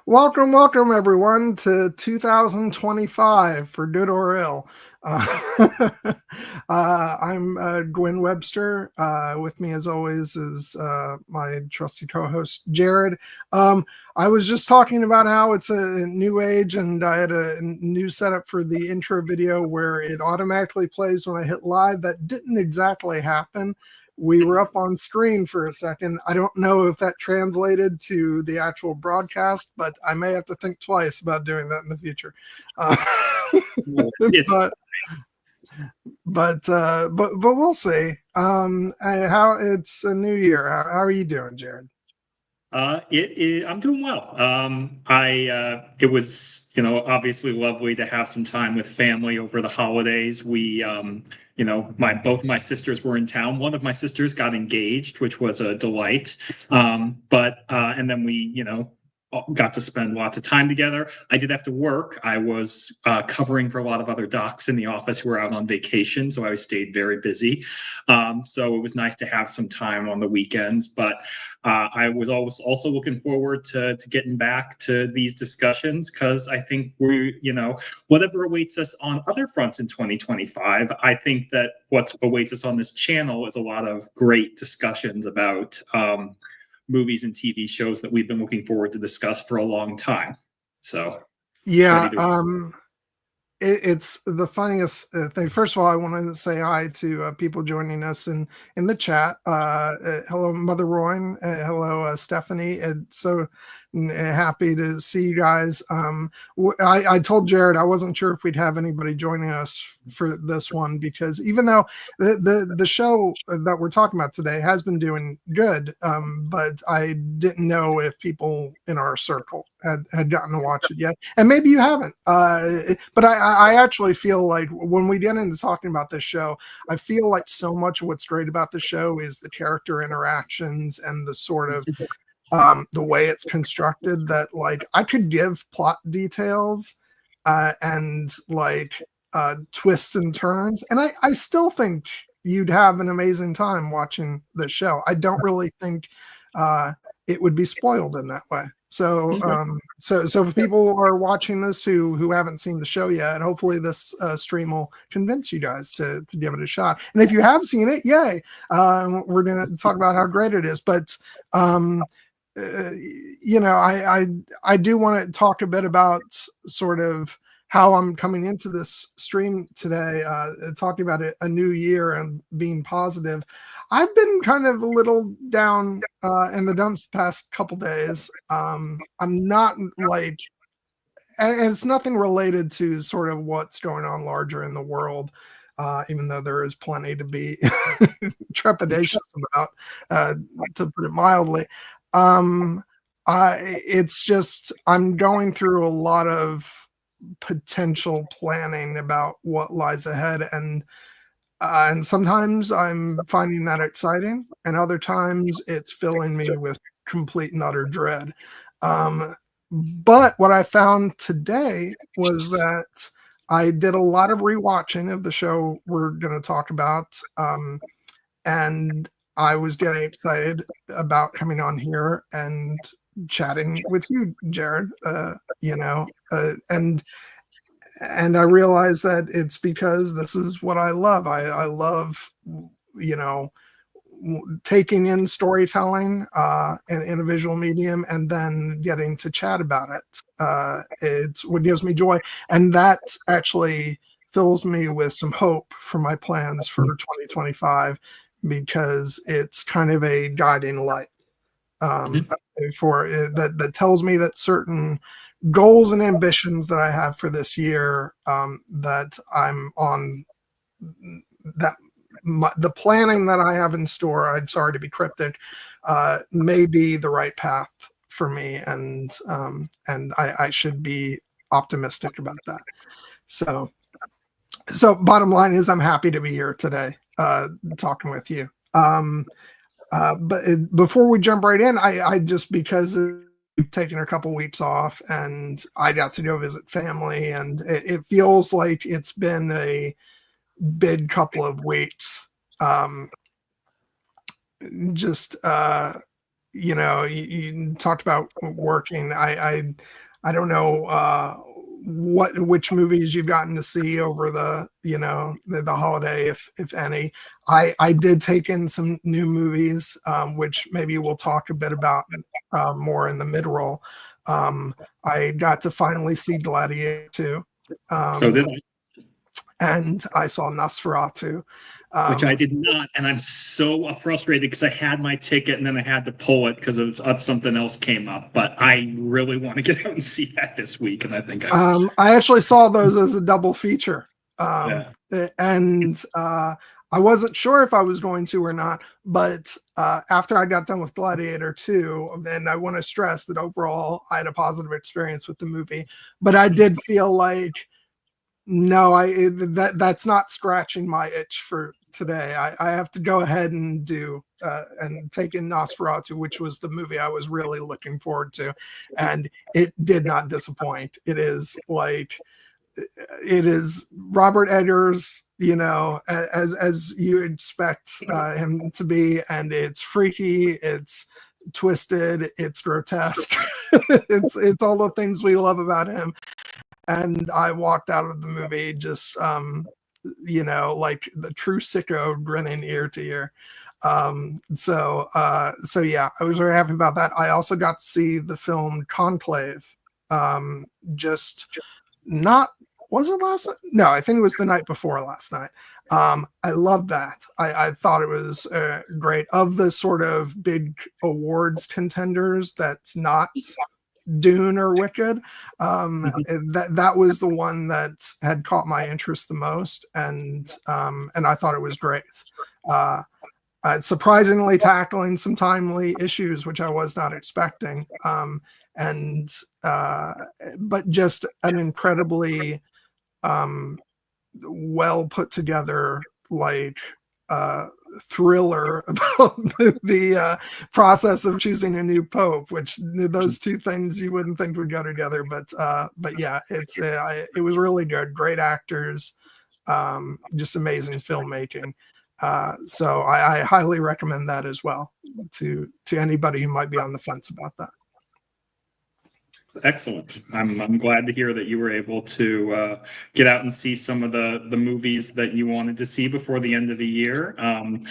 Welcome everyone to 2025 for good or ill. Uh, I'm Gwen Webster. With me, as always, is my trusty co-host Jared. I was just talking about how it's a new age, and I had a new setup for the intro video where it automatically plays when I hit live. That didn't exactly happen. We were up on screen for a second. I don't know if that translated to the actual broadcast, but I may have to think twice about doing that in the future. But we'll see. How it's a new year. How are you doing, Jared? I'm doing well. It was, obviously lovely to have some time with family over the holidays. Both my sisters were in town. One of my sisters got engaged, which was a delight. And then we, got to spend lots of time together. I did have to work. I was covering for a lot of other docs in the office who were out on vacation, so I stayed very busy. So it was nice to have some time on the weekends, but I was always also looking forward to getting back to these discussions because I think whatever awaits us on other fronts in 2025, I think that what awaits us on this channel is a lot of great discussions about movies and TV shows that we've been looking forward to discuss for a long time. So yeah, it's the funniest thing. First of all, I want to say hi to people joining us in the chat. Hello, Mother Royne. Hello, Stephanie. So happy to see you guys. I told Jared I wasn't sure if we'd have anybody joining us for this one because even though the show that we're talking about today has been doing good, but I didn't know if people in our circle had gotten to watch it yet, and maybe you haven't. But I actually feel like when we get into talking about this show, I feel like so much of what's great about the show is the character interactions and the sort of the way it's constructed that like I could give plot details and like twists and turns, and I still think you'd have an amazing time watching the show. I don't really think it would be spoiled in that way. So so if people are watching this who haven't seen the show yet, hopefully this stream will convince you guys to give it a shot. And if you have seen it, yay! We're gonna talk about how great it is. But I do want to talk a bit about sort of how I'm coming into this stream today, talking about a new year and being positive. I've been kind of a little down in the dumps the past couple days. I'm not like, and it's nothing related to sort of what's going on larger in the world, even though there is plenty to be trepidatious about, to put it mildly. It's just I'm going through a lot of potential planning about what lies ahead, and sometimes I'm finding that exciting, and other times it's filling me with complete and utter dread. But what I found today was that I did a lot of rewatching of the show we're going to talk about, and I was getting excited about coming on here and chatting with you, Jared. And I realized that it's because this is what I love. I love, taking in storytelling in a visual medium and then getting to chat about it. It's what gives me joy, and that actually fills me with some hope for my plans for 2025 because it's kind of a guiding light for that tells me that certain goals and ambitions that I have for this year, that I'm on, that the planning that I have in store, I'm sorry to be cryptic, may be the right path for me, and I should be optimistic about that. So bottom line is I'm happy to be here today talking with you. But before we jump right in, I just, because we've taken a couple weeks off and I got to go visit family, and it feels like it's been a big couple of weeks. you talked about working. I don't know which movies you've gotten to see over the holiday, if any. I did take in some new movies, which maybe we'll talk a bit about more in the mid-roll. I got to finally see Gladiator 2. So did I. And I saw Nosferatu. Which I did not, and I'm so frustrated because I had my ticket and then I had to pull it because of something else came up. But I really want to get out and see that this week, and I think I actually saw those as a double feature, and I wasn't sure if I was going to or not. But after I got done with Gladiator 2, then I want to stress that overall I had a positive experience with the movie. But I did feel like, no, that's not scratching my itch for today. I have to go ahead and do and take in Nosferatu, which was the movie I was really looking forward to, and it did not disappoint. It is Robert Eggers, as you expect him to be, and it's freaky, it's twisted, it's grotesque, it's all the things we love about him. And I walked out of the movie just, like the true sicko, grinning ear to ear. So yeah, I was very happy about that. I also got to see the film Conclave. Was it last night? No, I think it was the night before last night. I loved that. I thought it was great. Of the sort of big awards contenders, that's not Dune or Wicked, that was the one that had caught my interest the most, and I thought it was great. Surprisingly tackling some timely issues, which I was not expecting, but just an incredibly well put together thriller about the process of choosing a new pope, which those two things you wouldn't think would go together, but yeah, it was really good. Great actors, just amazing filmmaking. So I highly recommend that as well to anybody who might be on the fence about that. Excellent. I'm glad to hear that you were able to get out and see some of the movies that you wanted to see before the end of the year. I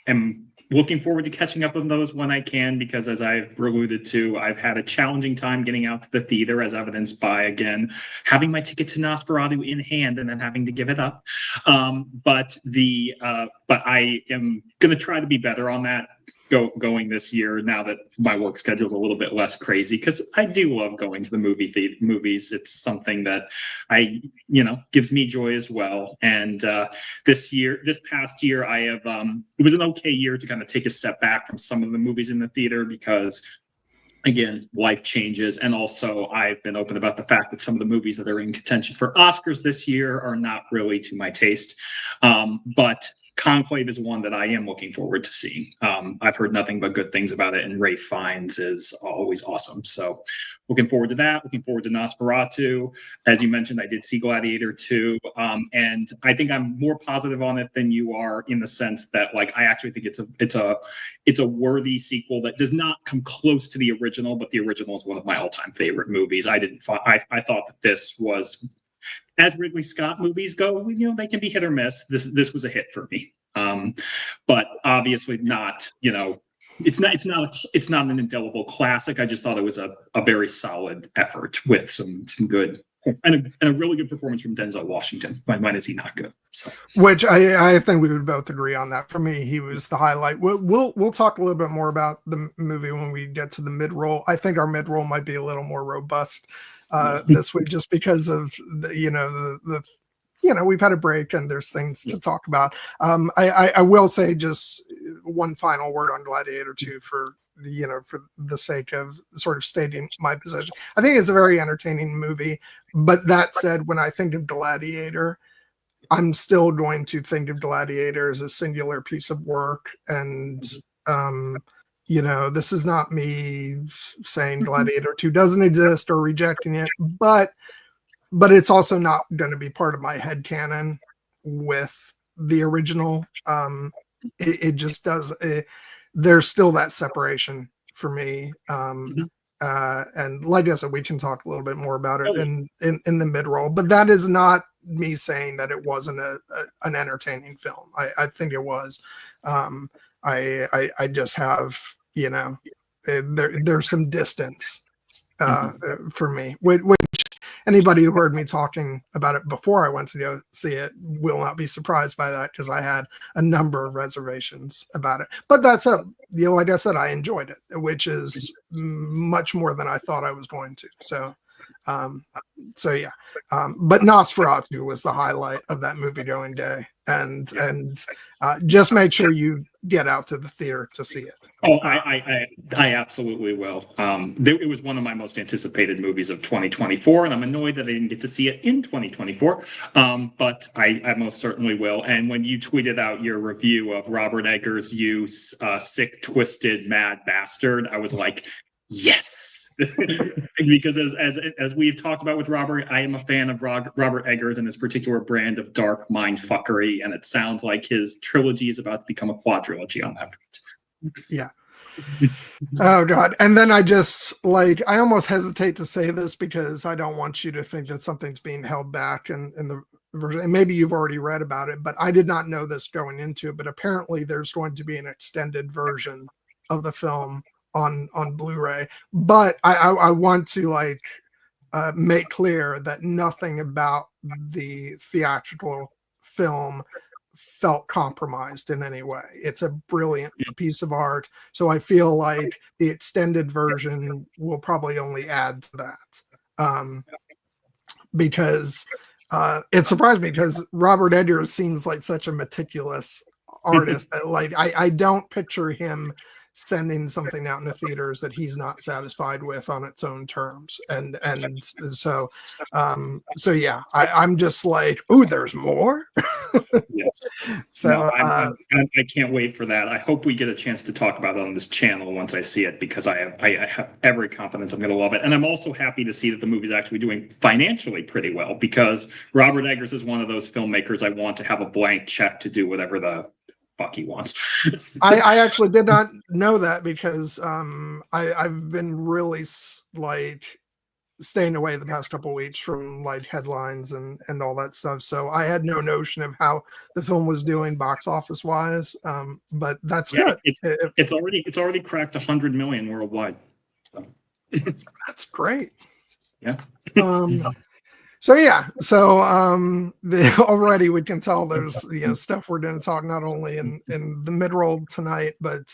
am looking forward to catching up on those when I can, because as I've alluded to, I've had a challenging time getting out to the theater, as evidenced by, again, having my ticket to Nosferatu in hand and then having to give it up. But I am going to try to be better on that going this year, now that my work schedule is a little bit less crazy, because I do love going to the movies. It's something that gives me joy as well. And this past year, I have it was an okay year to kind of take a step back from some of the movies in the theater, because again, life changes. And also I've been open about the fact that some of the movies that are in contention for Oscars this year are not really to my taste. But Conclave is one that I am looking forward to seeing. I've heard nothing but good things about it, and Ralph Fiennes is always awesome. So looking forward to that. Looking forward to Nosferatu. As you mentioned, I did see Gladiator 2, and I think I'm more positive on it than you are, in the sense that, I actually think it's a worthy sequel that does not come close to the original, but the original is one of my all-time favorite movies. I thought that this was, as Ridley Scott movies go, they can be hit or miss. This was a hit for me, but obviously not. It's not an indelible classic. I just thought it was a very solid effort with some good and a really good performance from Denzel Washington. When is he not good? So, which I think we would both agree on that. For me, he was the highlight. We'll talk a little bit more about the movie when we get to the mid-roll. I think our mid-roll might be a little more robust this week, just because of the we've had a break and there's things to talk about. I will say just one final word on Gladiator 2 for the sake of sort of stating my position. I think it's a very entertaining movie, but that said, when I think of Gladiator, I'm still going to think of Gladiator as a singular piece of work. And this is not me saying Gladiator 2 doesn't exist or rejecting it, but it's also not going to be part of my headcanon with the original. It just does. there's still that separation for me. And like I said, we can talk a little bit more about it in the mid-roll, but that is not me saying that it wasn't an entertaining film. I think it was. I just have, there's some distance for me, which anybody who heard me talking about it before I went to go see it will not be surprised by that, because I had a number of reservations about it. But that's like I said, I enjoyed it, which is much more than I thought I was going to. So yeah. But Nosferatu was the highlight of that movie going day, and just make sure you get out to the theater to see it. Oh, I absolutely will. It was one of my most anticipated movies of 2024, and I'm annoyed that I didn't get to see it in 2024. But I most certainly will. And when you tweeted out your review of Robert Eggers' use, sick, twisted, mad bastard, I was like, yes. Because as we've talked about with Robert, I am a fan of Robert Eggers and his particular brand of dark mind fuckery, and it sounds like his trilogy is about to become a quadrilogy on that front. Yeah. Oh God. And then I almost hesitate to say this because I don't want you to think that something's being held back in the version. And maybe you've already read about it, but I did not know this going into it. But apparently there's going to be an extended version of the film on Blu-ray. But I want to make clear that nothing about the theatrical film felt compromised in any way. It's a brilliant piece of art. So I feel like the extended version will probably only add to that. Because it surprised me, because Robert Eggers seems like such a meticulous artist that I don't picture him sending something out in the theaters that he's not satisfied with on its own terms. And so yeah, I'm just like, ooh, there's more. Yes. So no, I can't wait for that. I hope we get a chance to talk about it on this channel once I see it, because I have every confidence I'm going to love it. And I'm also happy to see that the movie's actually doing financially pretty well, because Robert Eggers is one of those filmmakers I want to have a blank check to do whatever the fuck he wants. I actually did not know that, because I've been really staying away the past couple of weeks from headlines and all that stuff, so I had no notion of how the film was doing box office wise. But that's good. It's already cracked 100 million worldwide. So. That's great. Yeah. So yeah, already we can tell there's stuff we're going to talk not only in the mid-roll tonight, but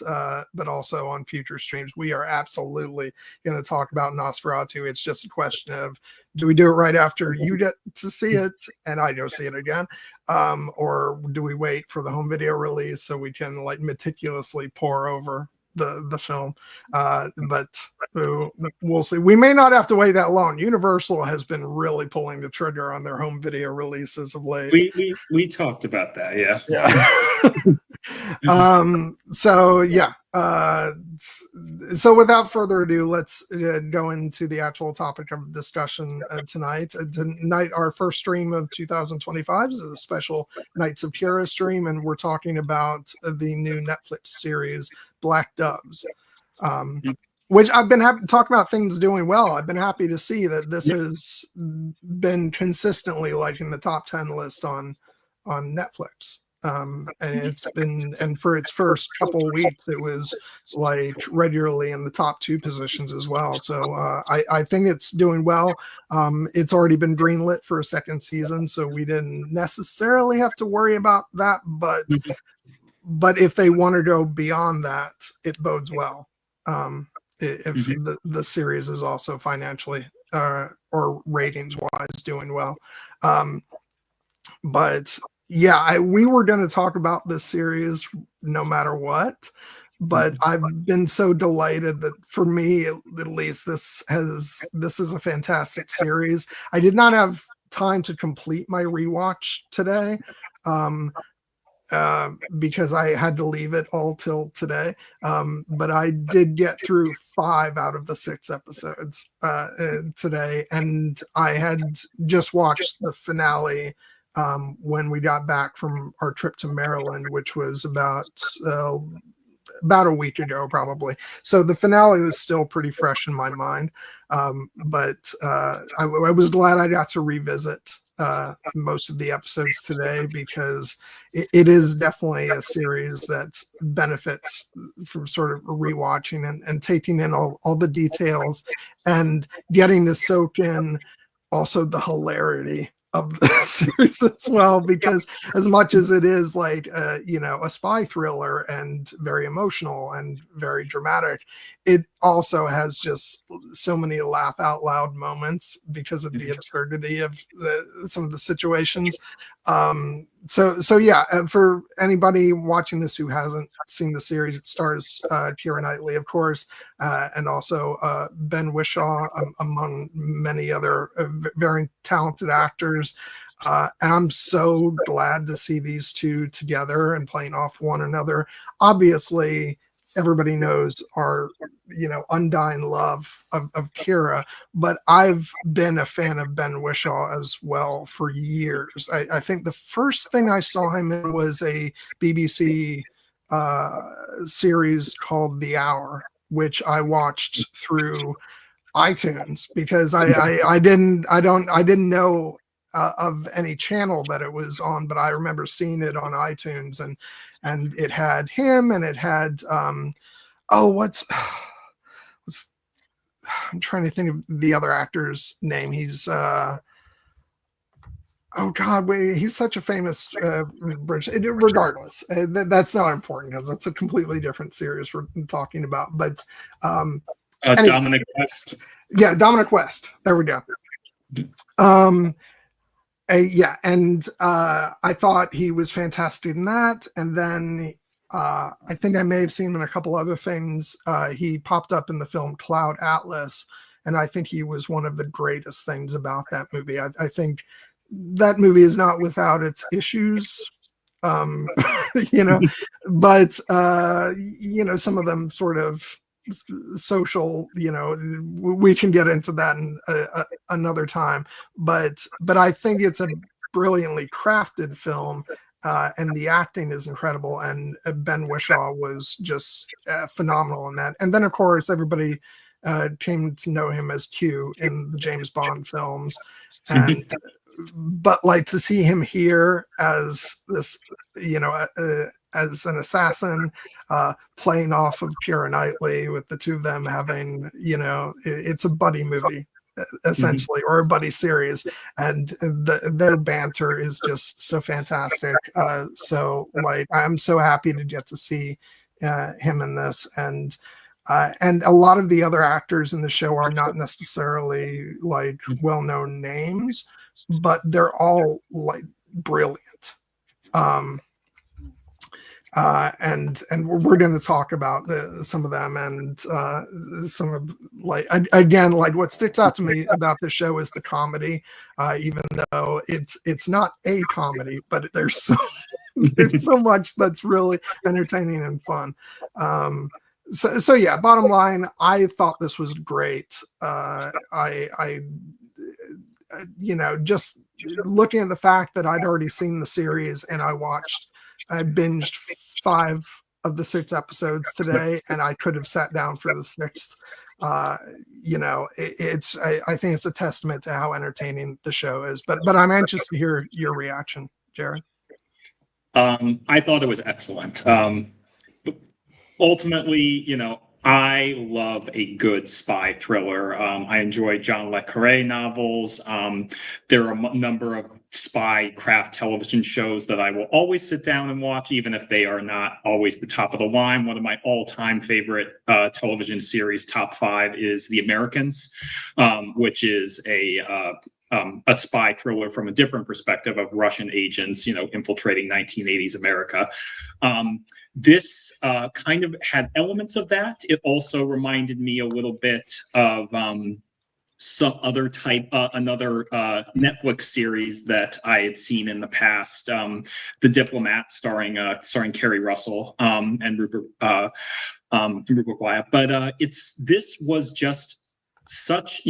also on future streams. We are absolutely going to talk about Nosferatu. It's just a question of, do we do it right after you get to see it and I go see it again, or do we wait for the home video release so we can meticulously pour over the film? But we'll see. We may not have to wait that long. Universal has been really pulling the trigger on their home video releases of late. We talked about that. Yeah. So yeah. So without further ado, let's go into the actual topic of discussion tonight. Tonight, our first stream of 2025 is a special Knights of Keira stream, and we're talking about the new Netflix series Black Doves, which I've been happy to talk about things doing well. I've been happy to see that this has been consistently in the top 10 list on Netflix. And it's been, and for its first couple of weeks, it was regularly in the top 2 positions as well. So I think it's doing well. It's already been greenlit for a second season, so we didn't necessarily have to worry about that. But if they want to go beyond that, it bodes well. If the series is also financially or ratings wise doing well. But yeah, we were going to talk about this series no matter what, but I've been so delighted that, for me at least, this is a fantastic series. I did not have time to complete my rewatch today, because I had to leave it all till today. But I did get through 5 out of the 6 episodes today, and I had just watched the finale when we got back from our trip to Maryland, which was about about a week ago, probably. So the finale was still pretty fresh in my mind. But I was glad I got to revisit most of the episodes today, because it is definitely a series that benefits from sort of rewatching and taking in all the details and getting to soak in also the hilarity of the series as well, because as much as it is like a spy thriller and very emotional and very dramatic, it also has just so many laugh out loud moments because of the absurdity of some of the situations. So yeah, for anybody watching this who hasn't seen the series, it stars Keira Knightley, of course, and also Ben Whishaw, among many other very talented actors. And I'm so glad to see these two together and playing off one another. Obviously, everybody knows our undying love of Keira, but I've been a fan of Ben Whishaw as well for years. I think the first thing I saw him in was a BBC series called The Hour, which I watched through iTunes, because I didn't know of any channel that it was on, but I remember seeing it on iTunes, and it had him, and it had what's I'm trying to think of the other actor's name. He's oh God, wait, he's such a famous British. Regardless, that's not important because that's a completely different series we're talking about. But anyway, Dominic West. Yeah, Dominic West. There we go. Yeah, and I thought he was fantastic in that. And then I think I may have seen him in a couple other things. He popped up in the film Cloud Atlas, and I think he was one of the greatest things about that movie. I think that movie is not without its issues, but some of them sort of social, we can get into that in another time, but I think it's a brilliantly crafted film, and the acting is incredible, and Ben Whishaw was just phenomenal in that. And then of course everybody came to know him as Q in the James Bond films, and but like to see him here as this, as an assassin, playing off of Keira Knightley, with the two of them having, it's a buddy movie essentially, or a buddy series, and their banter is just so fantastic. So like, I'm so happy to get to see him in this, and a lot of the other actors in the show are not necessarily like well-known names, but they're all like brilliant. And we're going to talk about some of them, and some of, like, again, like what sticks out to me about the show is the comedy, even though it's not a comedy, but there's so much that's really entertaining and fun. So yeah, bottom line, I thought this was great. Just looking at the fact that I'd already seen the series, and I binged 5 of the 6 episodes today, and I could have sat down for the 6th. I think it's a testament to how entertaining the show is. But I'm anxious to hear your reaction, Jared. I thought it was excellent. Ultimately, I love a good spy thriller. I enjoy John le Carré novels. There are a number of spy craft television shows that I will always sit down and watch, even if they are not always the top of the line. One of my all-time favorite television series, top 5, is The Americans, which is a spy thriller from a different perspective of Russian agents, infiltrating 1980s America. This kind of had elements of that. It also reminded me a little bit of some other type, another Netflix series that I had seen in the past, The Diplomat, starring Kerry Russell and Rupert Wyatt. But this was just such,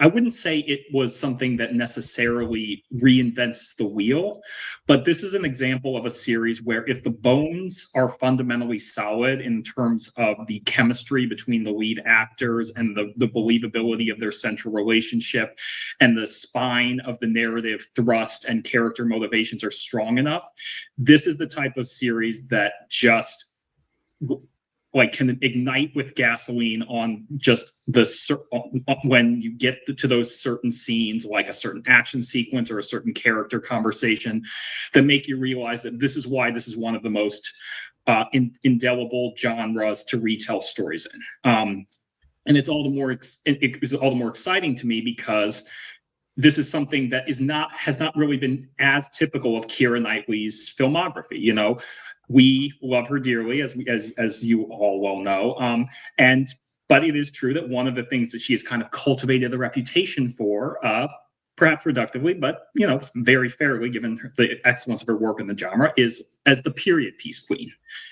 I wouldn't say it was something that necessarily reinvents the wheel, but this is an example of a series where if the bones are fundamentally solid in terms of the chemistry between the lead actors and the believability of their central relationship, and the spine of the narrative thrust and character motivations are strong enough, this is the type of series that just like can ignite with gasoline on just when you get to those certain scenes, like a certain action sequence or a certain character conversation, that make you realize that this is why this is one of the most indelible genres to retell stories in. And it's all the more exciting to me because this is something that has not really been as typical of Keira Knightley's filmography. You know, we love her dearly, as you all well know, but it is true that one of the things that she has kind of cultivated a reputation for, perhaps reductively, but you know, very fairly given the excellence of her work in the genre, is as the period piece queen.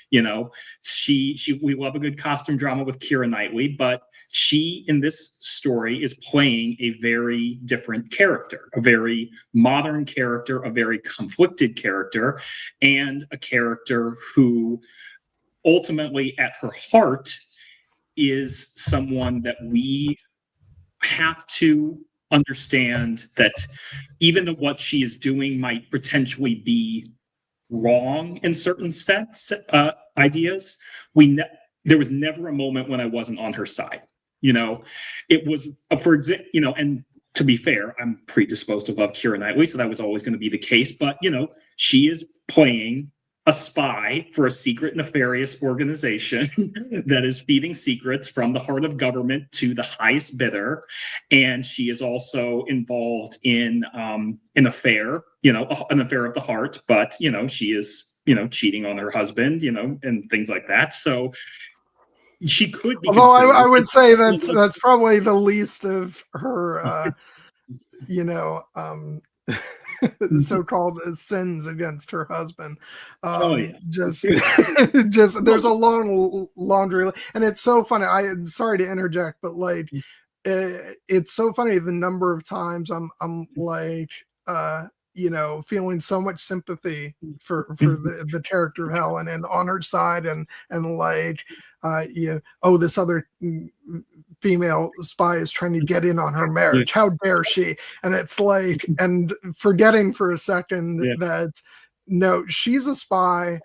You know, we love a good costume drama with Keira Knightley, but she, in this story, is playing a very different character, a very modern character, a very conflicted character, and a character who ultimately, at her heart, is someone that we have to understand that even though what she is doing might potentially be wrong in certain ideas, there was never a moment when I wasn't on her side. You know, it was, for example, you know, and to be fair, I'm predisposed to love Keira Knightley, so that was always going to be the case. But, you know, she is playing a spy for a secret, nefarious organization that is feeding secrets from the heart of government to the highest bidder. And she is also involved in an affair, you know, an affair of the heart. But, you know, she is, you know, cheating on her husband, you know, and things like that. So she could be. Although I would say that's probably the least of her, you know, so-called sins against her husband. Just there's a long laundry, and it's so funny. I'm sorry to interject, but like, it's so funny the number of times I'm like, you know, feeling so much sympathy for the character of Helen and on her side, and like, you know, oh, this other female spy is trying to get in on her marriage. How dare she? And it's like, and forgetting for a second that no, she's a spy.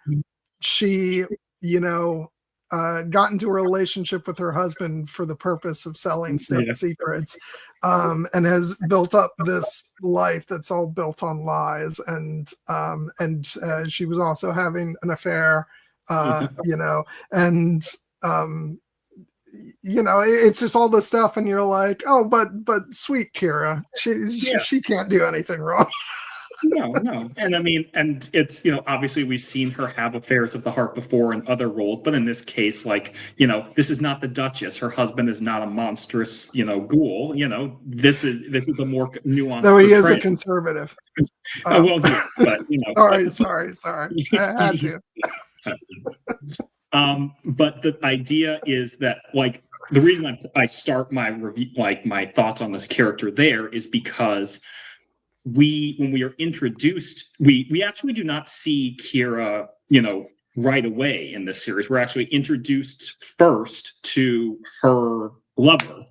She, you know, got into a relationship with her husband for the purpose of selling state secrets, and has built up this life that's all built on lies. And she was also having an affair, you know, and you know, it's just all this stuff, and you're like, oh, but sweet Keira, she can't do anything wrong. No. And I mean, and it's, you know, obviously we've seen her have affairs of the heart before in other roles, but in this case, like, you know, this is not the Duchess. Her husband is not a monstrous, you know, ghoul. You know, this is a more nuanced. Though he is a conservative. Well, but you know. Sorry. I had to. But the idea is that, like, the reason I start my review, like my thoughts on this character there, is because when we are introduced, we actually do not see Keira, you know, right away in this series. We're actually introduced first to her lover,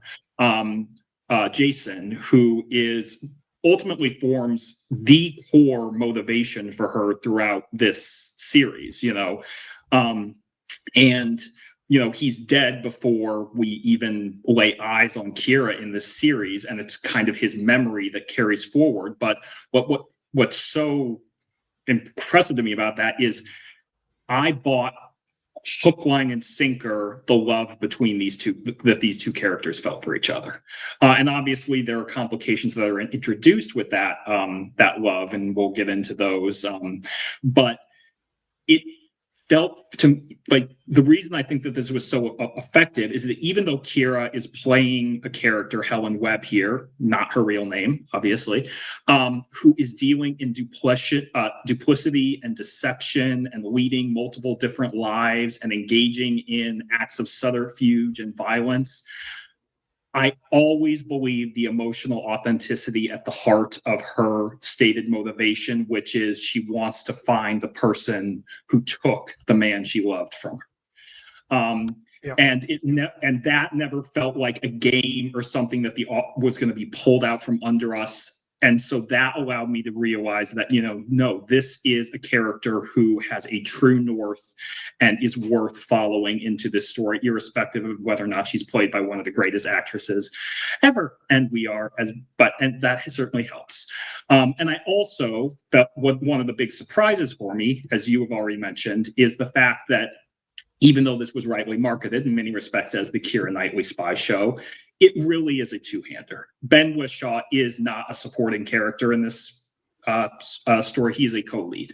Jason, who is ultimately forms the core motivation for her throughout this series, you know. And you know, he's dead before we even lay eyes on Keira in this series, and it's kind of his memory that carries forward. But what's so impressive to me about that is I bought hook, line, and sinker the love between these two characters felt for each other. And obviously there are complications that are introduced with that love, and we'll get into those. But it felt to like, the reason I think that this was so effective is that even though Keira is playing a character, Helen Webb here, not her real name, obviously, who is dealing in duplicity and deception and leading multiple different lives and engaging in acts of subterfuge and violence, I always believe the emotional authenticity at the heart of her stated motivation, which is she wants to find the person who took the man she loved from her. And and that never felt like a game or something that was going to be pulled out from under us. And so that allowed me to realize that, no, this is a character who has a true north and is worth following into this story, irrespective of whether or not she's played by one of the greatest actresses ever. And and that certainly helps. And I also felt one of the big surprises for me, as you have already mentioned, is the fact that even though this was rightly marketed in many respects as the Keira Knightley spy show, it really is a two-hander. Ben Whishaw is not a supporting character in this story. He's a co-lead.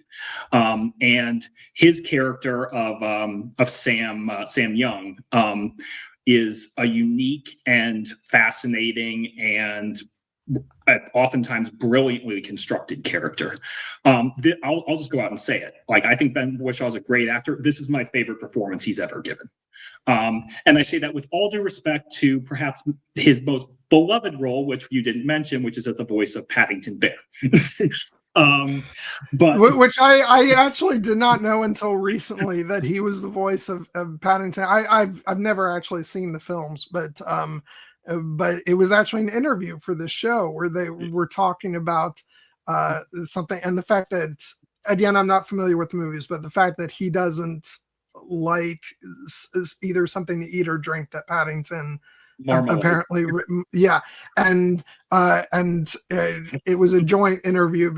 And his character of Sam Young is a unique and fascinating and oftentimes brilliantly constructed character. I'll just go out and say it. Like, I think Ben Whishaw is a great actor. This is my favorite performance he's ever given. And I say that with all due respect to perhaps his most beloved role, which you didn't mention, which is at the voice of Paddington Bear. But which I actually did not know until recently that he was the voice of Paddington. I've never actually seen the films, but it was actually an interview for this show where they were talking about something, and the fact that, again, I'm not familiar with the movies, but the fact that he doesn't like either something to eat or drink that Paddington apparently, and it was a joint interview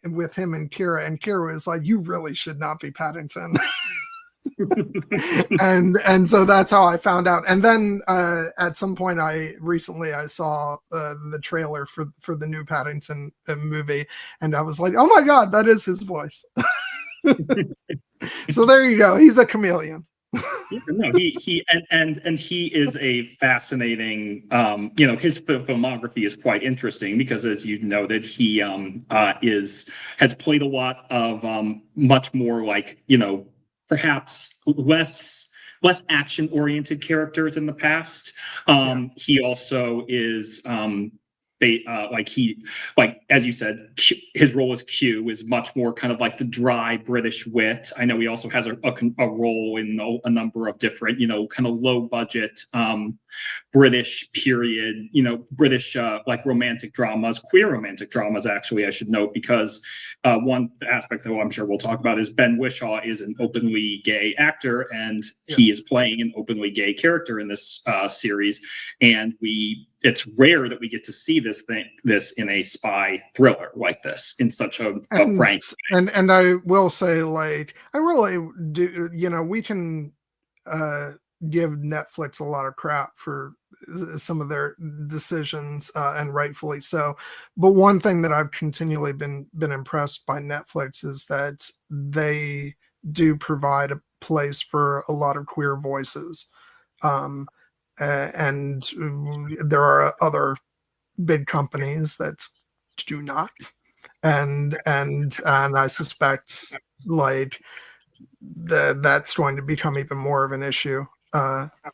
with him and Keira was like, you really should not be Paddington. and so that's how I found out. And then at some point I saw the trailer for the new Paddington movie, and I was like, oh my god, that is his voice. So there you go, he's a chameleon. No, he is a fascinating, his filmography is quite interesting because, as you noted, he has played a lot of much more like, perhaps less action oriented characters in the past. He also is as you said, his role as Q is much more kind of like the dry British wit. I know he also has a role in a number of different, kind of low budget British period, British like romantic dramas, queer romantic dramas, actually, I should note, because one aspect that I'm sure we'll talk about is Ben Whishaw is an openly gay actor, and he is playing an openly gay character in this series. And it's rare that we get to see this in a spy thriller like this in such a frank way. And I will say, like, I really do, we can give Netflix a lot of crap for some of their decisions, and rightfully so. But one thing that I've continually been impressed by Netflix is that they do provide a place for a lot of queer voices. And there are other big companies that do not, and I suspect like that's going to become even more of an issue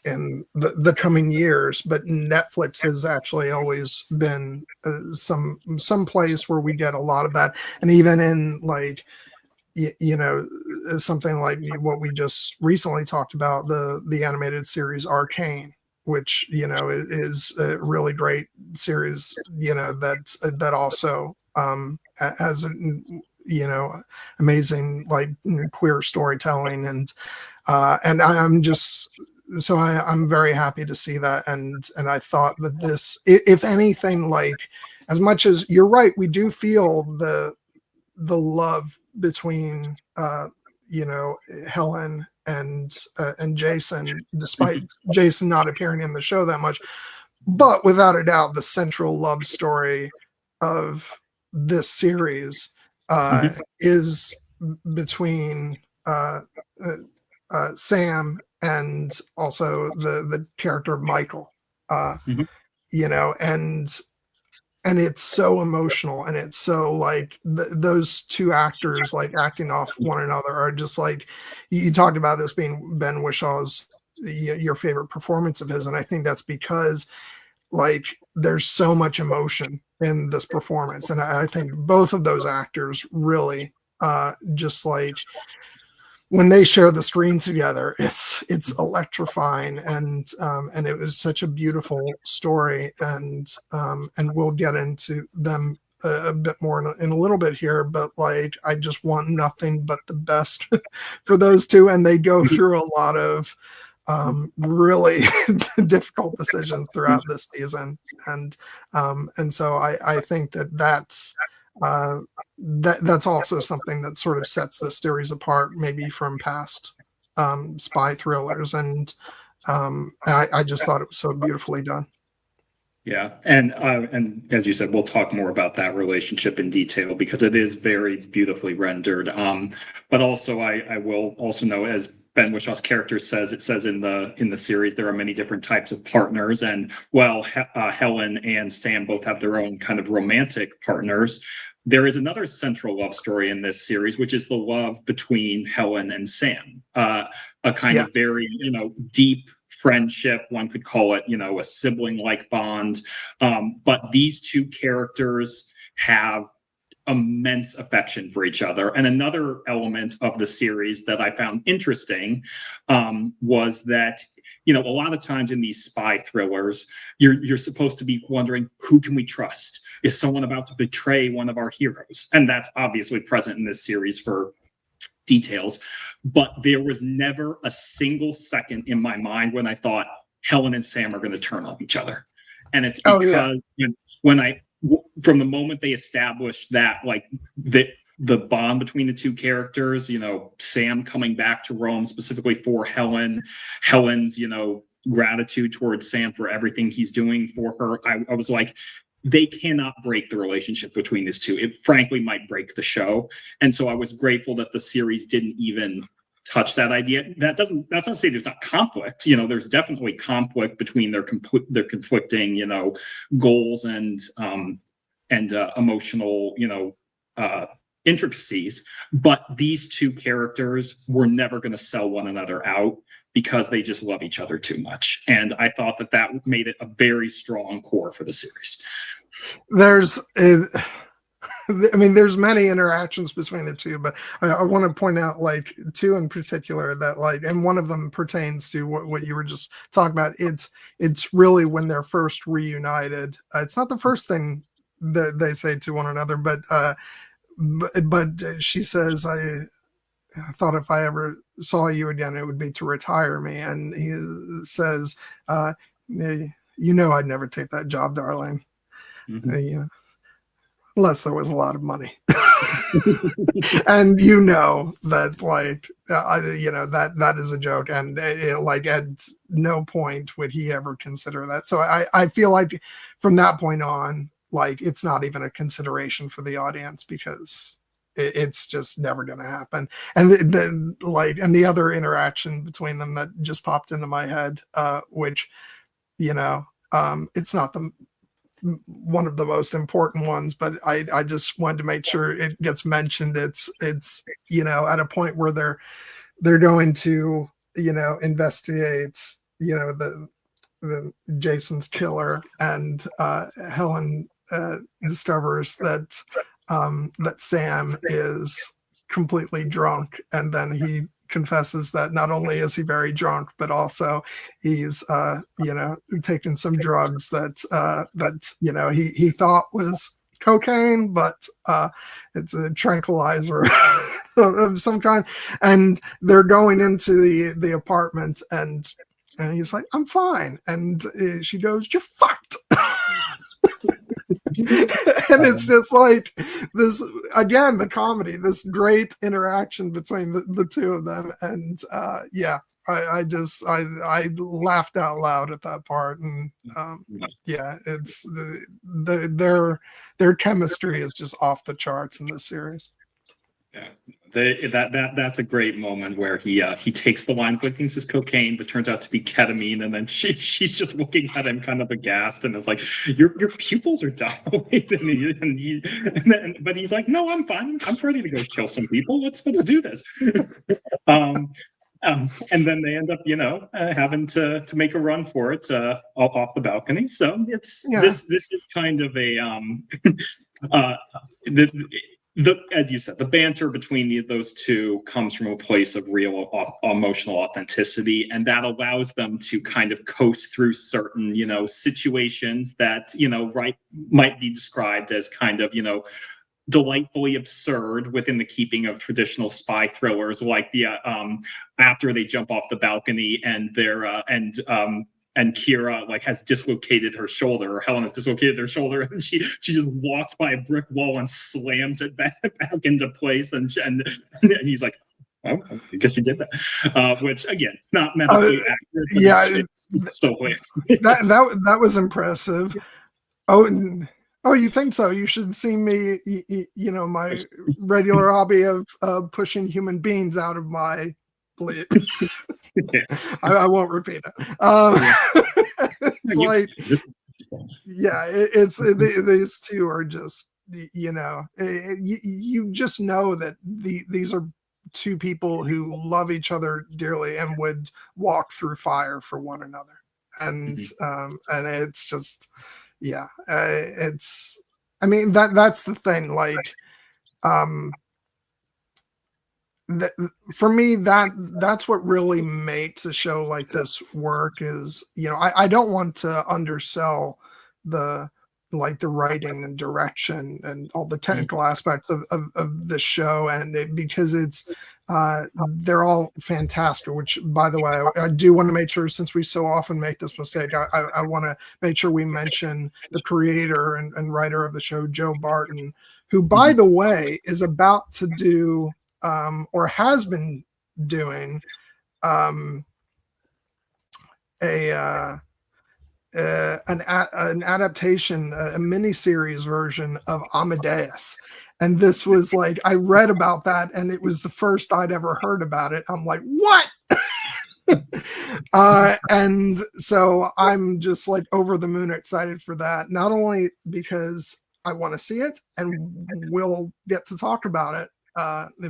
in the coming years. But Netflix has actually always been some place where we get a lot of that, and even in like something like what we just recently talked about, the animated series Arcane, which is a really great series, that also has amazing like queer storytelling, and I'm very happy to see that, and I thought that this, if anything, like, as much as you're right, we do feel the love between Helen and Jason, despite Jason not appearing in the show that much. But without a doubt, the central love story of this series is between Sam and also the character of Michael. And it's so emotional, and it's so like those two actors like acting off one another are just like, you talked about this being Ben Wishaw's your favorite performance of his, and I think that's because like there's so much emotion in this performance, and I think both of those actors really just like when they share the screen together, it's electrifying, and it was such a beautiful story, and we'll get into them a bit more in a little bit here, but like I just want nothing but the best for those two, and they go through a lot of really difficult decisions throughout this season, and so I think that's that's also something that sort of sets this series apart, maybe from past spy thrillers, and I just thought it was so beautifully done. Yeah, and as you said, we'll talk more about that relationship in detail because it is very beautifully rendered. But also, I will also know, as Ben Wishaw's character says, it says in the series there are many different types of partners, and while Helen and Sam both have their own kind of romantic partners, there is another central love story in this series, which is the love between Helen and Sam. A kind of very, deep friendship, one could call it, a sibling-like bond. But these two characters have immense affection for each other. And another element of the series that I found interesting was that, a lot of times in these spy thrillers, you're supposed to be wondering, who can we trust? Is someone about to betray one of our heroes? And that's obviously present in this series for details. But there was never a single second in my mind when I thought Helen and Sam are going to turn on each other. And it's because from the moment they established that, like the bond between the two characters, Sam coming back to Rome specifically for Helen, Helen's, gratitude towards Sam for everything he's doing for her. I was like, they cannot break the relationship between these two. It frankly might break the show. And so I was grateful that the series didn't even touch that idea. That's not to say there's not conflict. There's definitely conflict between their conflicting, goals and emotional, intricacies. But these two characters were never going to sell one another out because they just love each other too much. And I thought that made it a very strong core for the series. There's many interactions between the two, but I want to point out like two in particular that like, and one of them pertains to what you were just talking about. It's really when they're first reunited. It's not the first thing that they say to one another, but she says, I thought if I ever saw you again, it would be to retire me. And he says, I'd never take that job, darling. Mm-hmm. Unless there was a lot of money. And that like, that is a joke. And like at no point would he ever consider that. So I feel like from that point on, like it's not even a consideration for the audience because it's just never going to happen. And the other interaction between them that just popped into my head, which, it's not one of the most important ones, but I just wanted to make sure it gets mentioned. It's at a point where they're going to, investigate, the Jason's killer, and Helen discovers that Sam is completely drunk, and then he confesses that not only is he very drunk, but also he's taken some drugs that he thought was cocaine, but it's a tranquilizer of some kind. And they're going into the apartment, and he's like, I'm fine, and she goes, you're fucked. And it's just like this, again, the comedy, this great interaction between the two of them. And I laughed out loud at that part. And it's their chemistry is just off the charts in this series. Yeah, that's a great moment where he takes the line, what thinks is cocaine, but turns out to be ketamine, and then she's just looking at him kind of aghast, and it's like, your pupils are dilated, but he's like, no, I'm fine, I'm ready to go kill some people. Let's do this. And then they end up, having to make a run for it off the balcony. So it's this is kind of a the as you said, the banter between those two comes from a place of real emotional authenticity, and that allows them to kind of coast through certain situations that might be described as kind of delightfully absurd within the keeping of traditional spy thrillers, like the after they jump off the balcony and they're and Keira has dislocated her shoulder, or Helen has dislocated her shoulder, and she just walks by a brick wall and slams it back into place, and he's like, "Oh, I guess you did that," which again, not medically accurate. Yeah, it's so that was impressive. Oh, you think so? You should see me. My regular hobby of pushing human beings out of my bleed. I won't repeat it. It's these two are just you just know that these are two people who love each other dearly and would walk through fire for one another, and it's just. Yeah, it's. I mean that's the thing. For me, that's what really makes a show like this work. Is I don't want to undersell the writing and direction and all the technical aspects of the show, and because it's they're all fantastic. Which, by the way, I do want to make sure, since we so often make this mistake, I want to make sure we mention the creator and writer of the show, Joe Barton, who, by the way, is about to do or has been doing an adaptation, a miniseries version of Amadeus. And this was I read about that, and it was the first I'd ever heard about it. I'm like, what? And so I'm just over the moon excited for that. Not only because I want to see it, and we'll get to talk about it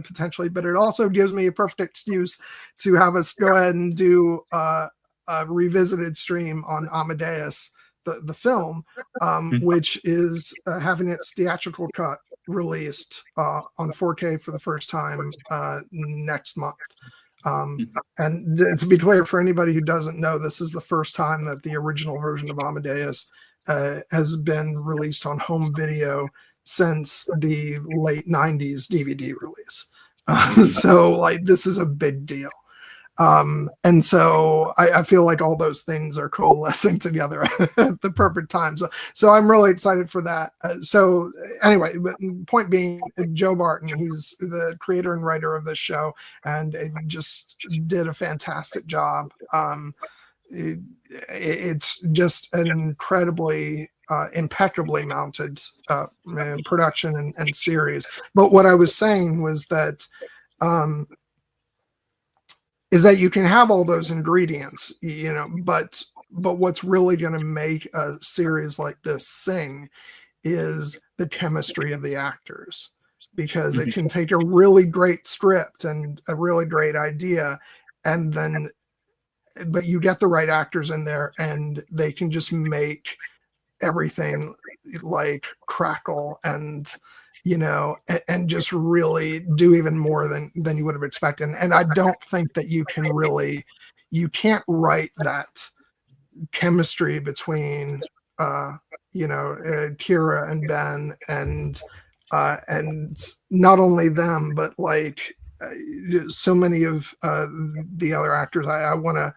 potentially, but it also gives me a perfect excuse to have us go ahead and do a revisited stream on Amadeus, the film, which is having its theatrical cut released on 4K for the first time next month. And to be clear, for anybody who doesn't know, this is the first time that the original version of Amadeus has been released on home video since the late 90s DVD release. So this is a big deal. And so I feel like all those things are coalescing together at the perfect time. So I'm really excited for that. So anyway, but point being, Joe Barton, he's the creator and writer of this show, and it just did a fantastic job. It's just an incredibly impeccably mounted production and series. But what I was saying was that is that you can have all those ingredients, but what's really going to make a series like this sing is the chemistry of the actors, because it can take a really great script and a really great idea, but you get the right actors in there and they can just make everything crackle and just really do even more than you would have expected. And I don't think that you can't write that chemistry between Keira and Ben, and not only them, but so many of the other actors. I want to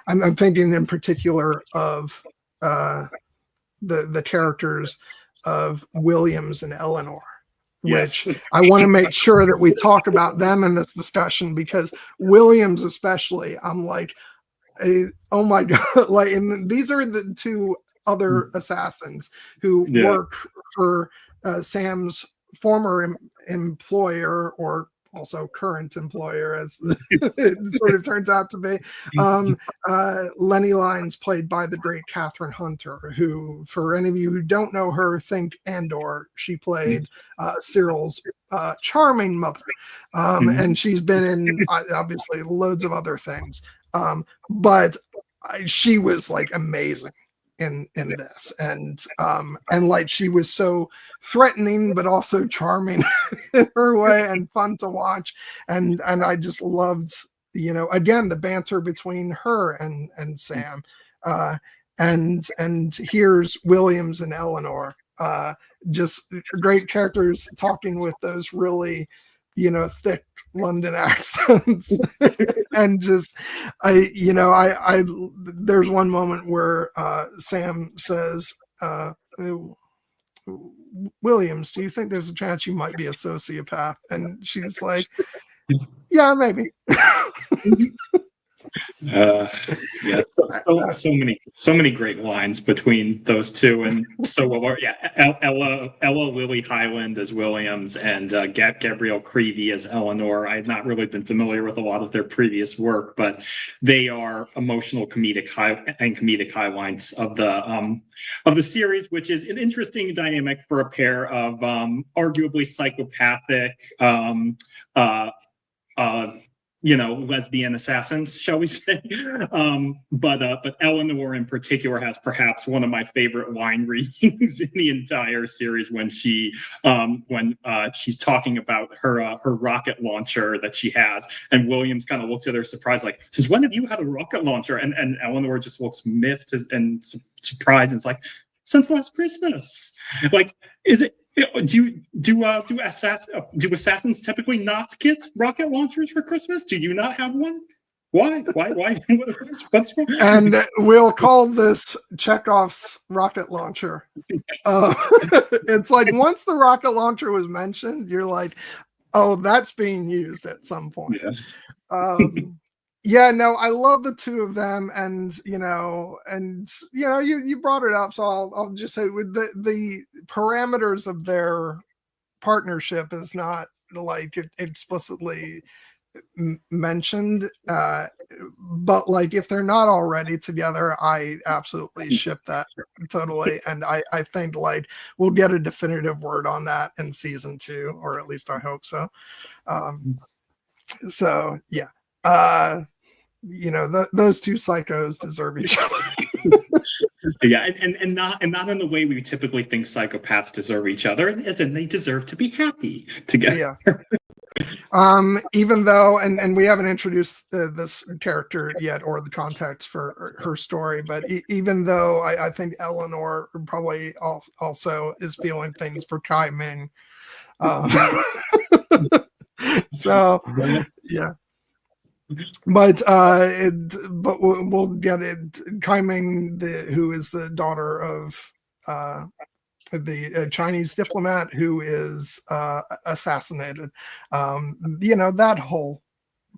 I'm thinking in particular of the characters of Williams and Eleanor, which I want to make sure that we talk about them in this discussion, because Williams especially, I'm oh my God, and these are the two other assassins who work for Sam's former employer or also current employer, as it sort of turns out to be. Lenny Lyons, played by the great Kathryn Hunter, who, for any of you who don't know her, think Andor. She played Cyril's charming mother, and she's been in obviously loads of other things, but she was like amazing in this, and like she was so threatening but also charming in her way, and fun to watch, and I just loved, you know, again, the banter between her and Sam, and here's Williams and Eleanor, just great characters talking with those really, you know, thick London accents. And just I there's one moment where Sam says, Williams, do you think there's a chance you might be a sociopath? And she's like, yeah, maybe. Yeah, so many great lines between those two, and so well. Yeah, Ella Lily Hyland as Williams, and Gabrielle Creevy as Eleanor. I have not really been familiar with a lot of their previous work, but they are emotional comedic highlights of the series, which is an interesting dynamic for a pair of arguably psychopathic lesbian assassins, shall we say? But Eleanor in particular has perhaps one of my favorite line readings in the entire series, when she's talking about her rocket launcher that she has, and Williams kind of looks at her surprised, like, says, "When have you had a rocket launcher?" And Eleanor just looks miffed and surprised, and it's like, "Since last Christmas." Like, is it? Do assassins typically not get rocket launchers for Christmas? Do you not have one? Why? What's wrong? And we'll call this Chekhov's rocket launcher. It's like, once the rocket launcher was mentioned, you're like, oh, that's being used at some point. Yeah. No, I love the two of them, and you brought it up, so I'll just say, with the parameters of their partnership is not like explicitly mentioned, but like, if they're not already together, I absolutely ship that totally, and I think like we'll get a definitive word on that in season 2, or at least I hope so. So yeah, those two psychos deserve each other. Yeah, and not in the way we typically think psychopaths deserve each other, as in they deserve to be happy together. Yeah. Even though, and we haven't introduced this character yet, or the context for her story, but even though I think Eleanor probably also is feeling things for Kai Ming. So yeah. But we'll get it. Kai Ming, who is the daughter of the Chinese diplomat who is assassinated. That whole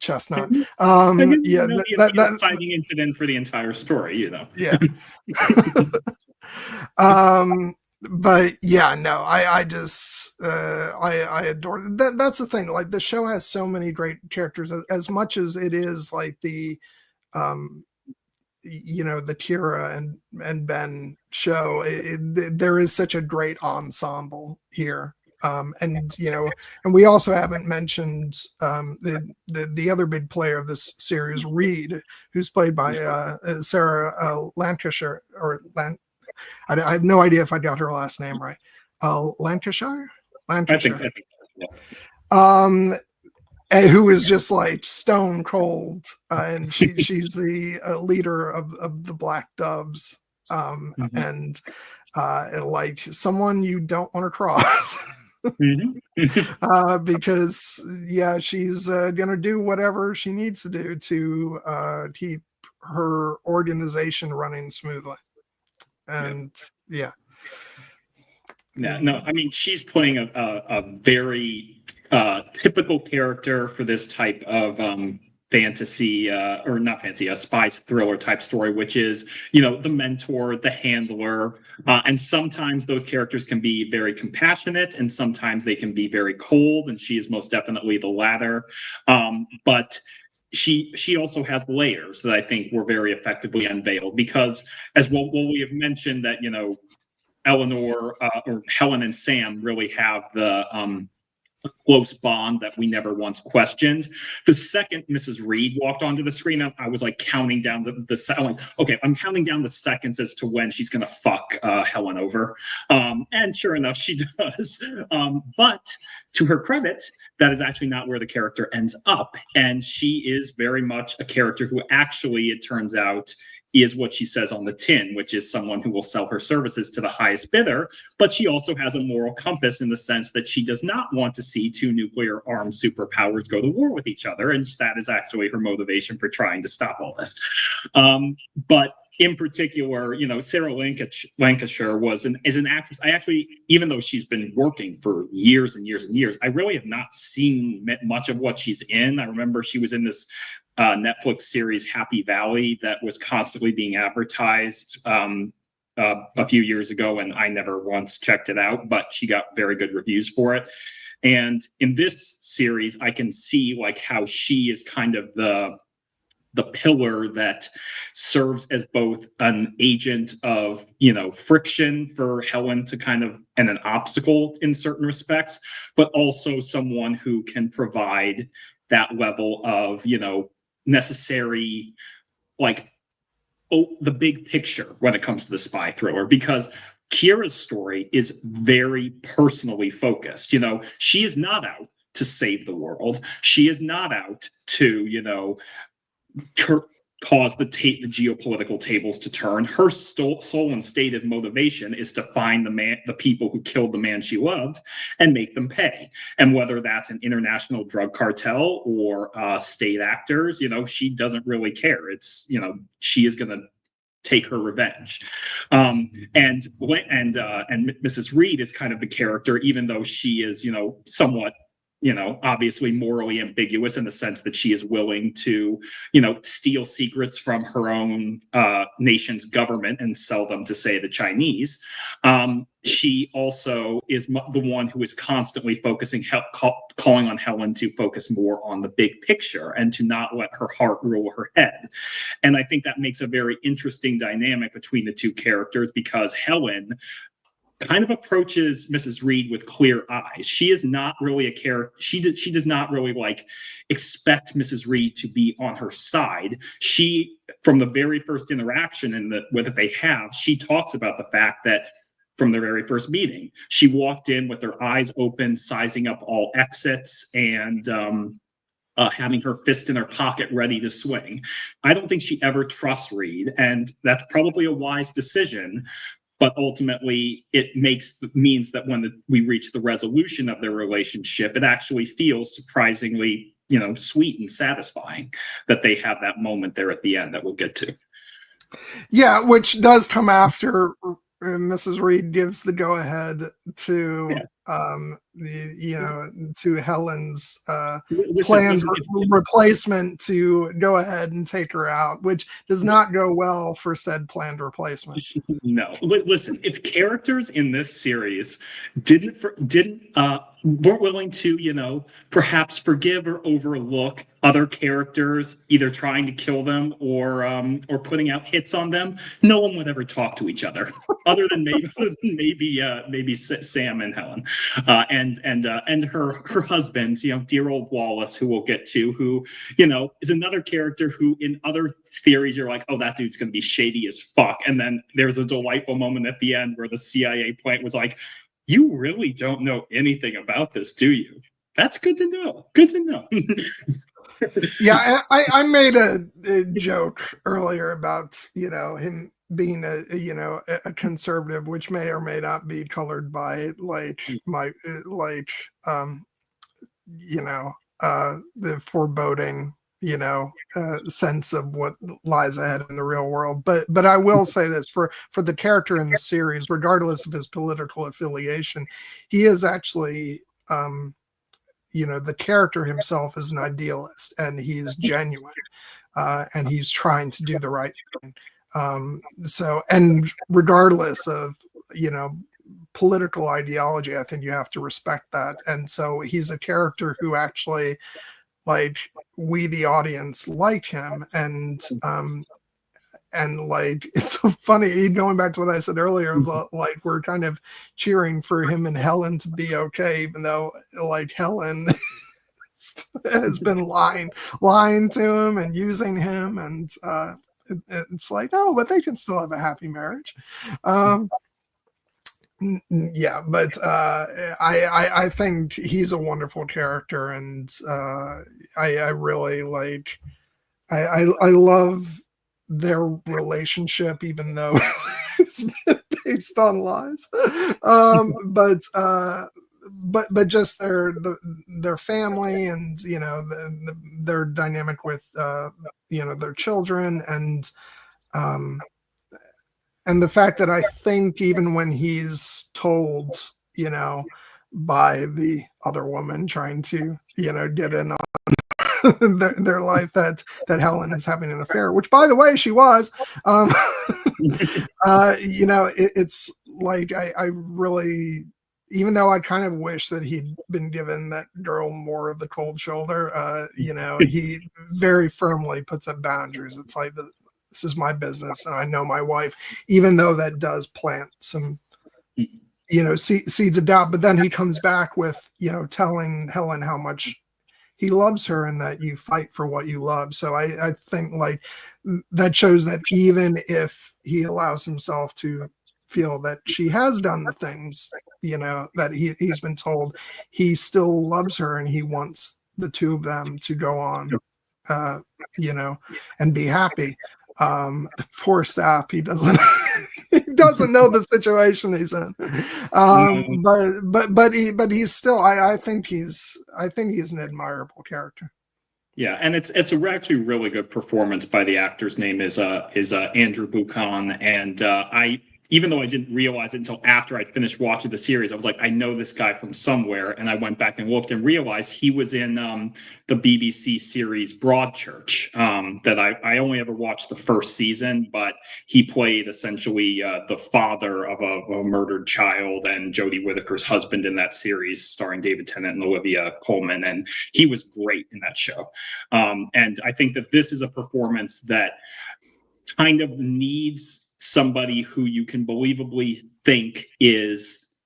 chestnut. The exciting incident for the entire story. Yeah. But yeah, no, I just I adore that. That's the thing. Like, the show has so many great characters, as much as it is like the the Keira and Ben show. There is such a great ensemble here. And we also haven't mentioned the other big player of this series, Reed, who's played by Sarah Lancashire, I have no idea if I got her last name right. Lancashire? Lancashire. I think, yeah. And who is just like stone cold, and she's the leader of the Black Doves, and like someone you don't want to cross. Because she's gonna do whatever she needs to do to keep her organization running smoothly. And no, I mean, she's playing a very typical character for this type of fantasy or not fantasy, a spy thriller type story, which is, you know, the mentor, the handler, and sometimes those characters can be very compassionate and sometimes they can be very cold, and she is most definitely the latter. But she also has layers that I think were very effectively unveiled, because as well we have mentioned that, you know, Eleanor or Helen and Sam really have the close bond that we never once questioned. The second Mrs. Reed walked onto the screen, I was like counting down like, okay, I'm counting down the seconds as to when she's gonna fuck Helen over. And sure enough, she does. But to her credit, that is actually not where the character ends up. And she is very much a character who actually, it turns out, is what she says on the tin, which is someone who will sell her services to the highest bidder. But she also has a moral compass in the sense that she does not want to see two nuclear armed superpowers go to war with each other. And that is actually her motivation for trying to stop all this. But in particular, you know, Sarah Lancashire is an actress. I actually, even though she's been working for years and years and years, I really have not seen much of what she's in. I remember she was in this Netflix series Happy Valley that was constantly being advertised a few years ago, and I never once checked it out, but she got very good reviews for it. And in this series, I can see like how she is kind of the pillar that serves as both an agent of, you know, friction for Helen to kind of, and an obstacle in certain respects, but also someone who can provide that level of, you know, necessary, like, the big picture when it comes to the spy thriller, because Keira's story is very personally focused. You know, she is not out to save the world. She is not out to, you know, cause the geopolitical tables to turn. Her sole and stated motivation is to find the people who killed the man she loved and make them pay. And whether that's an international drug cartel or state actors, you know, she doesn't really care. It's, you know, she is going to take her revenge. And Mrs. Reed is kind of the character, even though she is, you know, somewhat, you know, obviously morally ambiguous in the sense that she is willing to, you know, steal secrets from her own nation's government and sell them to, say, the Chinese. She also is the one who is constantly calling on Helen to focus more on the big picture and to not let her heart rule her head. And I think that makes a very interesting dynamic between the two characters, because Helen kind of approaches Mrs. Reed with clear eyes. She is not really a character. She does not really like expect Mrs. Reed to be on her side. She, from the very first interaction that they have, she talks about the fact that from the very first meeting, she walked in with her eyes open, sizing up all exits, and having her fist in her pocket ready to swing. I don't think she ever trusts Reed, and that's probably a wise decision. But ultimately, it means that when we reach the resolution of their relationship, it actually feels surprisingly, you know, sweet and satisfying that they have that moment there at the end that we'll get to. Yeah, which does come after Mrs. Reed gives the go ahead to to Helen's planned replacement to go ahead and take her out, which does not go well for said planned replacement. No, listen, if characters in this series weren't willing to, you know, perhaps forgive or overlook other characters either trying to kill them or putting out hits on them, no one would ever talk to each other, other than maybe Sam and Helen, and her husband, you know, dear old Wallace, who we'll get to, who, you know, is another character who in other theories you're like, oh, that dude's going to be shady as fuck, and then there's a delightful moment at the end where the CIA plant was like, you really don't know anything about this, do you? That's good to know. Good to know. Yeah, I made a joke earlier about, you know, him being a conservative, which may or may not be colored by the foreboding, sense of what lies ahead in the real world. But I will say this for the character in the series, regardless of his political affiliation, he is actually the character himself is an idealist, and he is genuine, and he's trying to do the right thing. So, and regardless of, political ideology, I think you have to respect that. And so he's a character who actually, like, we the audience like him, and like, it's so funny, going back to what I said earlier, like, we're kind of cheering for him and Helen to be okay, even though, like, Helen has been lying to him and using him, and it's like, oh, but they can still have a happy marriage. Yeah, but I think he's a wonderful character, and I really like, I love their relationship, even though it's based on lies. But just their family, and their dynamic with their children, and the fact that I think even when he's told, by the other woman trying to, get in on their life, that Helen is having an affair, which, by the way, she was. It's like, I really, even though I kind of wish that he'd been given that girl more of the cold shoulder, he very firmly puts up boundaries. It's like, this is my business, and I know my wife, even though that does plant some, seeds of doubt. But then he comes back with, telling Helen how much he loves her, and that you fight for what you love. So I think, like, that shows that even if he allows himself to feel that she has done the things, that he's been told, he still loves her, and he wants the two of them to go on, and be happy. Poor Stapp, he doesn't he doesn't know the situation he's in. But he's still, I think he's an admirable character. Yeah, and it's actually really good performance by the actor's name is Andrew Buchan, and even though I didn't realize it until after I'd finished watching the series, I was like, I know this guy from somewhere, and I went back and looked and realized he was in the BBC series Broadchurch, that I only ever watched the first season, but he played essentially the father of a murdered child and Jodie Whittaker's husband in that series, starring David Tennant and Olivia Colman, and he was great in that show. And I think that this is a performance that kind of needs somebody who you can believably think is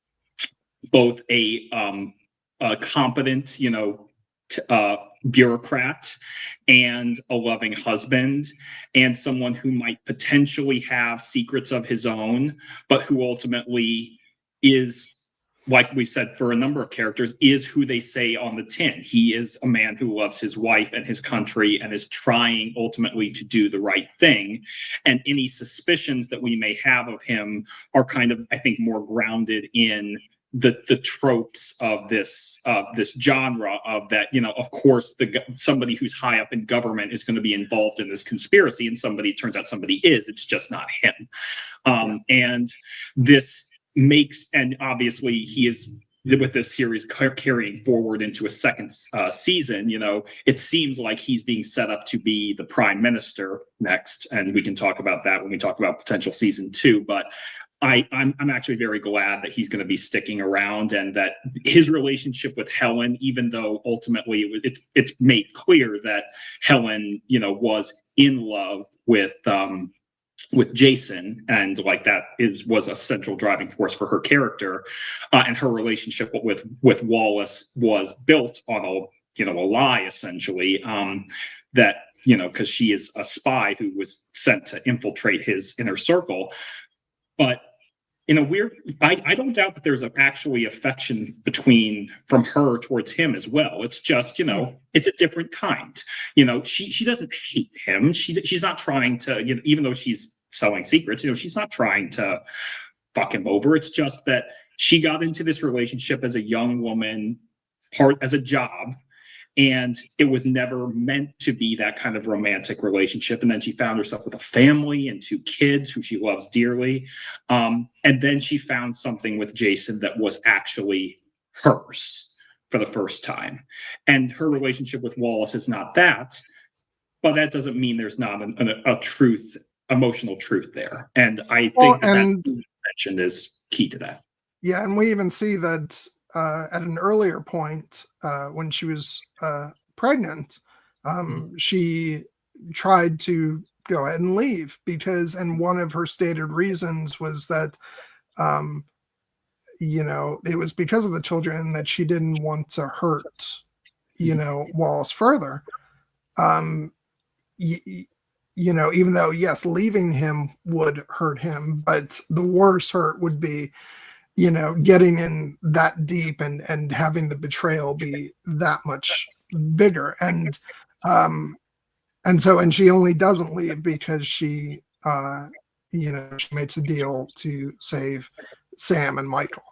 both a competent, bureaucrat and a loving husband, and someone who might potentially have secrets of his own, but who ultimately is, like we said, for a number of characters, is who they say on the tin. He is a man who loves his wife and his country and is trying ultimately to do the right thing. And any suspicions that we may have of him are kind of, I think, more grounded in the tropes of this genre of that, of course, somebody who's high up in government is going to be involved in this conspiracy, and turns out somebody is. It's just not him. And this makes, and obviously he is, with this series carrying forward into a second season, it seems like he's being set up to be the prime minister next, and we can talk about that when we talk about potential season 2. But I'm actually very glad that he's going to be sticking around, and that his relationship with Helen, even though ultimately it's made clear that Helen, was in love with Jason, and like that was a central driving force for her character, and her relationship with Wallace was built on a lie, essentially, that because she is a spy who was sent to infiltrate his inner circle. But in a weird, I don't doubt that there's actually affection from her towards him as well. It's just, it's a different kind. She doesn't hate him. She's not trying to, even though she's selling secrets, she's not trying to fuck him over. It's just that she got into this relationship as a young woman, as a job, and it was never meant to be that kind of romantic relationship. And then she found herself with a family and 2 kids who she loves dearly. And then she found something with Jason that was actually hers, for the first time. And her relationship with Wallace is not that, but that doesn't mean there's not a truth, emotional truth there. And I think that mentioned is key to that. Yeah, and we even see that at an earlier point when she was pregnant, she tried to go ahead and leave because, and one of her stated reasons was that, it was because of the children that she didn't want to hurt, Wallace further. Even though, yes, leaving him would hurt him, but the worst hurt would be, getting in that deep and having the betrayal be that much bigger. And she only doesn't leave because she makes a deal to save Sam and Michael.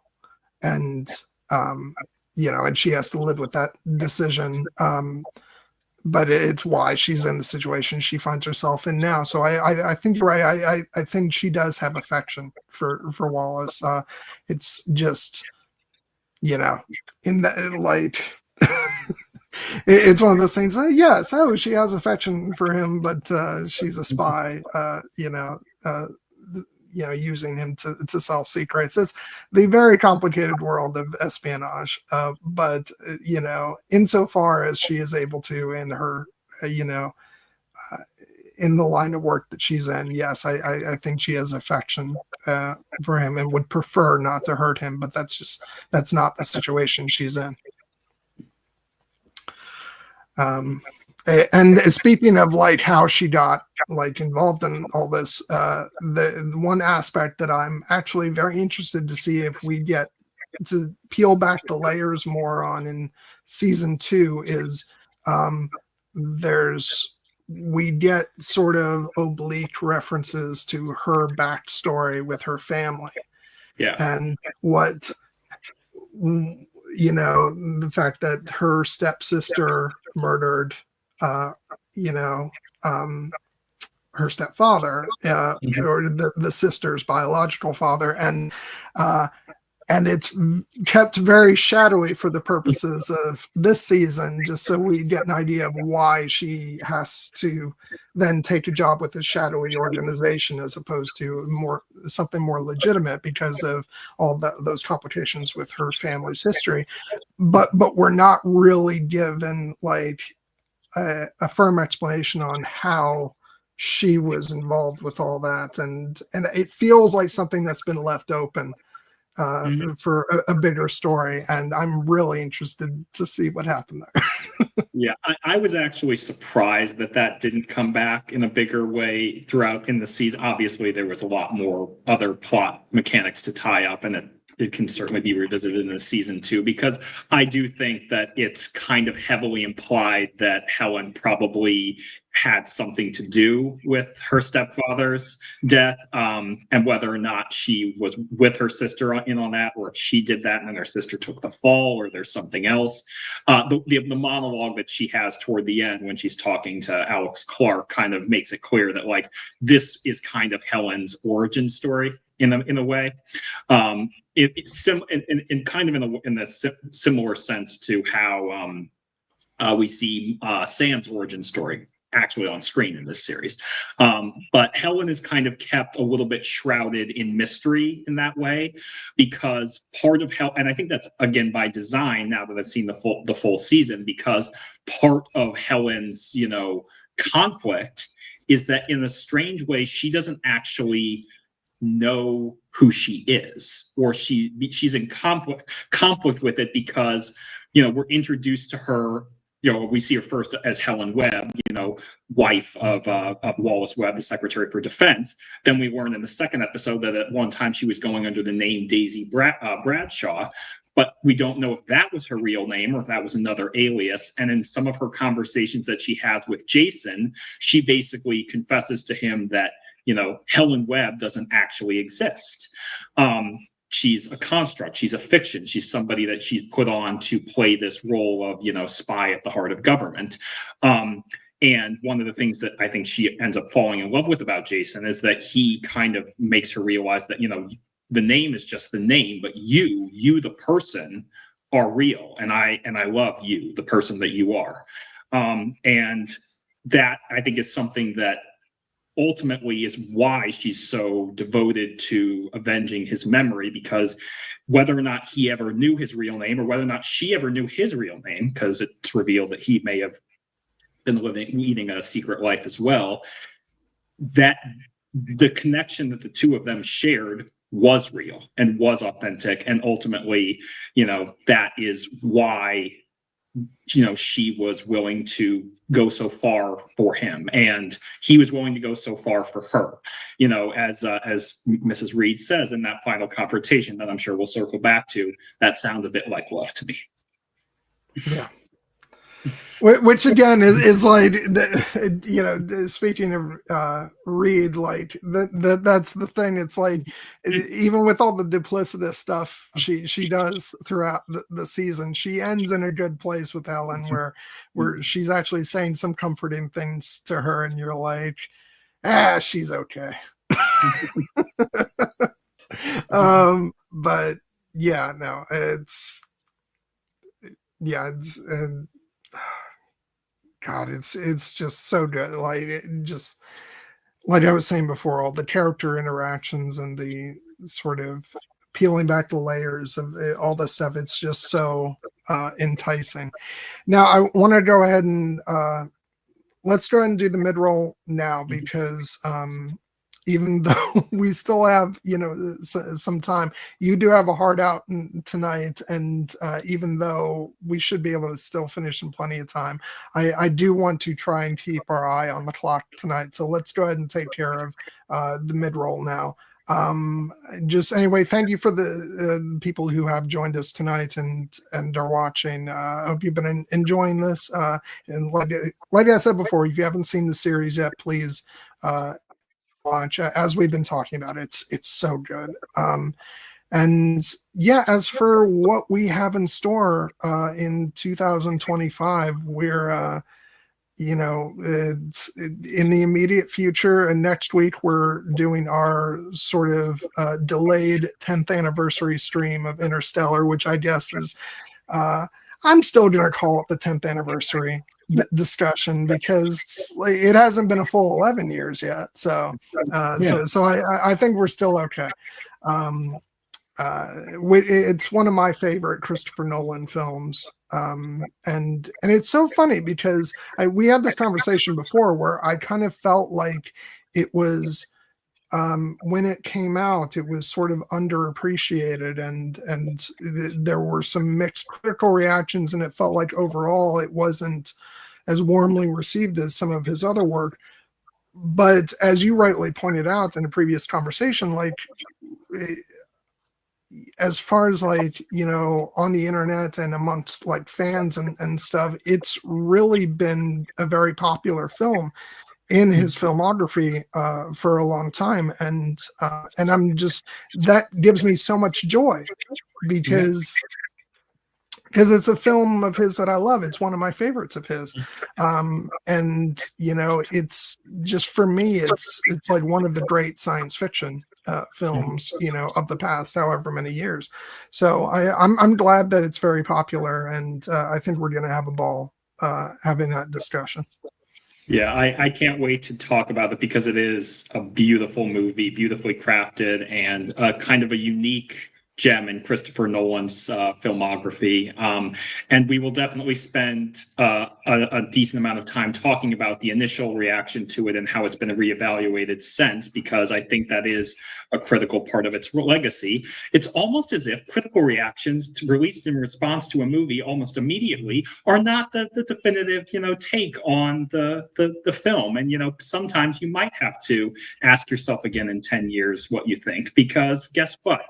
And, and she has to live with that decision. But it's why she's in the situation she finds herself in now. So I think you're right. I think she does have affection for Wallace. It's just, in that, like, it's one of those things. Yes, she has affection for him, but she's a spy. Using him to sell secrets. It's the very complicated world of espionage. But insofar as she is able to in her, in the line of work that she's in, yes, I think she has affection for him and would prefer not to hurt him. But that's not the situation she's in. And speaking of like how she got like involved in all this, the one aspect that I'm actually very interested to see if we get to peel back the layers more on in season 2 is we get sort of oblique references to her backstory with her family. Yeah. And what, the fact that her stepsister murdered her stepfather, or the sister's biological father, and it's kept very shadowy for the purposes of this season, just so we get an idea of why she has to then take a job with a shadowy organization as opposed to something more legitimate because of all those complications with her family's history. But we're not really given like a firm explanation on how she was involved with all that, and it feels like something that's been left open for a bigger story, and I'm really interested to see what happened there. Yeah, I was actually surprised that didn't come back in a bigger way throughout in the season. Obviously, there was a lot more other plot mechanics to tie up, and it can certainly be revisited in the season 2, because I do think that it's kind of heavily implied that Helen probably had something to do with her stepfather's death, and whether or not she was with her sister in on that, or if she did that and then her sister took the fall, or there's something else. The monologue that she has toward the end when she's talking to Alex Clark kind of makes it clear that like this is kind of Helen's origin story in a way. It's kind of in a similar sense to how we see Sam's origin story actually on screen in this series. But Helen is kind of kept a little bit shrouded in mystery in that way, because part of and I think that's again by design now that I've seen the full season, because part of Helen's conflict is that in a strange way she doesn't actually know who she is, or she's in conflict with it, because we're introduced to her. We see her first as Helen Webb, wife of Wallace Webb, the Secretary for Defense. Then we learn in the second episode that at one time she was going under the name Daisy Bradshaw, but we don't know if that was her real name or if that was another alias. And in some of her conversations that she has with Jason, she basically confesses to him that Helen Webb doesn't actually exist. She's a construct. She's a fiction. She's somebody that she's put on to play this role of, spy at the heart of government. And one of the things that I think she ends up falling in love with about Jason is that he kind of makes her realize that, the name is just the name, but you, the person, are real, and I love you, the person that you are. And that, I think, is something that ultimately is why she's so devoted to avenging his memory, because whether or not he ever knew his real name, or whether or not she ever knew his real name, because it's revealed that he may have been leading a secret life as well, that the connection that the two of them shared was real and was authentic. And ultimately, that is why she was willing to go so far for him, and he was willing to go so far for her. As Mrs. Reed says in that final confrontation that I'm sure we'll circle back to, that sounded a bit like love to me. Yeah. Which again is like, speaking of Reed, like that's the thing. It's like, even with all the duplicitous stuff she does throughout the season, she ends in a good place with Helen, where she's actually saying some comforting things to her, and you're like, she's okay. But yeah, no, it's God, it's just so good. Just like I was saying before, all the character interactions and the sort of peeling back the layers of all this stuff. It's just so enticing. Now, I want to go ahead and let's go ahead and do the mid-roll now, because even though we still have some time, you do have a hard out tonight, and even though we should be able to still finish in plenty of time, I do want to try and keep our eye on the clock tonight. So let's go ahead and take care of the mid-roll now. Just anyway, thank you for the people who have joined us tonight and are watching. I hope you've been enjoying this. And like I said before, if you haven't seen the series yet, please watch. As we've been talking about, it's so good. And yeah, as for what we have in store in 2025, we're it's in the immediate future, and next week we're doing our sort of delayed 10th anniversary stream of Interstellar, which I guess is I'm still going to call it the 10th anniversary discussion, because it hasn't been a full 11 years yet. So I think we're still okay. It's one of my favorite Christopher Nolan films. And it's so funny because we had this conversation before where I kind of felt like it was, when it came out, it was sort of underappreciated, and there were some mixed critical reactions, and it felt like overall it wasn't as warmly received as some of his other work. But as you rightly pointed out in a previous conversation, like, as far as like, on the internet and amongst like fans and stuff, it's really been a very popular film in his filmography for a long time. And I'm just, that gives me so much joy, because it's a film of his that I love. It's one of my favorites of his. And it's just, for me, it's like one of the great science fiction films, of the past however many years. So I'm glad that it's very popular, and I think we're going to have a ball having that discussion. Yeah, I can't wait to talk about it, because it is a beautiful movie, beautifully crafted, and kind of a unique gem in Christopher Nolan's filmography. And we will definitely spend a decent amount of time talking about the initial reaction to it and how it's been reevaluated since, because I think that is a critical part of its legacy. It's almost as if critical reactions released in response to a movie almost immediately are not the definitive, take on the film. And, sometimes you might have to ask yourself again in 10 years what you think, because guess what?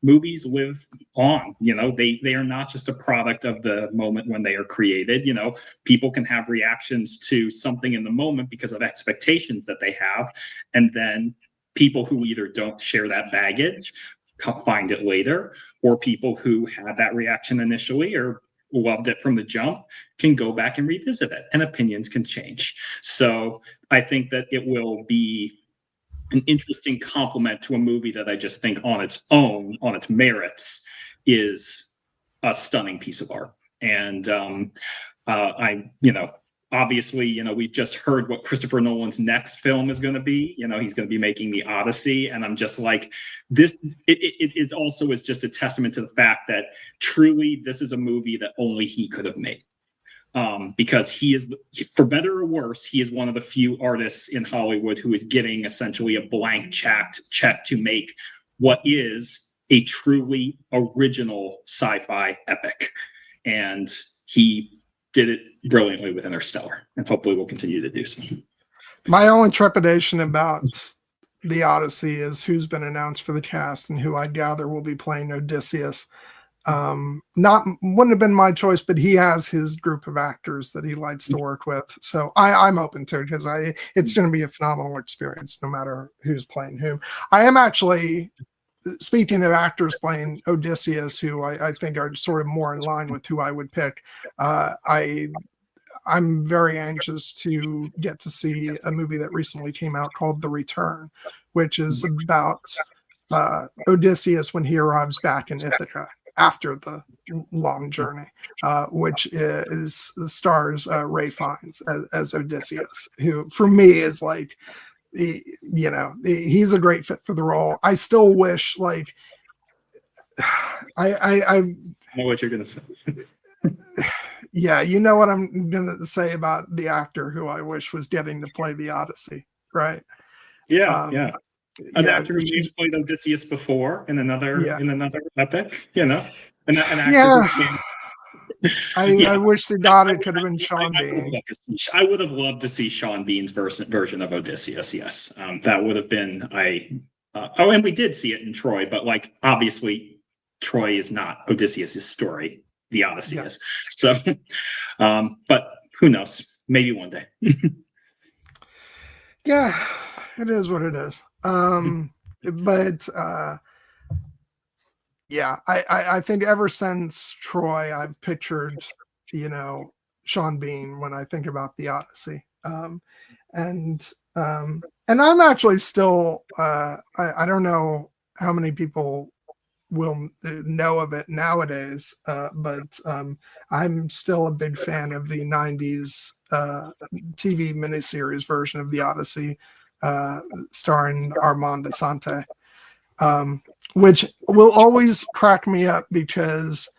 Movies live on. They are not just a product of the moment when they are created. People can have reactions to something in the moment because of expectations that they have, and then people who either don't share that baggage find it later, or people who had that reaction initially or loved it from the jump can go back and revisit it, and opinions can change. So I think that it will be an interesting complement to a movie that I just think on its own, on its merits, is a stunning piece of art. And obviously, we've just heard what Christopher Nolan's next film is going to be. He's going to be making The Odyssey, and I'm just like, this. It also is just a testament to the fact that truly this is a movie that only he could have made. Because he is, for better or worse, he is one of the few artists in Hollywood who is getting essentially a blank check to make what is a truly original sci-fi epic. And he did it brilliantly with Interstellar, and hopefully will continue to do so. My only trepidation about The Odyssey is who's been announced for the cast and who I gather will be playing Odysseus. Wouldn't have been my choice, but he has his group of actors that he likes to work with. So I'm open to it because it's going to be a phenomenal experience no matter who's playing whom. I am actually, speaking of actors playing Odysseus, who I think are sort of more in line with who I would pick, I'm very anxious to get to see a movie that recently came out called The Return, which is about Odysseus when he arrives back in Ithaca after the long journey, which stars Ray Fiennes as Odysseus, who for me is like, he's a great fit for the role. I still wish, like, I know what you're gonna say. Yeah, you know what I'm gonna say about the actor who I wish was getting to play the Odyssey, right? Yeah. An actor who played Odysseus before in another epic, an actor. I wish to God it could have been Sean Bean. I would have loved to see Sean Bean's version of Odysseus. Yes, that would have been. And we did see it in Troy, but like obviously, Troy is not Odysseus' story. The Odyssey is. So, but who knows? Maybe one day. Yeah, it is what it is. But I think ever since Troy, I've pictured, Sean Bean when I think about the Odyssey. And I'm actually still, I don't know how many people will know of it nowadays, but I'm still a big fan of the 90s TV miniseries version of the Odyssey, starring Armand Assante, which will always crack me up because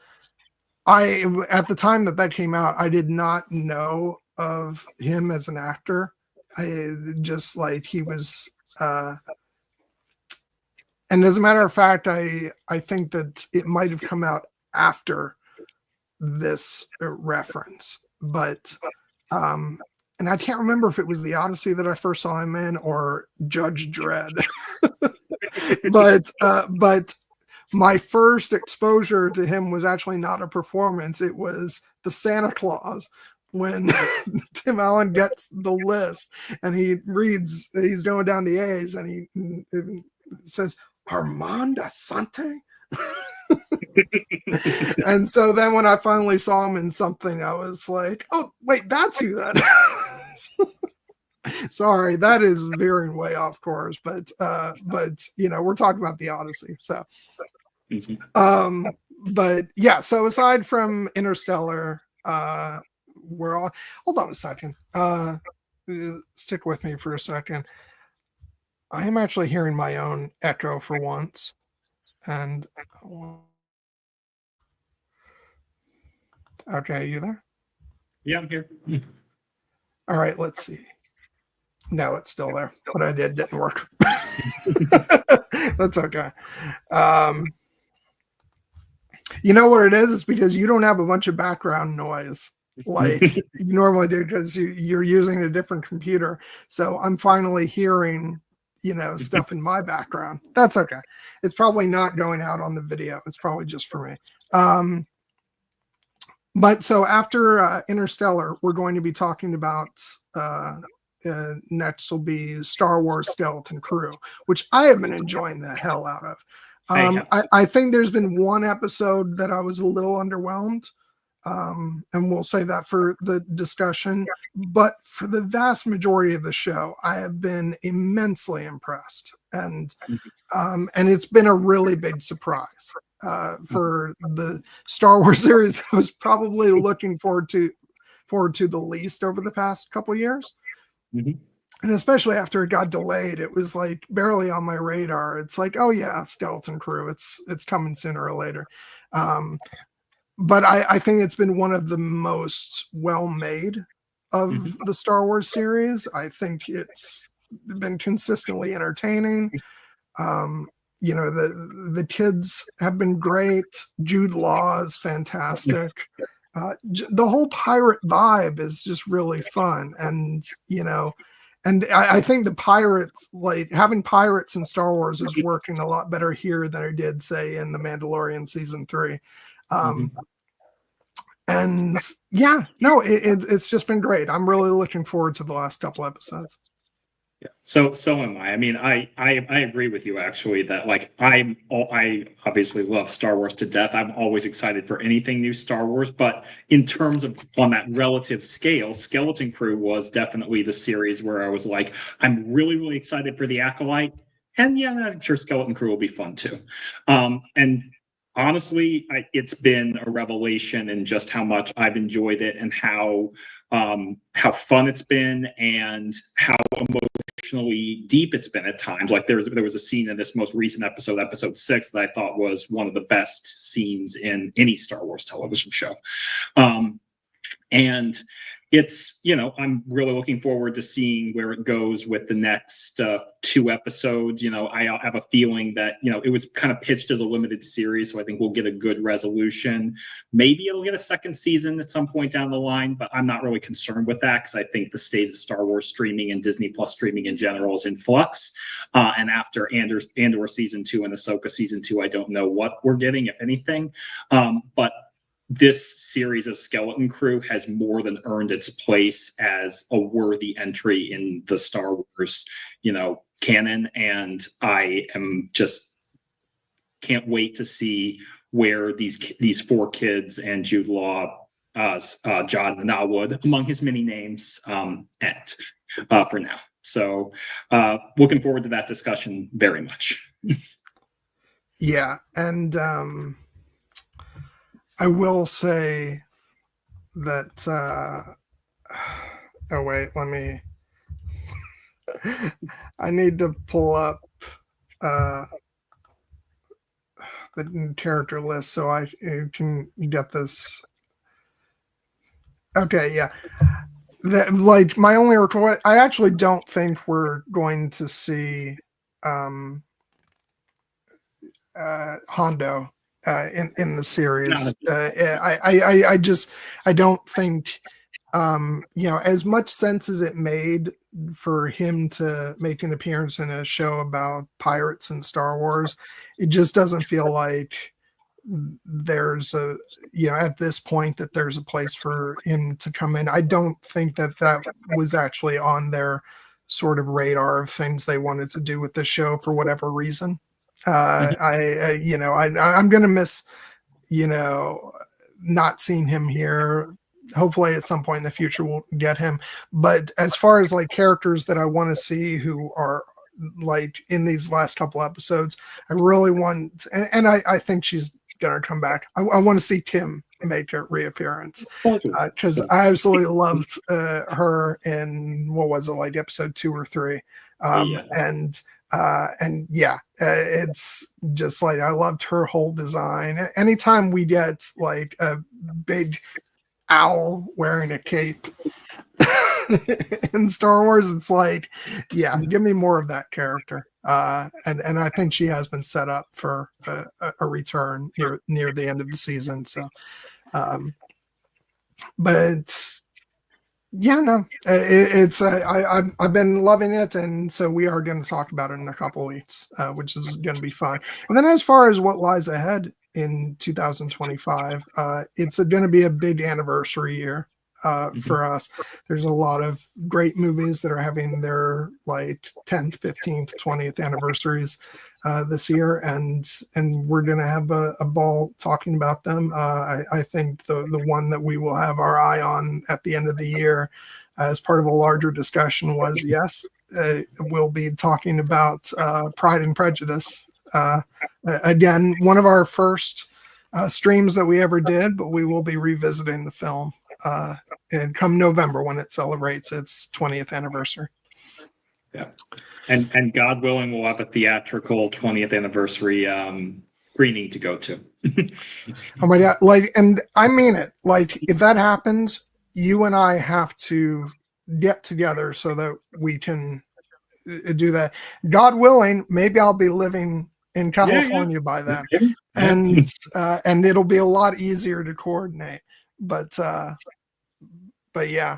at the time that came out, I did not know of him as an actor. I just like he was, and as a matter of fact, I think that it might have come out after this reference, but and I can't remember if it was the Odyssey that I first saw him in or Judge Dredd. but my first exposure to him was actually not a performance. It was the Santa Claus when Tim Allen gets the list and he reads, he's going down the A's and he says, Armand Assante? And so then when I finally saw him in something, I was like, oh, wait, that's who that is. Sorry, that is veering way off course, but we're talking about the Odyssey. So but yeah, so aside from Interstellar, we're all, hold on a second. Stick with me for a second. I am actually hearing my own echo for once. And okay, you there? Yeah, I'm here. All right, let's see. No, it's still there. What I did didn't work. That's okay. You know what it is? It's because you don't have a bunch of background noise like you normally do because you're using a different computer. So I'm finally hearing, stuff in my background. That's okay. It's probably not going out on the video. It's probably just for me. But so after Interstellar, we're going to be talking about next will be Star Wars Skeleton Crew, which I have been enjoying the hell out of. I think there's been one episode that I was a little underwhelmed, and we'll say that for the discussion. But for the vast majority of the show, I have been immensely impressed, and it's been a really big surprise. for the Star Wars series I was probably looking forward to the least over the past couple of years. Mm-hmm. And especially after it got delayed, it was like barely on my radar. It's like, oh yeah, Skeleton Crew, it's coming sooner or later. But I think it's been one of the most well-made of the Star Wars series. I think it's been consistently entertaining. The kids have been great. Jude Law is fantastic. The whole pirate vibe is just really fun. And, I think the pirates, like having pirates in Star Wars is working a lot better here than it did, say, in The Mandalorian season 3. And yeah, no, it's just been great. I'm really looking forward to the last couple episodes. Yeah. So am I. I mean, I agree with you actually that like I obviously love Star Wars to death. I'm always excited for anything new Star Wars, but in terms of on that relative scale, Skeleton Crew was definitely the series where I was like, I'm really, really excited for the Acolyte. And yeah, I'm sure Skeleton Crew will be fun too. And honestly, it's been a revelation in just how much I've enjoyed it and how fun it's been and how emotionally deep it's been at times. Like there was a scene in this most recent episode 6, that I thought was one of the best scenes in any Star Wars television show. And it's, I'm really looking forward to seeing where it goes with the next 2 episodes. I have a feeling that, it was kind of pitched as a limited series, so I think we'll get a good resolution. Maybe it'll get a second season at some point down the line, but I'm not really concerned with that because I think the state of Star Wars streaming and Disney Plus streaming in general is in flux. And after Andor season 2 and Ahsoka season 2, I don't know what we're getting, if anything. But this series of Skeleton Crew has more than earned its place as a worthy entry in the Star Wars, canon. And I am just can't wait to see where these 4 kids and Jude Law, John Nawood, among his many names, end for now. So looking forward to that discussion very much. Yeah. And, I will say that, oh wait, let me, I need to pull up the character list so I can get this. Okay, yeah. Like my only request, I actually don't think we're going to see Hondo in the series. I don't think, as much sense as it made for him to make an appearance in a show about pirates and Star Wars, it just doesn't feel like there's at this point that there's a place for him to come in. I don't think that was actually on their sort of radar of things they wanted to do with the show for whatever reason. I'm going to miss, not seeing him here. Hopefully at some point in the future we'll get him. But as far as like characters that I want to see who are like in these last couple episodes, I really want, and I think she's going to come back. I want to see Kim make a reappearance because I absolutely loved her in, what was it, like episode 2 or 3. And it's just like, I loved her whole design. Anytime we get like a big owl wearing a cape in Star Wars, it's like, yeah, give me more of that character. And I think she has been set up for a return near the end of the season. So, but yeah, no, it's I've been loving it, and so we are going to talk about it in a couple of weeks, which is going to be fun. And then as far as what lies ahead in 2025, it's going to be a big anniversary year for us. There's a lot of great movies that are having their like 10th, 15th, 20th anniversaries this year, and we're going to have a ball talking about them. I think the one that we will have our eye on at the end of the year as part of a larger discussion was, yes, we'll be talking about Pride and Prejudice. again, one of our first streams that we ever did, but we will be revisiting the film and come November when it celebrates its 20th anniversary. Yeah, and God willing, we'll have a theatrical 20th anniversary screening to go to. Oh my God! Like, and I mean it. Like, if that happens, you and I have to get together so that we can do that. God willing, maybe I'll be living in California by then, and it'll be a lot easier to coordinate. But yeah,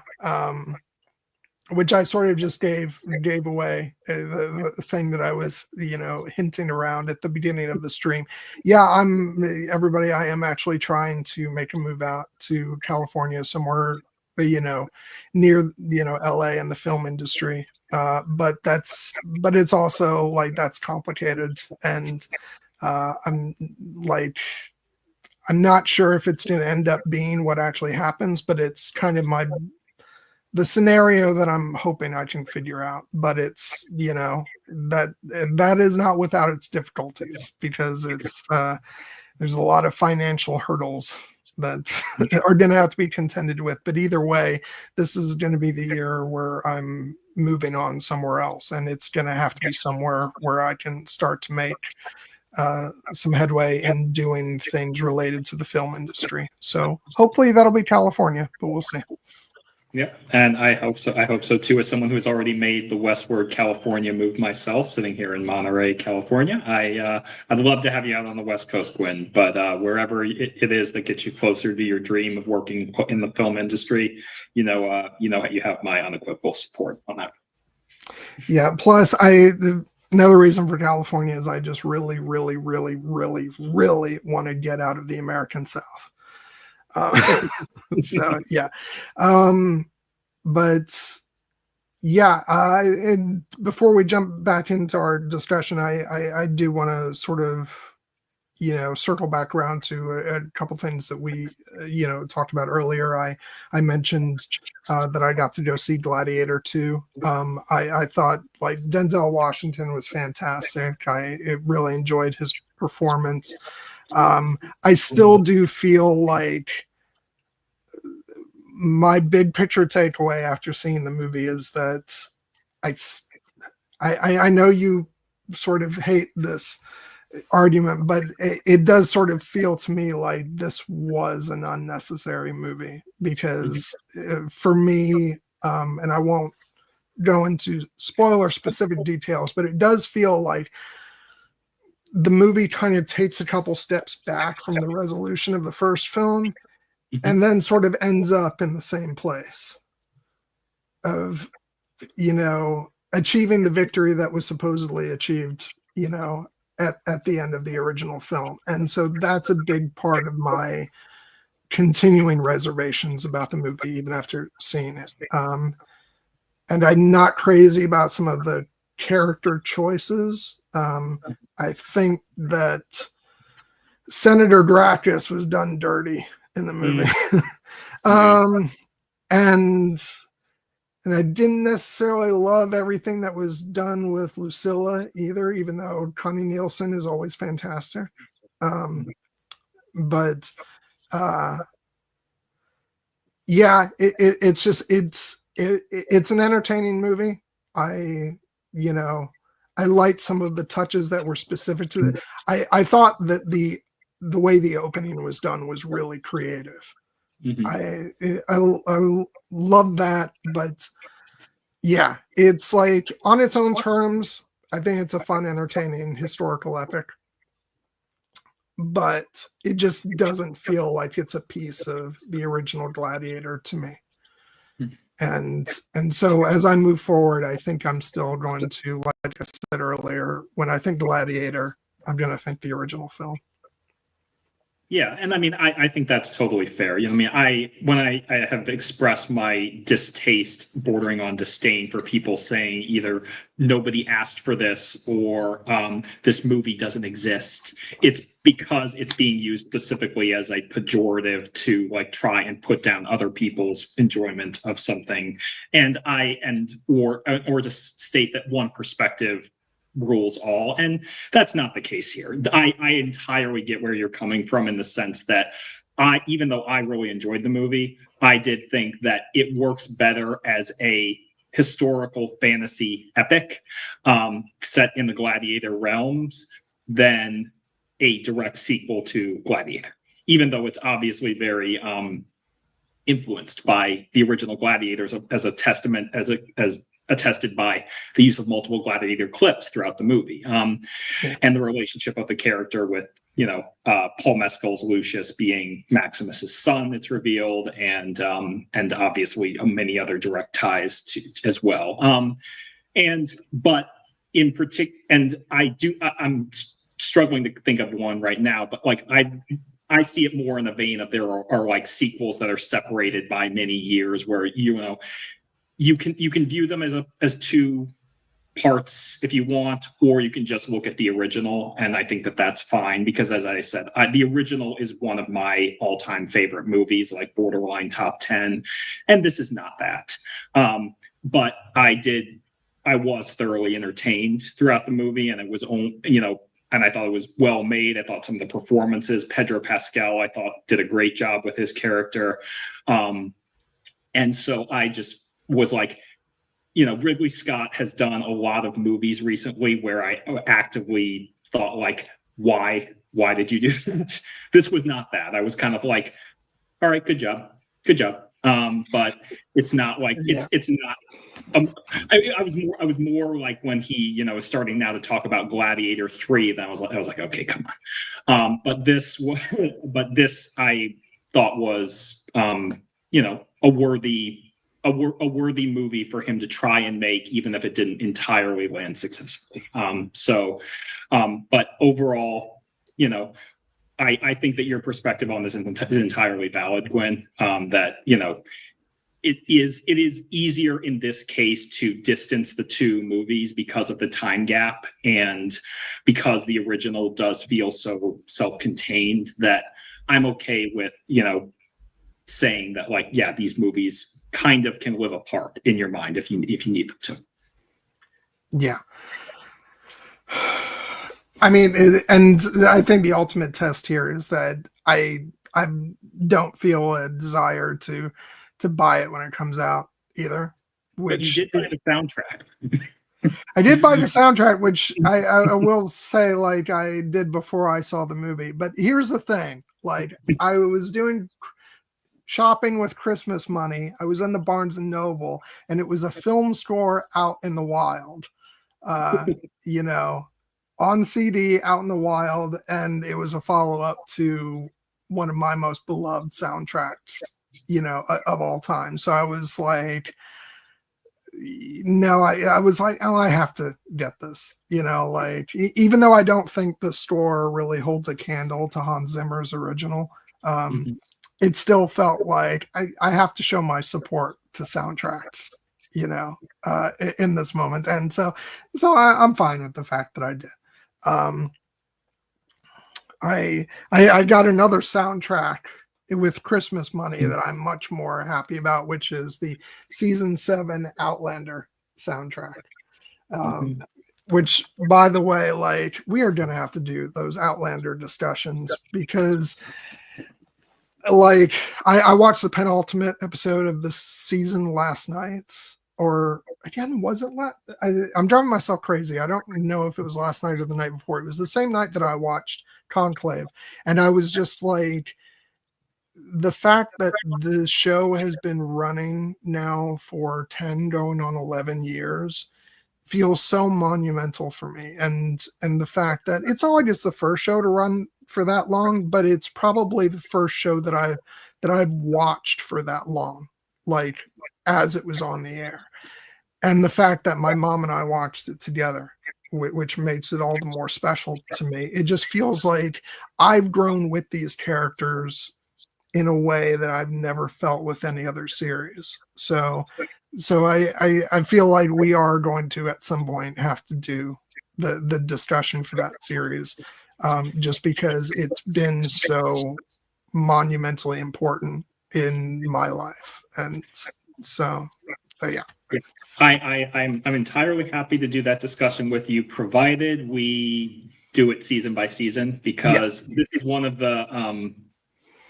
which I sort of just gave away the thing that I was, hinting around at the beginning of the stream. Yeah, I am actually trying to make a move out to California somewhere, near, LA and the film industry. But it's also like, that's complicated. And I'm not sure if it's going to end up being what actually happens, but it's kind of the scenario that I'm hoping I can figure out. But it's, that is not without its difficulties, because it's there's a lot of financial hurdles that are going to have to be contended with. But either way, this is going to be the year where I'm moving on somewhere else, and it's going to have to be somewhere where I can start to make some headway in doing things related to the film industry. So hopefully that'll be California, but we'll see. Yeah, and I hope so. I hope so too. As someone who's already made the westward California move myself, sitting here in Monterey, California, I'd love to have you out on the West Coast, Gwen. But wherever it is that gets you closer to your dream of working in the film industry, you have my unequivocal support on that. Yeah. Plus, another reason for California is I just really, really, really, really, really want to get out of the American South. So yeah, but yeah, and before we jump back into our discussion, I do want to sort of, circle back around to a couple things that we, talked about earlier. I mentioned that I got to go see Gladiator 2. I thought, like, Denzel Washington was fantastic. I really enjoyed his performance. I still do feel like my big picture takeaway after seeing the movie is that I know you sort of hate this argument, but it does sort of feel to me like this was an unnecessary movie, because for me, and I won't go into spoiler specific details, but it does feel like the movie kind of takes a couple steps back from the resolution of the first film, and then sort of ends up in the same place of, achieving the victory that was supposedly achieved, at the end of the original film. And so that's a big part of my continuing reservations about the movie, even after seeing it. And I'm not crazy about some of the character choices. I think that Senator Gracchus was done dirty in the movie. And I didn't necessarily love everything that was done with Lucilla either, even though Connie Nielsen is always fantastic. But yeah, it's an entertaining movie. I liked some of the touches that were specific to it. I thought that the way the opening was done was really creative. I love that, but yeah, it's like, on its own terms, I think it's a fun, entertaining historical epic, but it just doesn't feel like it's a piece of the original Gladiator to me. And so as I move forward, I think I'm still going to, like I said earlier, when I think Gladiator, I'm going to think the original film. Yeah, and I mean, I think that's totally fair. When I have expressed my distaste, bordering on disdain, for people saying either nobody asked for this or this movie doesn't exist, it's because it's being used specifically as a pejorative to, like, try and put down other people's enjoyment of something, or to state that one perspective rules all. And that's not the case here. I entirely get where you're coming from, in the sense that even though I really enjoyed the movie, I did think that it works better as a historical fantasy epic set in the Gladiator realms than a direct sequel to Gladiator, even though it's obviously very influenced by the original Gladiators, as a testament, as attested by the use of multiple Gladiator clips throughout the movie, and the relationship of the character with, Paul Mescal's Lucius being Maximus's son. It's revealed, and obviously many other direct ties to as well. But in particular, and I'm struggling to think of one right now, but like I see it more in the vein of there are like sequels that are separated by many years, where you can view them as two parts if you want, or you can just look at the original, and I think that that's fine, because as I said, the original is one of my all-time favorite movies, like borderline top 10, and this is not that. But I was thoroughly entertained throughout the movie, and it was and I thought it was well made. I thought some of the performances, Pedro Pascal, I thought did a great job with his character. And so I just was like, Ridley Scott has done a lot of movies recently where I actively thought, like, why did you do that? This was not that. I was kind of like, all right, good job. But it's not like it's not. I was more like when he was starting now to talk about Gladiator 3. Then I was like, okay, come on. But this I thought was a worthy movie for him to try and make, even if it didn't entirely land successfully. But overall, I think that your perspective on this is entirely valid, Gwen. That it is easier in this case to distance the two movies because of the time gap, and because the original does feel so self-contained, that I'm okay with saying that, like, yeah, these movies kind of can live apart in your mind if you need them to. Yeah. I mean, and I think the ultimate test here is that I don't feel a desire to buy it when it comes out either. But you did buy the soundtrack. I did buy the soundtrack, which I will say, like, I did before I saw the movie. But here's the thing: like, I was doing shopping with Christmas money. I was in the Barnes and Noble, and it was a film score out in the wild. On CD, out in the wild, and it was a follow-up to one of my most beloved soundtracks, of all time. So I was like, no, I was like, oh, I have to get this, like, even though I don't think the score really holds a candle to Hans Zimmer's original, it still felt like I have to show my support to soundtracks, in this moment. And so I'm fine with the fact that I did. I got another soundtrack with Christmas money that I'm much more happy about, which is the season 7 Outlander soundtrack. Which, by the way, like, we are going to have to do those Outlander discussions, because, like, I watched the penultimate episode of the season last night, or again, was it I'm driving myself crazy. I don't know if it was last night or the night before. It was the same night that I watched Conclave, and I was just like, the fact that the show has been running now for 10 going on 11 years feels so monumental for me, and the fact that it's not like it's the first show to run for that long, but it's probably the first show that I've watched for that long, like, as it was on the air. And the fact that my mom and I watched it together, which makes it all the more special to me. It just feels like I've grown with these characters in a way that I've never felt with any other series. So I feel like we are going to, at some point, have to do the discussion for that series, just because it's been so monumentally important in my life. And so So yeah. I'm entirely happy to do that discussion with you, provided we do it season by season, because this is one of the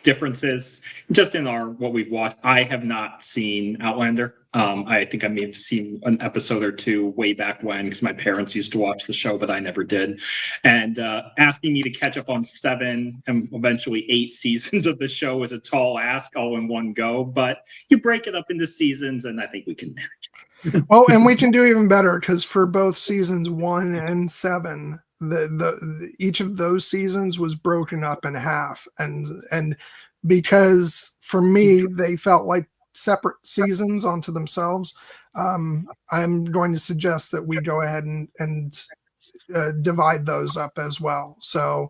differences just in what we've watched. I have not seen Outlander. I think I may have seen an episode or two way back when, because my parents used to watch the show, but I never did. And asking me to catch up on 7 and eventually 8 seasons of the show is a tall ask all in one go, but you break it up into seasons and I think we can manage. Oh, and we can do even better, because for both seasons 1 and 7, the each of those seasons was broken up in half, and because for me they felt like separate seasons onto themselves, I'm going to suggest that we go ahead and divide those up as well. So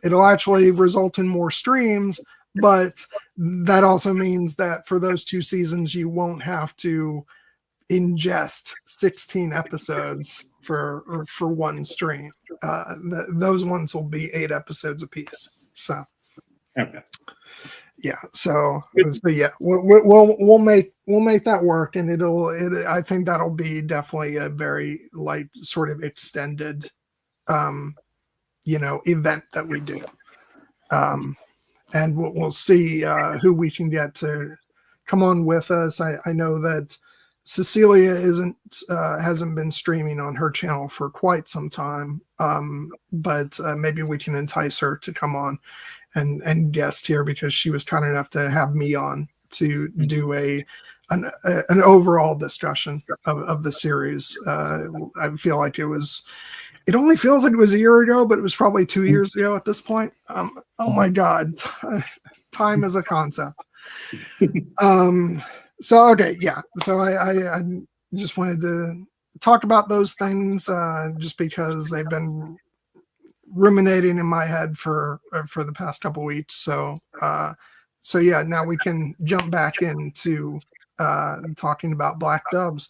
it'll actually result in more streams, but that also means that for those 2 seasons you won't have to ingest 16 episodes for one stream. Those ones will be 8 episodes apiece. So Okay. yeah, so yeah, we'll make that work, and I think that'll be definitely a very like sort of extended event that we do, and we'll see who we can get to come on with us. I know that Cecilia hasn't been streaming on her channel for quite some time, but maybe we can entice her to come on and guest here, because she was kind enough to have me on to do an overall discussion of the series. I feel like it only feels like it was a year ago, but it was probably 2 years ago at this point. Oh my God, time is a concept. So okay, yeah. So I just wanted to talk about those things, just because they've been ruminating in my head for the past couple weeks. So yeah, now we can jump back into talking about Black Doves.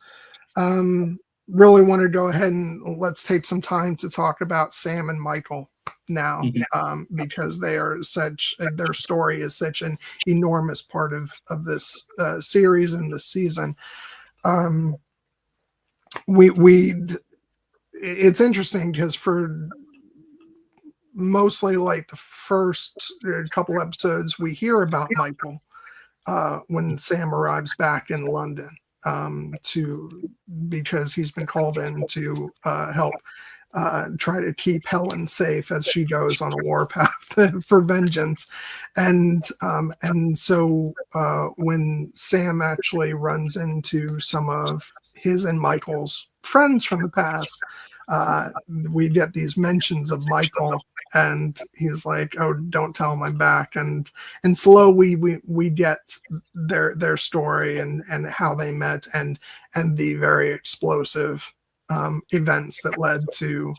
Really want to go ahead and let's take some time to talk about Sam and Michael now, because their story is such an enormous part of this series and this season. It's interesting because for mostly like the first couple episodes, we hear about Michael when Sam arrives back in London, because he's been called in to help try to keep Helen safe as she goes on a warpath for vengeance. And so when Sam actually runs into some of his and Michael's friends from the past, we get these mentions of Michael, and he's like, "Oh, don't tell him I'm back." And slowly we get their story and how they met, and the very explosive events that led to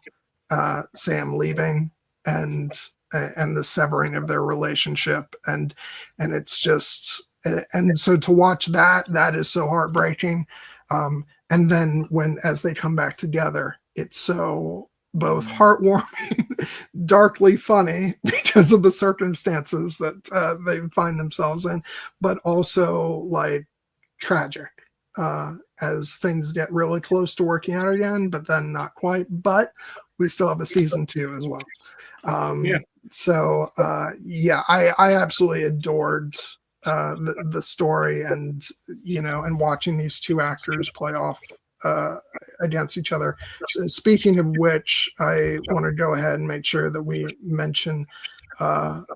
Sam leaving and the severing of their relationship, and it's just, and so to watch that is so heartbreaking. And then as they come back together, it's so both heartwarming, darkly funny because of the circumstances that they find themselves in, but also like tragic as things get really close to working out again, but then not quite. But we still have a season 2 as well. So I absolutely adored the story, and and watching these 2 actors play off against each other. So speaking of which, I want to go ahead and make sure that we mention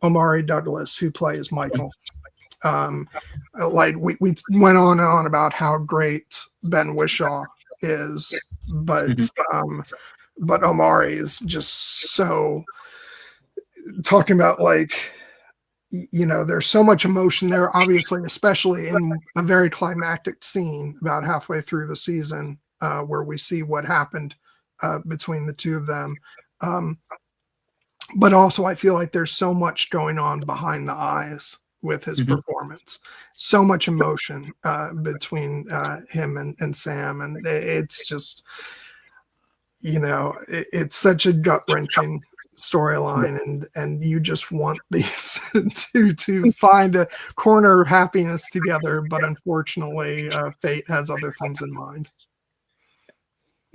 Omari Douglas, who plays Michael. Like we went on and on about how great Ben Whishaw is, but Omari is just so, talking about like, there's so much emotion there, obviously, especially in a very climactic scene about halfway through the season, where we see what happened between the 2 of them. But also I feel like there's so much going on behind the eyes with his performance, so much emotion between him and Sam. And it's just, it's such a gut-wrenching storyline, and you just want these to find a corner of happiness together, but unfortunately fate has other things in mind.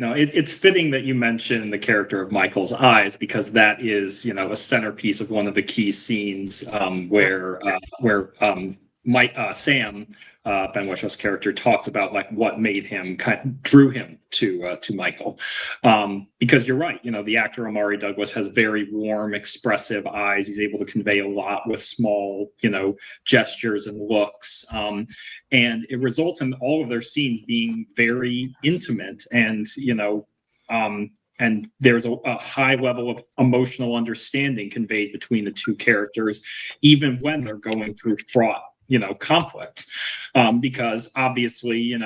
No, it's fitting that you mention the character of Michael's eyes, because that is, a centerpiece of one of the key scenes where Sam, Ben Wishaw's character, talks about like what made him drew him to Michael, because you're right. The actor Omari Douglas has very warm, expressive eyes. He's able to convey a lot with small, gestures and looks. And it results in all of their scenes being very intimate, and and there's a high level of emotional understanding conveyed between the two characters, even when they're going through fraught, conflict. Because obviously,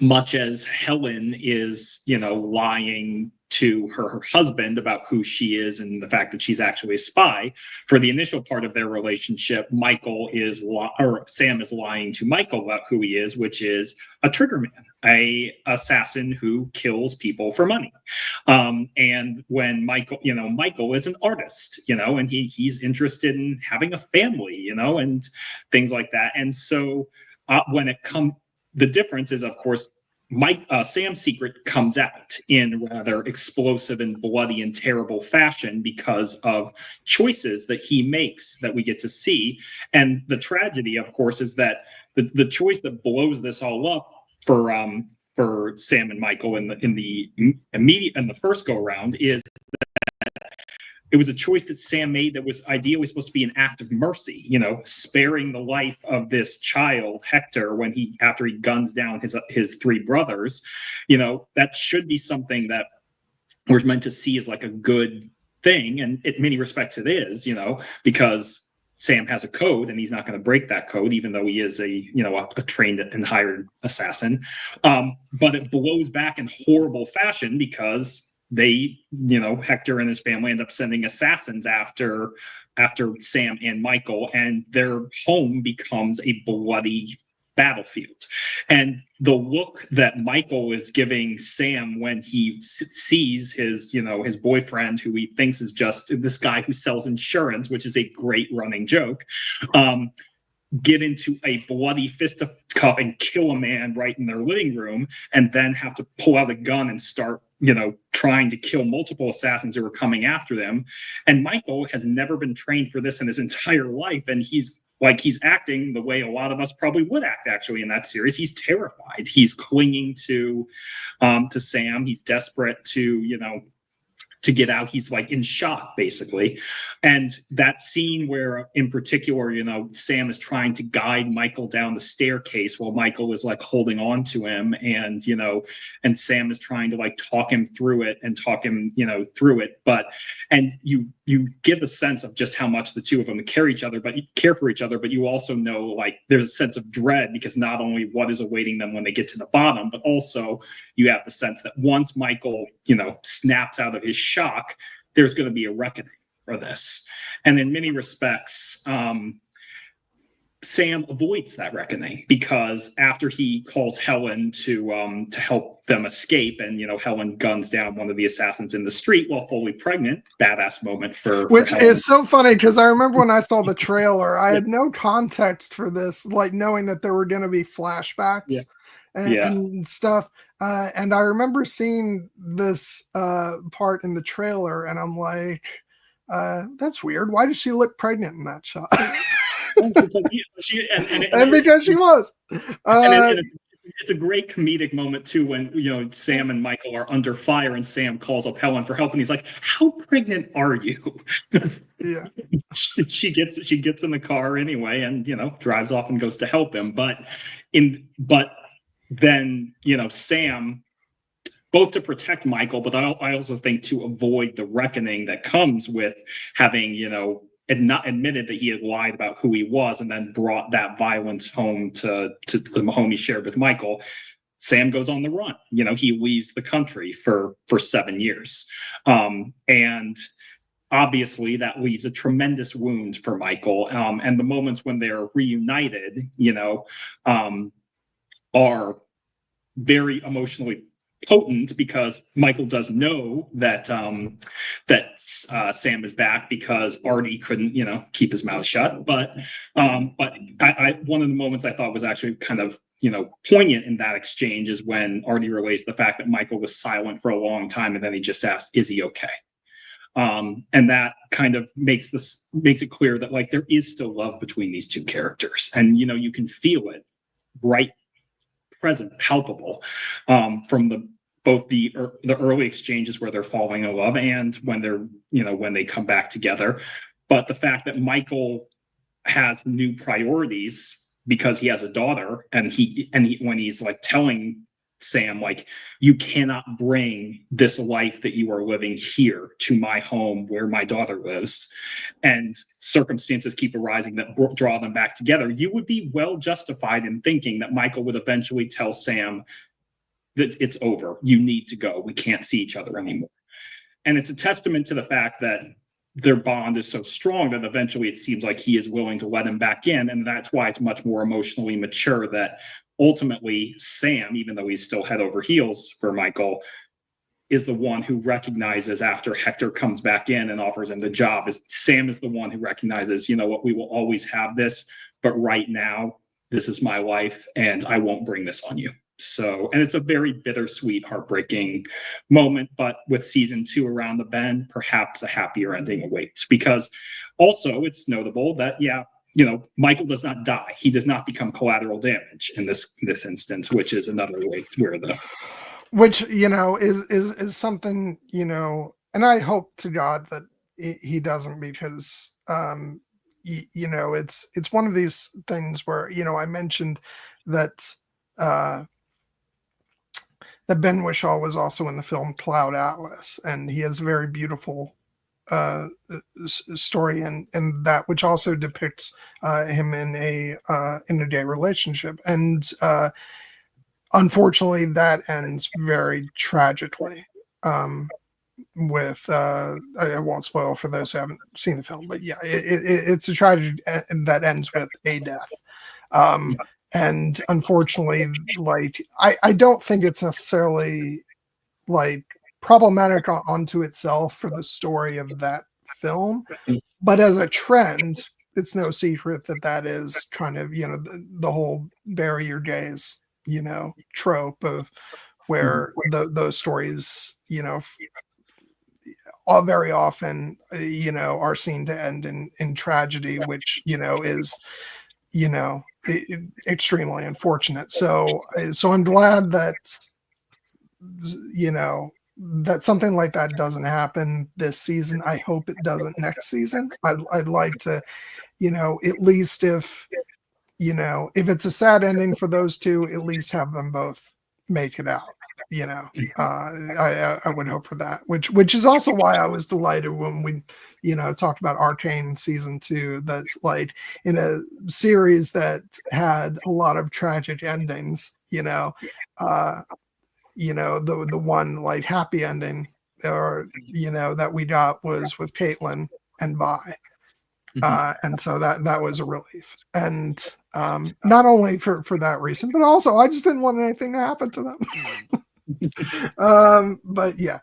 much as Helen is, lying to her husband about who she is and the fact that she's actually a spy, for the initial part of their relationship, Sam is lying to Michael about who he is, which is a triggerman, a assassin who kills people for money. And when Michael is an artist, and he's interested in having a family, and things like that. And so the difference is, of course, Sam's secret comes out in rather explosive and bloody and terrible fashion because of choices that he makes that we get to see. And the tragedy, of course, is that the choice that blows this all up for Sam and Michael in the first go around is it was a choice that Sam made that was ideally supposed to be an act of mercy, sparing the life of this child, Hector, after he guns down his three brothers. That should be something that we're meant to see as like a good thing. And in many respects it is, because Sam has a code and he's not going to break that code, even though he is a trained and hired assassin. But it blows back in horrible fashion because Hector and his family end up sending assassins after Sam and Michael, and their home becomes a bloody battlefield. And the look that Michael is giving Sam when he sees his boyfriend, who he thinks is just this guy who sells insurance, which is a great running joke, get into a bloody fisticuff and kill a man right in their living room, and then have to pull out a gun and start trying to kill multiple assassins who were coming after them. And Michael has never been trained for this in his entire life, and he's acting the way a lot of us probably would act actually in that series. He's terrified. He's clinging to Sam. He's desperate to get out. He's like in shock, basically. And that scene where, in particular, Sam is trying to guide Michael down the staircase while Michael is like holding on to him, and Sam is trying to like talk him through it and talk him, through it. And you get the sense of just how much the two of them care for each other, but you also know like there's a sense of dread, because not only what is awaiting them when they get to the bottom, but also you have the sense that once Michael, snaps out of his shock, there's going to be a reckoning for this. And in many respects, Sam avoids that reckoning, because after he calls Helen to help them escape, and Helen guns down one of the assassins in the street while fully pregnant, badass moment for Helen. Is so funny, because I remember when I saw the trailer, I had no context for this, like knowing that there were going to be flashbacks and stuff. And I remember seeing this part in the trailer, and I'm like, that's weird. Why does she look pregnant in that shot? Because she was. It's a great comedic moment too, when Sam and Michael are under fire, and Sam calls up Helen for help, and he's like, "How pregnant are you?" Yeah. She gets in the car anyway, and drives off and goes to help him. But then Sam, both to protect Michael, but I also think to avoid the reckoning that comes with having and not admitted that he had lied about who he was, and then brought that violence home to the home he shared with Michael. Sam goes on the run. He leaves the country for 7 years. And obviously that leaves a tremendous wound for Michael. And the moments when they're reunited, are very emotionally potent because Michael does know that Sam is back because Artie couldn't, keep his mouth shut. But I one of the moments I thought was actually kind of poignant in that exchange is when Artie relays the fact that Michael was silent for a long time and then he just asked, "Is he okay?" And that kind of makes it clear that like there is still love between these two characters, and you can feel it right, present, palpable, from both the early exchanges where they're falling in love and when they're when they come back together. But the fact that Michael has new priorities because he has a daughter, and he when he's like telling Sam, like, you cannot bring this life that you are living here to my home where my daughter lives, and circumstances keep arising that draw them back together, you would be well justified in thinking that Michael would eventually tell Sam that it's over, you need to go, we can't see each other anymore. And it's a testament to the fact that their bond is so strong that eventually it seems like he is willing to let him back in, and that's why it's much more emotionally mature that ultimately Sam, even though he's still head over heels for Michael, is the one who recognizes after Hector comes back in and offers him the job. Sam is the one who recognizes, what, we will always have this, but right now, this is my life and I won't bring this on you. So, and it's a very bittersweet, heartbreaking moment, but with season 2 around the bend, perhaps a happier ending awaits, because also it's notable that, Michael does not die. He does not become collateral damage in this instance, which is another way where which, is something, and I hope to God that he doesn't, because, it's one of these things where, I mentioned that, that Ben Whishaw was also in the film Cloud Atlas, and he has a very beautiful story in that, which also depicts him in a gay relationship, and unfortunately that ends very tragically, with I won't spoil for those who haven't seen the film, but yeah, it's a tragedy that ends with a death. And unfortunately, like, I don't think it's necessarily like problematic onto itself for the story of that film, but as a trend, it's no secret that is kind of, the whole bury your gays, trope of where those stories, all very often, are seen to end in tragedy, which, is, extremely unfortunate. So I'm glad that, that something like that doesn't happen this season. I hope it doesn't next season. I'd like to, at least if it's a sad ending for those two, at least have them both make it out. I would hope for that, which is also why I was delighted when we, talked about Arcane season 2. That's like in a series that had a lot of tragic endings. The one like happy ending, or that we got was with Caitlin and Vi. And so that was a relief, and not only for that reason, but also I just didn't want anything to happen to them. But yeah,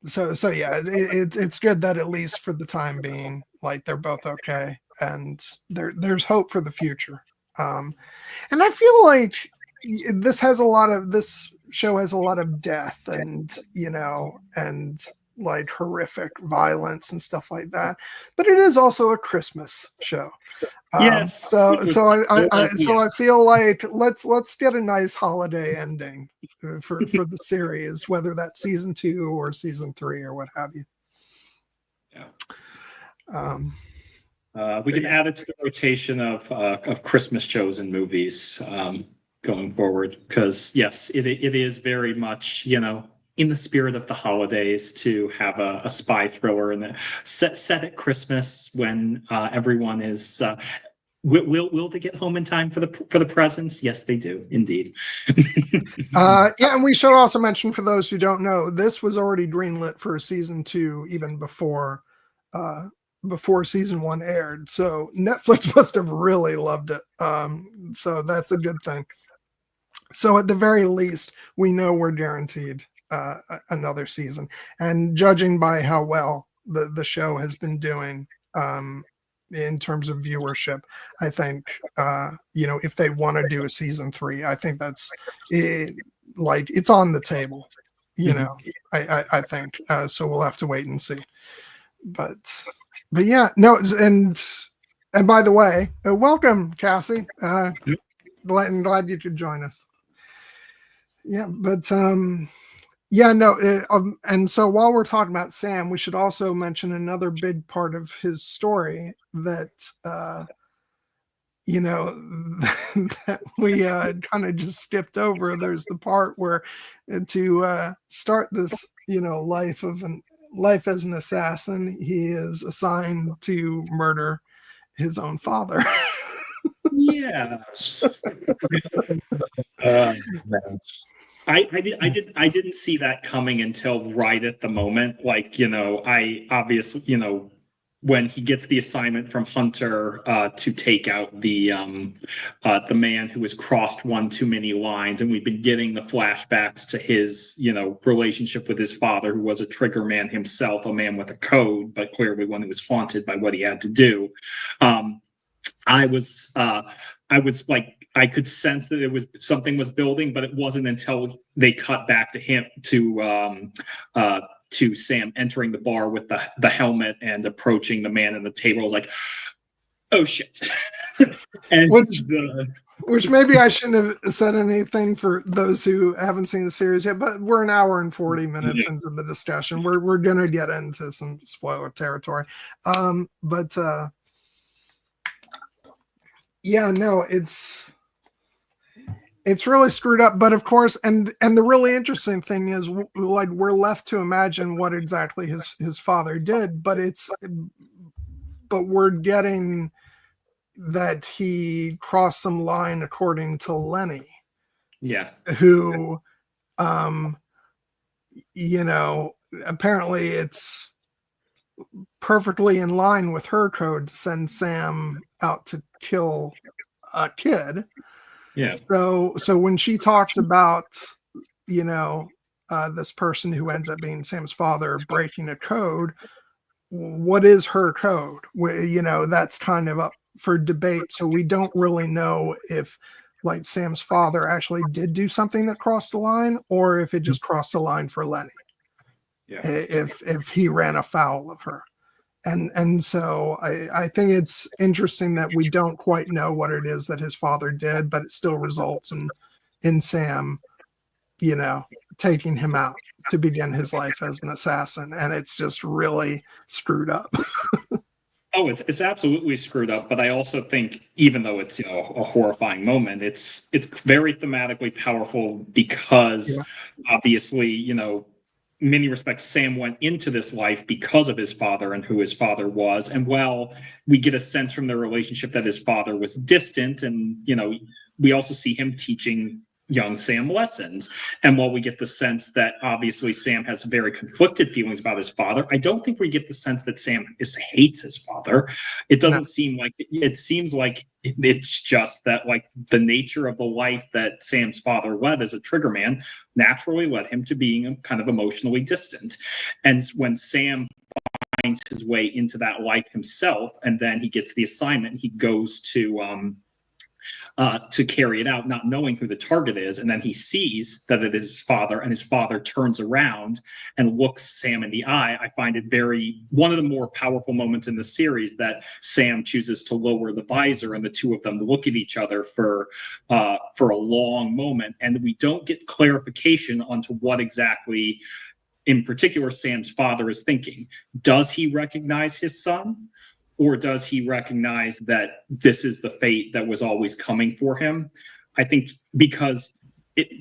so yeah, it's good that at least for the time being, like, they're both okay, and there's hope for the future. And I feel like this show has a lot of death, and and like horrific violence and stuff like that, but it is also a Christmas show. Yes. So I feel like let's get a nice holiday ending for the series, whether that's season 2 or season 3 or what have you. Yeah. We can add it to the rotation of Christmas shows and movies going forward, because yes, it is very much in the spirit of the holidays to have a spy thriller and set at Christmas when everyone is. Will they get home in time for the presents? Yes, they do, indeed. Yeah, and we should also mention, for those who don't know, this was already greenlit for season 2 even before season 1 aired. So Netflix must have really loved it. So that's a good thing. So at the very least, we know we're guaranteed another season. And judging by how well the show has been doing in terms of viewership, I think if they want to do a season 3, I think that's like it's on the table. I think so. We'll have to wait and see. But yeah, no, and by the way, welcome, Cassie. Glad you could join us. Yeah, but yeah, no, and so while we're talking about Sam, we should also mention another big part of his story that that we kind of just skipped over. There's the part where to start this, life as an assassin, he is assigned to murder his own father. Yeah. I didn't see that coming until right at the moment. Like, I obviously, when he gets the assignment from Hunter to take out the man who has crossed one too many lines, and we've been getting the flashbacks to his, relationship with his father, who was a trigger man himself, a man with a code, but clearly one who was haunted by what he had to do. I was like, I could sense that something was building, but it wasn't until they cut back to him to Sam entering the bar with the helmet and approaching the man at the table. I was like, oh shit. And which maybe I shouldn't have said anything for those who haven't seen the series yet, but we're an hour and 40 minutes into the discussion. We're gonna get into some spoiler territory. But yeah, no, it's really screwed up. But of course, and the really interesting thing is, like, we're left to imagine what exactly his father did, but we're getting that he crossed some line according to Lenny. Yeah. Who, apparently it's perfectly in line with her code to send Sam out to kill a kid. Yeah. So when she talks about, this person who ends up being Sam's father breaking a code, what is her code? That's kind of up for debate. So we don't really know if, like, Sam's father actually did do something that crossed the line, or if it just crossed the line for Lenny. Yeah. If he ran afoul of her. And so I think it's interesting that we don't quite know what it is that his father did, but it still results in Sam, taking him out to begin his life as an assassin. And it's just really screwed up. Oh, it's absolutely screwed up. But I also think, even though it's, a horrifying moment, it's very thematically powerful because obviously, many respects, Sam went into this life because of his father and who his father was. And while we get a sense from their relationship that his father was distant, and, we also see him teaching young Sam lessons. And while we get the sense that obviously Sam has very conflicted feelings about his father, I don't think we get the sense that Sam hates his father. It doesn't seem like it seems like it's just that, like, the nature of the life that Sam's father led as a trigger man naturally led him to being kind of emotionally distant. And when Sam finds his way into that life himself, and then he gets the assignment, he goes to carry it out, not knowing who the target is. And then he sees that it is his father, and his father turns around and looks Sam in the eye. I find it one of the more powerful moments in the series, that Sam chooses to lower the visor and the two of them look at each other for a long moment. And we don't get clarification onto what exactly, in particular, Sam's father is thinking. Does he recognize his son? Or does he recognize that this is the fate that was always coming for him? I think because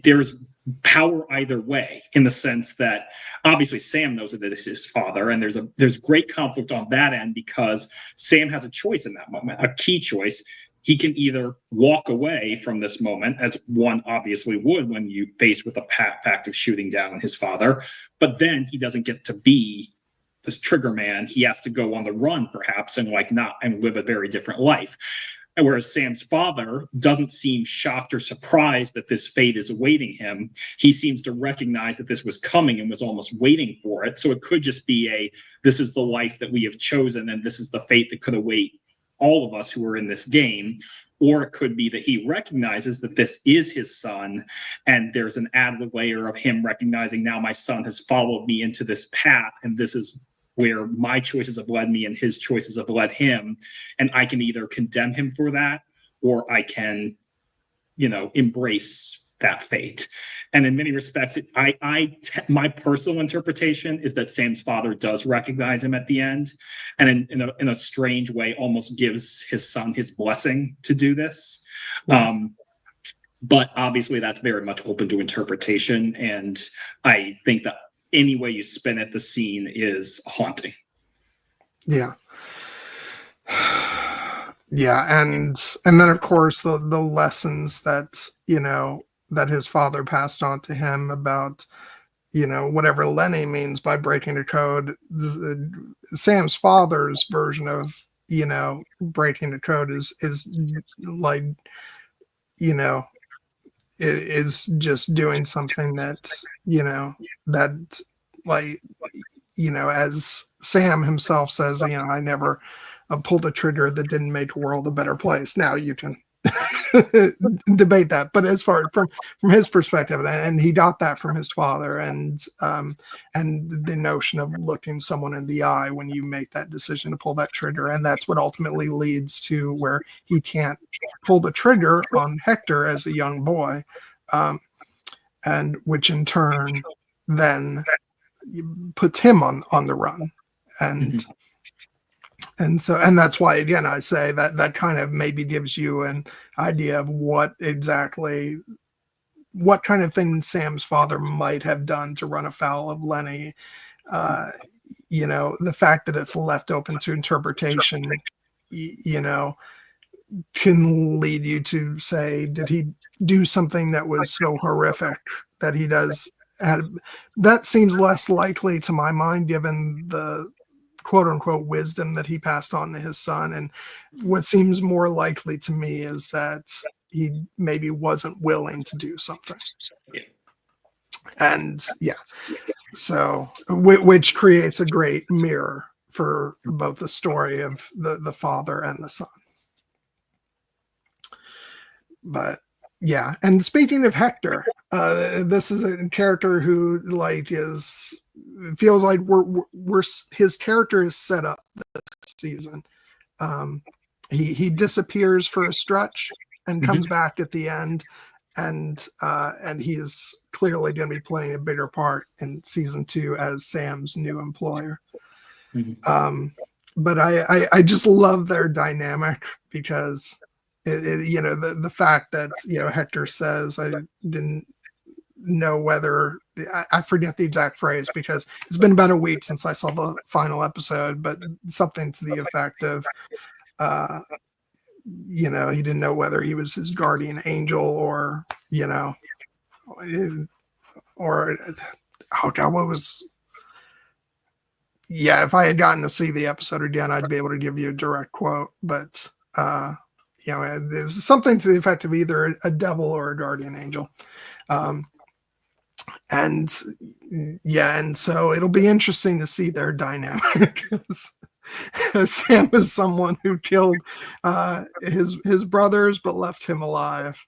there's power either way, in the sense that obviously Sam knows that it's his father, and there's great conflict on that end, because Sam has a choice in that moment, a key choice. He can either walk away from this moment, as one obviously would when you faced with the fact of shooting down his father, but then he doesn't get to be this trigger man. He has to go on the run, perhaps, and live a very different life. And whereas Sam's father doesn't seem shocked or surprised that this fate is awaiting him. He seems to recognize that this was coming and was almost waiting for it. So it could just be this is the life that we have chosen, and this is the fate that could await all of us who are in this game. Or it could be that he recognizes that this is his son, and there's an added layer of him recognizing, now my son has followed me into this path, and this is where my choices have led me and his choices have led him. And I can either condemn him for that, or I can, embrace that fate. And in many respects, my personal interpretation is that Sam's father does recognize him at the end, and in a strange way, almost gives his son his blessing to do this. But obviously, that's very much open to interpretation, and I think that any way you spin it, the scene is haunting. Yeah. Yeah, and then of course the lessons that that his father passed on to him about whatever Lenny means by breaking the code. Sam's father's version of breaking the code is like is just doing something that that like as Sam himself says, I never pulled a trigger that didn't make the world a better place. Now you can debate that, but as far from his perspective, and he got that from his father, and the notion of looking someone in the eye when you make that decision to pull that trigger, and that's what ultimately leads to where he can't pull the trigger on Hector as a young boy, and which in turn then puts him on the run, and and that's why, again, I say that kind of maybe gives you an idea of what kind of thing Sam's father might have done to run afoul of Lenny. The fact that it's left open to interpretation, can lead you to say, did he do something that was so horrific that he that seems less likely to my mind, given the quote unquote wisdom that he passed on to his son. And what seems more likely to me is that he maybe wasn't willing to do something. And so which creates a great mirror for both the story of the father and the son. But yeah, and speaking of Hector, this is a character who feels like his character is set up this season. He disappears for a stretch and comes back at the end, and he is clearly going to be playing a bigger part in season 2 as Sam's new employer. But I just love their dynamic, because the fact that Hector says, I didn't know whether, I forget the exact phrase because it's been about a week since I saw the final episode, but something to the effect of he didn't know whether he was his guardian angel or oh god, what was, if I had gotten to see the episode again, I'd be able to give you a direct quote, but there's something to the effect of either a devil or a guardian angel. And so it'll be interesting to see their dynamic. Sam is someone who killed his brothers but left him alive,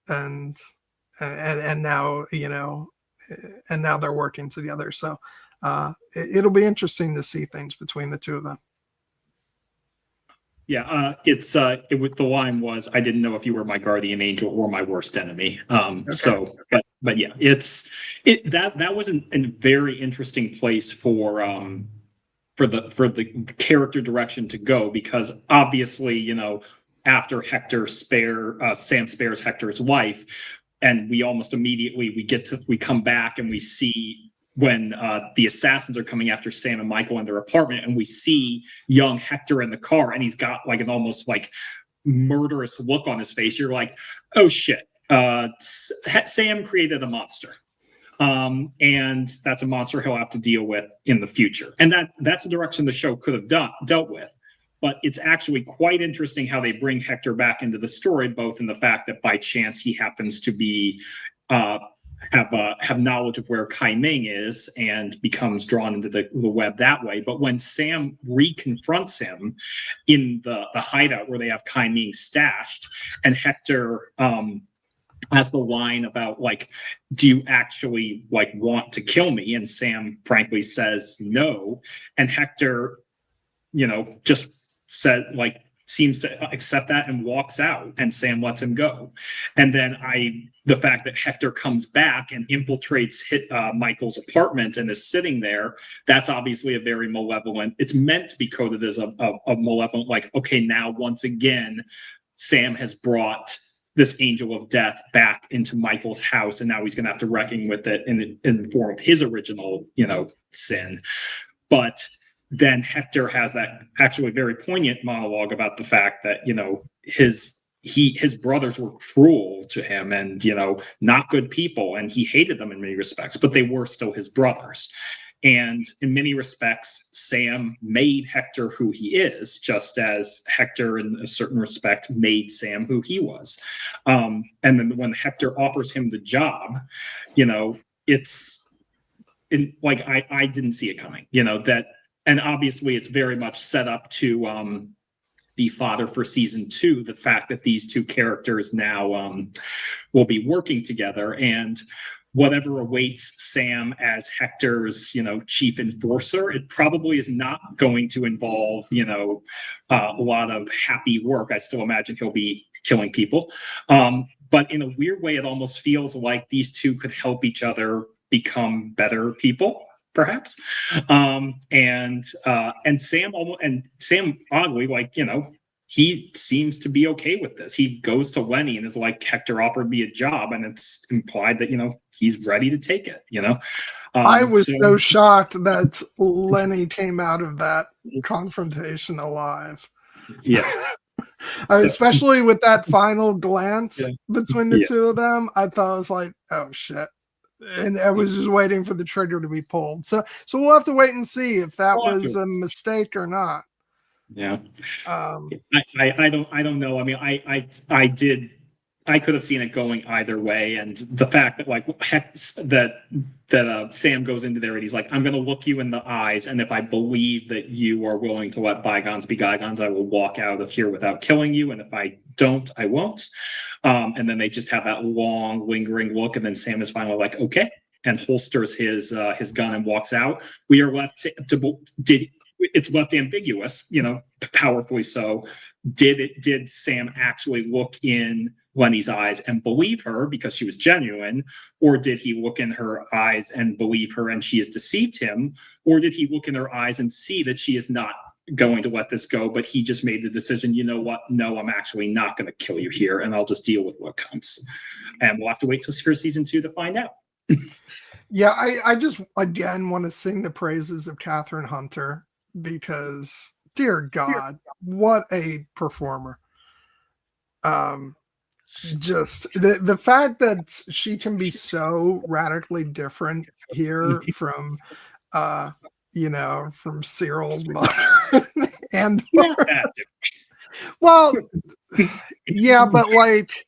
and now and now they're working together. So it'll be interesting to see things between the two of them. Yeah, the line was, I didn't know if you were my guardian angel or my worst enemy. Okay. So, but yeah, that was a very interesting place for the character direction to go, because obviously, after Sam spares Hector's life, and we almost immediately we come back and we see when the assassins are coming after Sam and Michael in their apartment, and we see young Hector in the car, and he's got like an almost like murderous look on his face. You're like, oh shit, Sam created a monster. And that's a monster he'll have to deal with in the future. And that's a direction the show could have dealt with. But it's actually quite interesting how they bring Hector back into the story, both in the fact that by chance he happens to be have knowledge of where Kai Ming is and becomes drawn into the web that way. But when Sam reconfronts him in the hideout where they have Kai Ming stashed, and Hector has the line about like, do you actually like want to kill me? And Sam frankly says no. And Hector, just said like, seems to accept that and walks out, and Sam lets him go. And then the fact that Hector comes back and infiltrates Michael's apartment and is sitting there, that's obviously a very malevolent, it's meant to be coded as a malevolent, like, okay, now once again, Sam has brought this angel of death back into Michael's house, and now he's going to have to reckon with it in the form of his original, sin. But then Hector has that actually very poignant monologue about the fact that, his brothers were cruel to him and, not good people, and he hated them in many respects, but they were still his brothers. And in many respects, Sam made Hector who he is, just as Hector, in a certain respect, made Sam who he was. And then when Hector offers him the job, it's like I didn't see it coming. And obviously, it's very much set up to be fodder for season 2. The fact that these two characters now will be working together, and whatever awaits Sam as Hector's, chief enforcer, it probably is not going to involve, a lot of happy work. I still imagine he'll be killing people. But in a weird way, it almost feels like these two could help each other become better people, perhaps. And Sam oddly, like, he seems to be okay with this. He goes to Lenny and is like, Hector offered me a job, and it's implied that, he's ready to take it, I was so shocked that Lenny came out of that confrontation alive. Yeah. Especially with that final glance between the two of them, I thought, I was like, oh shit. And I was just waiting for the trigger to be pulled. So we'll have to wait and see if that was a mistake or not. Yeah. I don't know. I mean, I could have seen it going either way, and the fact that like that Sam goes into there and he's like, I'm going to look you in the eyes, and if I believe that you are willing to let bygones be bygones, I will walk out of here without killing you, and if I don't, I won't. And then they just have that long, lingering look, and then Sam is finally like, okay, and holsters his gun and walks out. We are left it's left ambiguous, powerfully so. Did Sam actually look in Lenny's eyes and believe her because she was genuine, or did he look in her eyes and believe her and she has deceived him, or did he look in her eyes and see that she is not going to let this go, but he just made the decision, you know what, no, I'm actually not going to kill you here, and I'll just deal with what comes. And we'll have to wait till season 2 to find out. Yeah, I just again want to sing the praises of Kathryn Hunter, because dear God, what a performer. Just the fact that she can be so radically different here from from Cyril's mother and well, yeah, but like,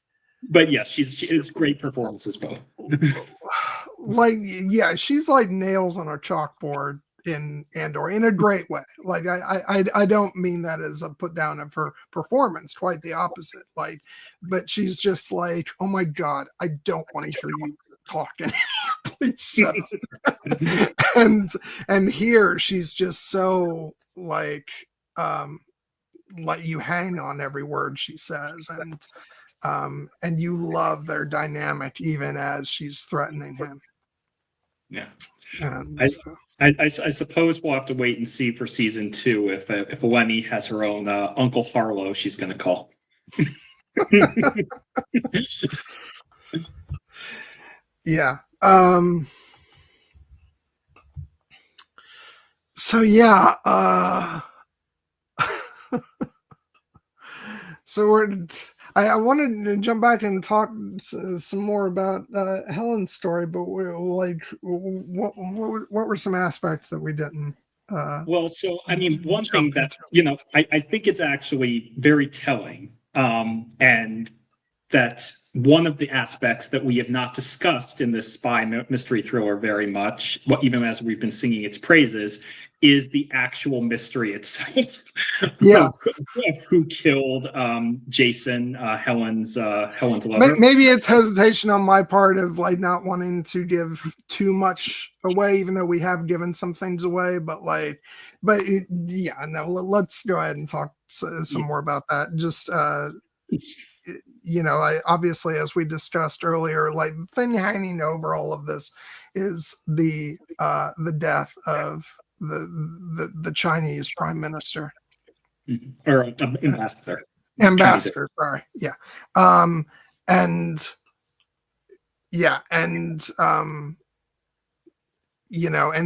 but yes, it's great performances both. Like, yeah, she's like nails on a chalkboard in Andor in a great way. Like, I don't mean that as a put down of her performance, quite the opposite. Like, but she's just like, oh my God, I don't want to hear you talking. Please shut up. and here she's just so like you hang on every word she says, and you love their dynamic even as she's threatening him. Yeah. I suppose we'll have to wait and see for season 2 if Lenny has her own Uncle Harlow she's going to call. Yeah. So yeah. So I wanted to jump back and talk some more about Helen's story, but what were some aspects that we didn't Well, so I mean, one thing jump that, into. I think it's actually very telling, and that one of the aspects that we have not discussed in this spy mystery thriller very much, even as we've been singing its praises, is the actual mystery itself Yeah. of who killed Jason, Helen's lover. Maybe it's hesitation on my part of like not wanting to give too much away, even though we have given some things away. But yeah, no. Let's go ahead and talk some more about that. Just I obviously, as we discussed earlier, like the thing hanging over all of this is the death of the Chinese prime minister. Or ambassador. Ambassador, sorry. Yeah. And yeah, and and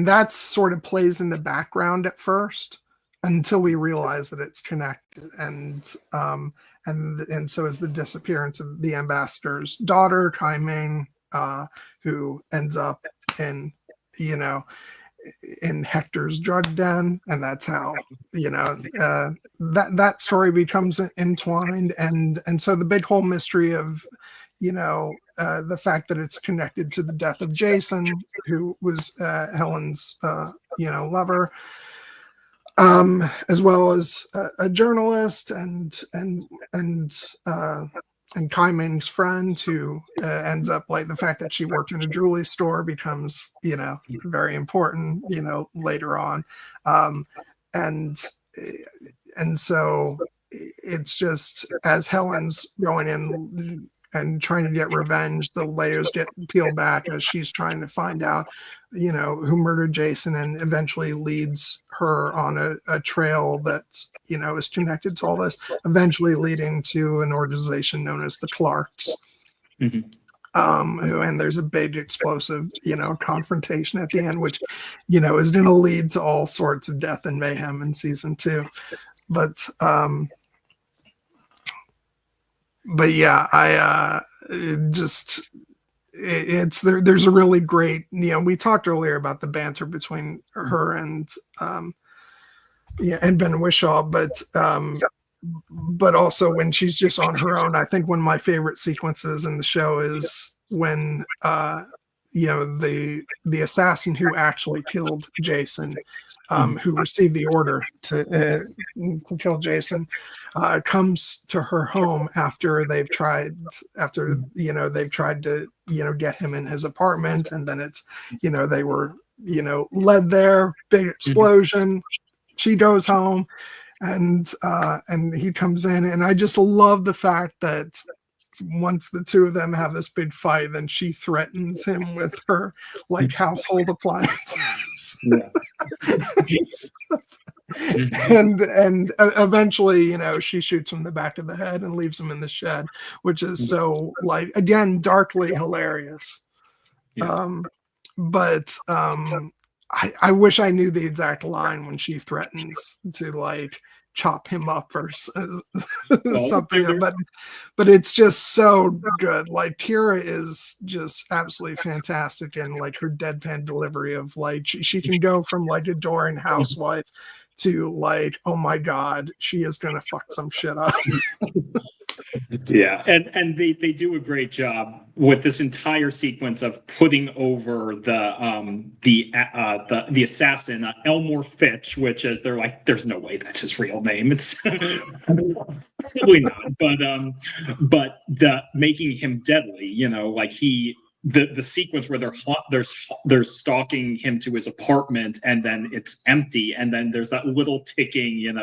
that sort of plays in the background at first until we realize that it's connected. And so is the disappearance of the ambassador's daughter, Kai Ming, who ends up in Hector's drug den, and that's how that story becomes entwined, and so the big whole mystery of the fact that it's connected to the death of Jason, who was Helen's lover, as well as a journalist and Kai Ming's friend, who ends up, like, the fact that she worked in a jewelry store becomes, very important, later on. And so it's just, as Helen's going in and trying to get revenge, the layers get peeled back as she's trying to find out, who murdered Jason, and eventually leads her on a trail that, is connected to all this, eventually leading to an organization known as the Clarks. Mm-hmm. And there's a big explosive, confrontation at the end, which, is going to lead to all sorts of death and mayhem in season 2. But yeah, there's a really great, we talked earlier about the banter between her and Ben Whishaw, but also when she's just on her own. I think one of my favorite sequences in the show is when the assassin who actually killed Jason, who received the order to kill Jason, comes to her home after they've tried to get him in his apartment, and then it's they were led there, big explosion. She goes home, and he comes in, and I just love the fact that once the two of them have this big fight, then she threatens him with her, like, household appliances. and eventually, she shoots him in the back of the head and leaves him in the shed, which is so, like, again, darkly hilarious. But I wish I knew the exact line when she threatens to, like, chop him up or something, but it's just so good. Like, Keira is just absolutely fantastic, and, like, her deadpan delivery of, like, she can go from, like, adoring housewife to, like, oh my god, she is gonna fuck some shit up. Yeah, and they do a great job with this entire sequence of putting over the assassin, Elmore Fitch, which is, they're like, there's no way that's his real name. It's probably not, but the making him deadly, like the sequence where they're stalking him to his apartment, and then it's empty, and then there's that little ticking,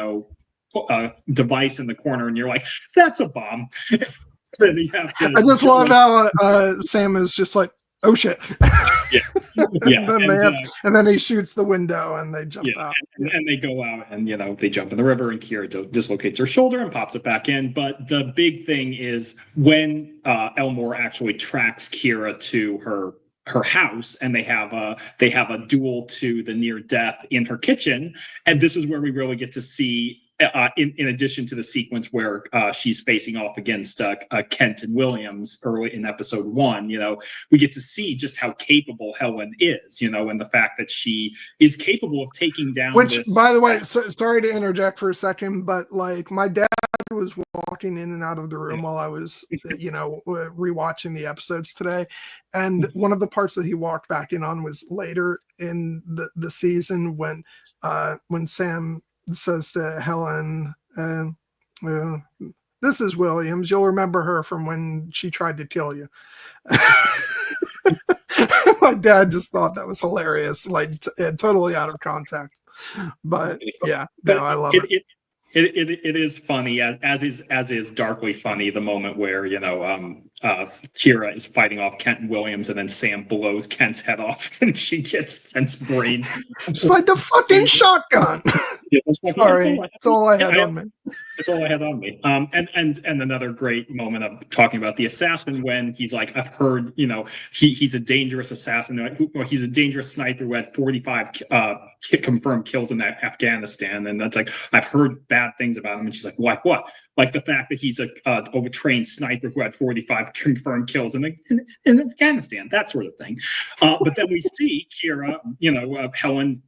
device in the corner, and you're like, that's a bomb. Then you have to, I just love how Sam is just like, oh shit. Yeah. And then he shoots the window, and they jump out. And they go out, and they jump in the river, and Keira dislocates her shoulder and pops it back in. But the big thing is when Elmore actually tracks Keira to her house, and they have a duel to the near death in her kitchen, and this is where we really get to see in addition to the sequence where she's facing off against Kent and Williams early in episode 1, we get to see just how capable Helen is, and the fact that she is capable of taking down by the way, sorry to interject for a second, but like my dad was walking in and out of the room while I was, rewatching the episodes today. And one of the parts that he walked back in on was later in the season when Sam says to Helen, this is Williams. You'll remember her from when she tried to kill you. My dad just thought that was hilarious, like totally out of context. But yeah, I love it. It is funny, as is darkly funny, the moment where Keira is fighting off Kent and Williams, and then Sam blows Kent's head off, and she gets Kent's brains. It's like the fucking shotgun. Yeah, sorry, that's all I had on me. That's all I had on me. And another great moment of talking about the assassin when he's like, I've heard, he's a dangerous assassin. He's a dangerous sniper who had 45 confirmed kills in Afghanistan, and that's like, I've heard bad things about him. And she's like, like what? Like the fact that he's a overtrained sniper who had 45 confirmed kills in Afghanistan, that sort of thing. But then we see Keira, Helen,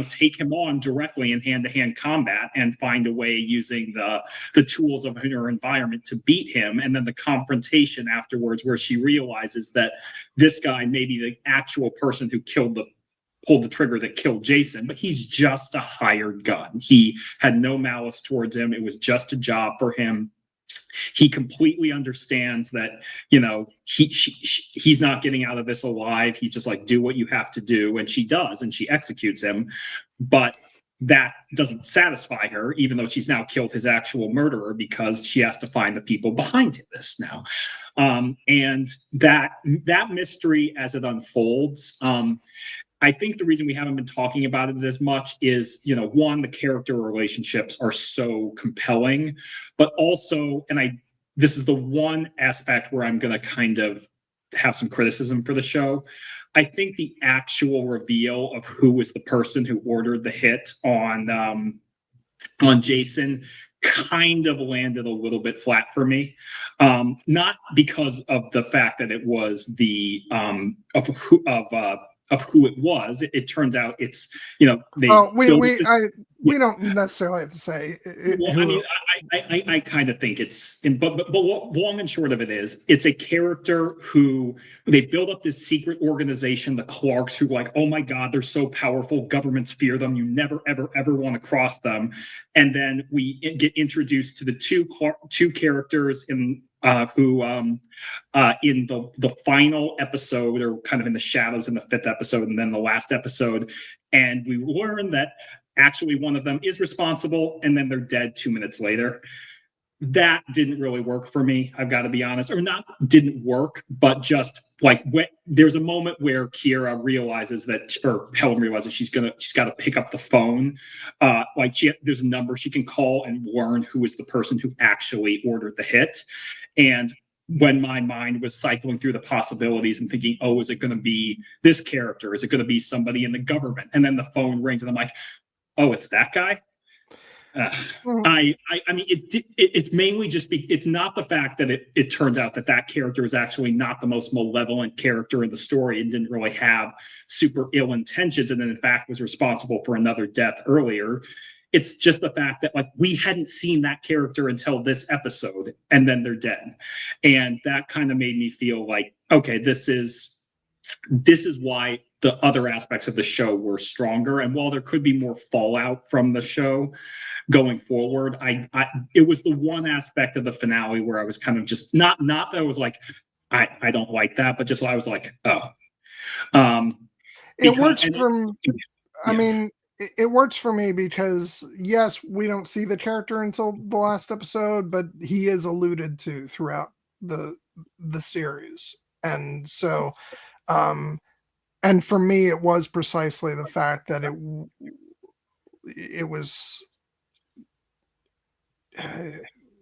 take him on directly in hand-to-hand combat and find a way using the tools of her environment to beat him. And then the confrontation afterwards, where she realizes that this guy may be the actual person who pulled the trigger that killed Jason, but he's just a hired gun. He had no malice towards him. It was just a job for him. He completely understands that, he's not getting out of this alive. He's just like, do what you have to do. And she does, and she executes him. But that doesn't satisfy her, even though she's now killed his actual murderer, because she has to find the people behind this now. And that mystery as it unfolds, I think the reason we haven't been talking about it as much is, one, the character relationships are so compelling, but also, this is the one aspect where I'm going to kind of have some criticism for the show. I think the actual reveal of who was the person who ordered the hit on Jason kind of landed a little bit flat for me. Not because of the fact that it was of who it was. It turns out it's, we don't necessarily have to say. I kind of think it's, but long and short of it is, it's a character who they build up this secret organization, the Clarks, who like, oh my God, they're so powerful. Governments fear them. You never, ever, ever want to cross them. And then we get introduced to the two characters who in the final episode, or kind of in the shadows in the 5th episode, and then the last episode, and we learn that actually one of them is responsible, and then they're dead 2 minutes later. That didn't really work for me, I've got to be honest. Or not didn't work, but just like there's a moment where Keira realizes or Helen realizes she's got to pick up the phone. There's a number she can call and learn who is the person who actually ordered the hit. And when my mind was cycling through the possibilities and thinking, oh, is it going to be this character? Is it going to be somebody in the government? And then the phone rings and I'm like, oh, it's that guy? I mean, it's mainly just it's not the fact that it turns out that character is actually not the most malevolent character in the story and didn't really have super ill intentions, and then in fact was responsible for another death earlier. It's just the fact that like we hadn't seen that character until this episode, and then they're dead, and that kind of made me feel like, okay, this is why the other aspects of the show were stronger. And while there could be more fallout from the show going forward, it was the one aspect of the finale where I was kind of just not that I was like, I don't like that, but just I was like, oh. It works it works for me because yes, we don't see the character until the last episode, but he is alluded to throughout the series. And so and for me, it was precisely the fact that it was,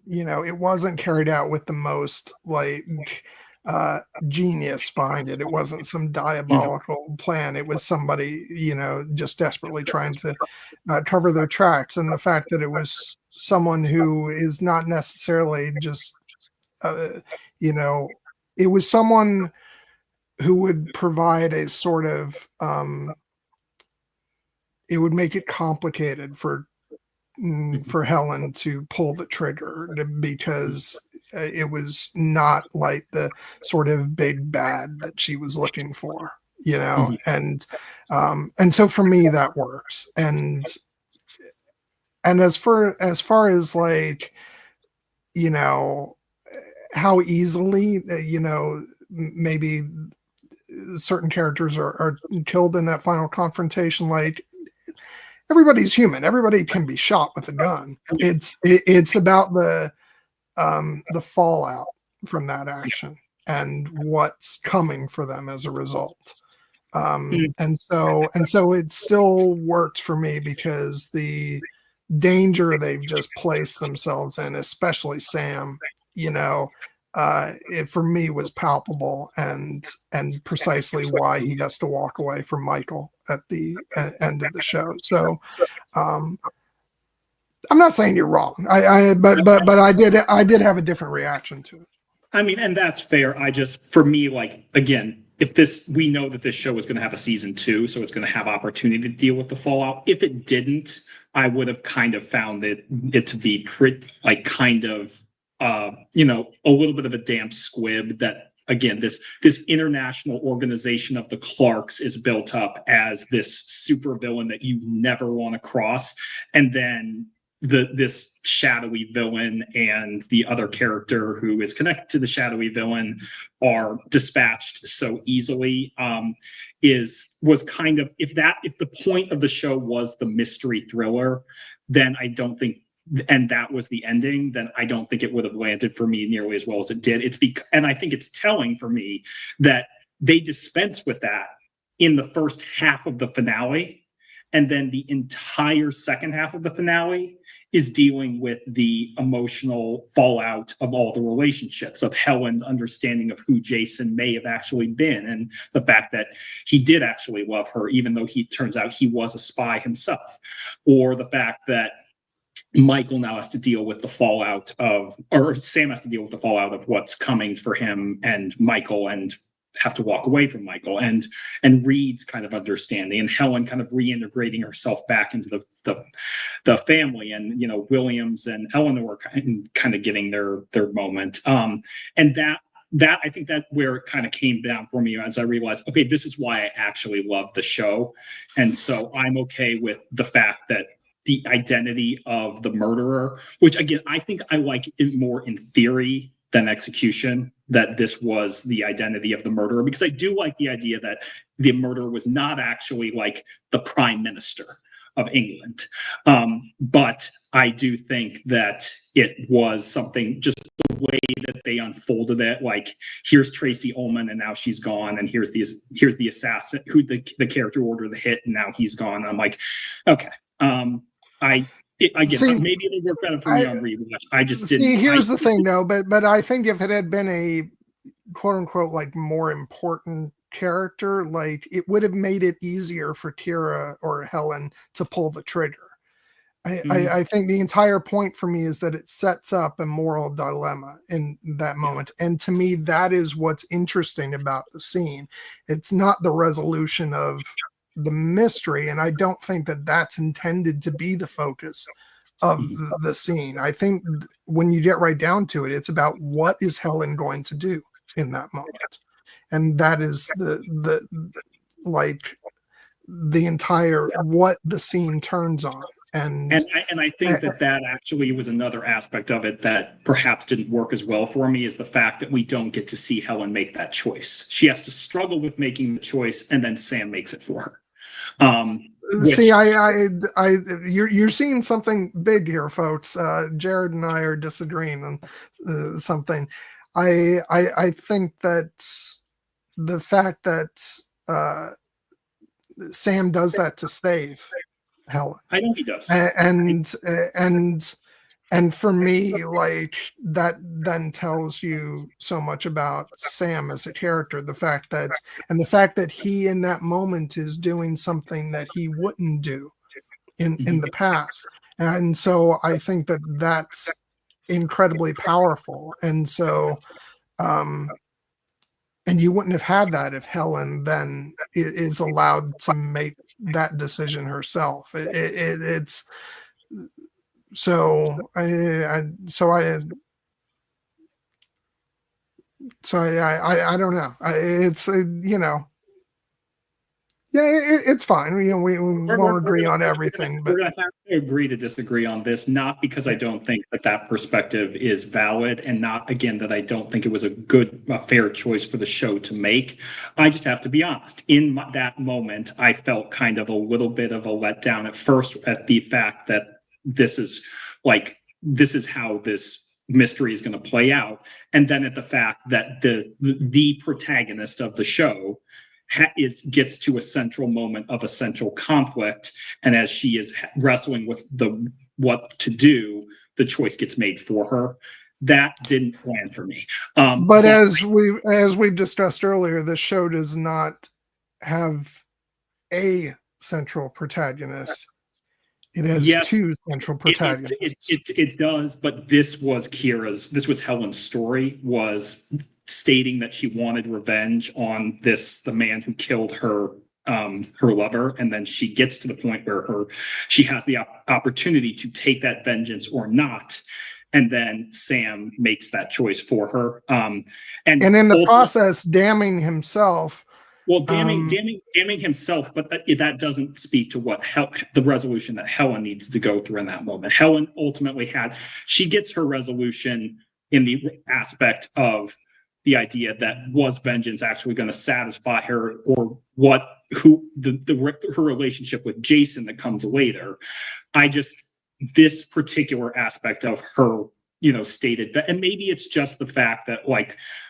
it wasn't carried out with the most like genius behind it. It wasn't some diabolical plan. It was somebody, just desperately trying to cover their tracks. And the fact that it was someone who is not necessarily just, it was someone who would provide a sort of, it would make it complicated for Helen to pull the trigger, because it was not like the sort of big bad that she was looking for, and so for me that works. And as far as like, how easily, maybe certain characters are killed in that final confrontation, like, everybody's human. Everybody can be shot with a gun. It's about the fallout from that action and what's coming for them as a result. And so it still worked for me, because the danger they've just placed themselves in, especially Sam, it for me was palpable, and precisely why he has to walk away from Michael at the end of the show. So I'm not saying you're wrong. But I did have a different reaction to it. I mean, and that's fair. For me, like, again, we know that this show is going to have a season 2, so it's going to have opportunity to deal with the fallout. If it didn't, I would have kind of found it to be pretty, like, kind of, a little bit of a damp squib that, again, this international organization of the Clarks is built up as this super villain that you never want to cross. And then this shadowy villain and the other character who is connected to the shadowy villain are dispatched so easily. Was kind of, if the point of the show was the mystery thriller, then I don't think, and that was the ending, then I don't think it would have landed for me nearly as well as it did. And I think it's telling for me that they dispense with that in the first half of the finale, and then the entire second half of the finale is dealing with the emotional fallout of all the relationships, of Helen's understanding of who Jason may have actually been, and the fact that he did actually love her, even though turns out he was a spy himself, or the fact that Michael now has to deal with the fallout or Sam has to deal with the fallout of what's coming for him and Michael, and have to walk away from Michael, and Reed's kind of understanding, and Helen kind of reintegrating herself back into the family, and Williams and Eleanor kind of getting their moment, and that I think that where it kind of came down for me, as I realized, okay, this is why I actually love the show. And so I'm okay with the fact that the identity of the murderer, which again, I think I like it more in theory than execution, that this was the identity of the murderer, because I do like the idea that the murderer was not actually like the prime minister of England. But I do think that it was something, just the way that they unfolded it, like, here's Tracy Ullman and now she's gone, and here's the assassin, who the character ordered the hit, and now he's gone. And I'm like, okay. Maybe it'll work better for me on rewatch. I just didn't. See, here's the thing, though. But I think if it had been a quote unquote like more important character, like, it would have made it easier for Keira or Helen to pull the trigger. I think the entire point for me is that it sets up a moral dilemma in that moment. And to me, that is what's interesting about the scene. It's not the resolution of the mystery, and I don't think that that's intended to be the focus of the scene. I think when you get right down to it, it's about what is Helen going to do in that moment, and that is the entire what the scene turns on. And I think that actually was another aspect of it that perhaps didn't work as well for me, is the fact that we don't get to see Helen make that choice. She has to struggle with making the choice, and then Sam makes it for her. See, you're seeing something big here, folks. Jared and I are disagreeing on something. I think that the fact that Sam does that to save Helen. I know he does. And And for me, like, that then tells you so much about Sam as a character, the fact that he in that moment is doing something that he wouldn't do in the past. And so I think that that's incredibly powerful. And so and you wouldn't have had that if Helen then is allowed to make that decision herself. It's so I don't know. It's you know, yeah, it's fine. We won't agree on everything, but we're gonna have to agree to disagree on this. Not because I don't think that perspective is valid, and not again that I don't think it was a fair choice for the show to make. I just have to be honest. In that moment, I felt kind of a little bit of a letdown at first at the fact that this is how this mystery is going to play out, and then at the fact that the protagonist of the show gets to a central moment of a central conflict, and as she is wrestling with what to do, the choice gets made for her. That didn't land for me. But as we've discussed earlier, the show does not have a central protagonist. It has two central protagonists. It does, but this was Helen's story, was stating that she wanted revenge on the man who killed her lover, and then she gets to the point where she has the opportunity to take that vengeance or not, and then Sam makes that choice for her, and in the process damning himself. Well, damning himself, but that doesn't speak to what the resolution that Helen needs to go through in that moment. Helen ultimately she gets her resolution in the aspect of the idea that was vengeance actually going to satisfy her, or her relationship with Jason that comes later. This particular aspect of her, stated that, and maybe it's just the fact that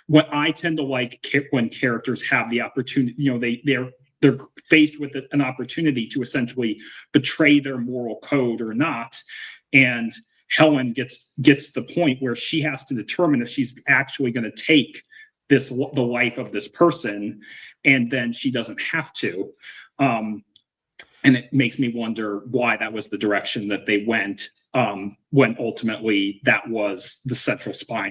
what I tend to like when characters have the opportunity, they're faced with an opportunity to essentially betray their moral code or not, and Helen gets to the point where she has to determine if she's actually going to take the life of this person, and then she doesn't have to. And it makes me wonder why that was the direction that they went, when ultimately that was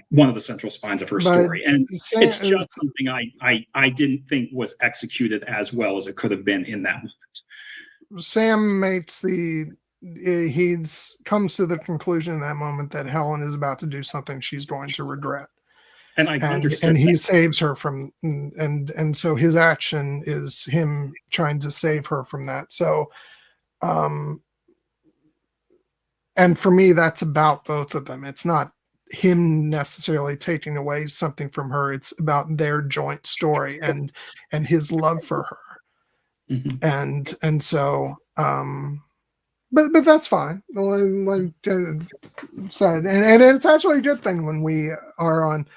one of the central spines of her story. And it's just something I didn't think was executed as well as it could have been in that moment. Sam comes to the conclusion in that moment that Helen is about to do something she's going to regret. And he saves her from, and so his action is him trying to save her from that. So, and for me, that's about both of them. It's not him necessarily taking away something from her. It's about their joint story and his love for her. Mm-hmm. And so, but that's fine. Like said, and it's actually a good thing when we are on.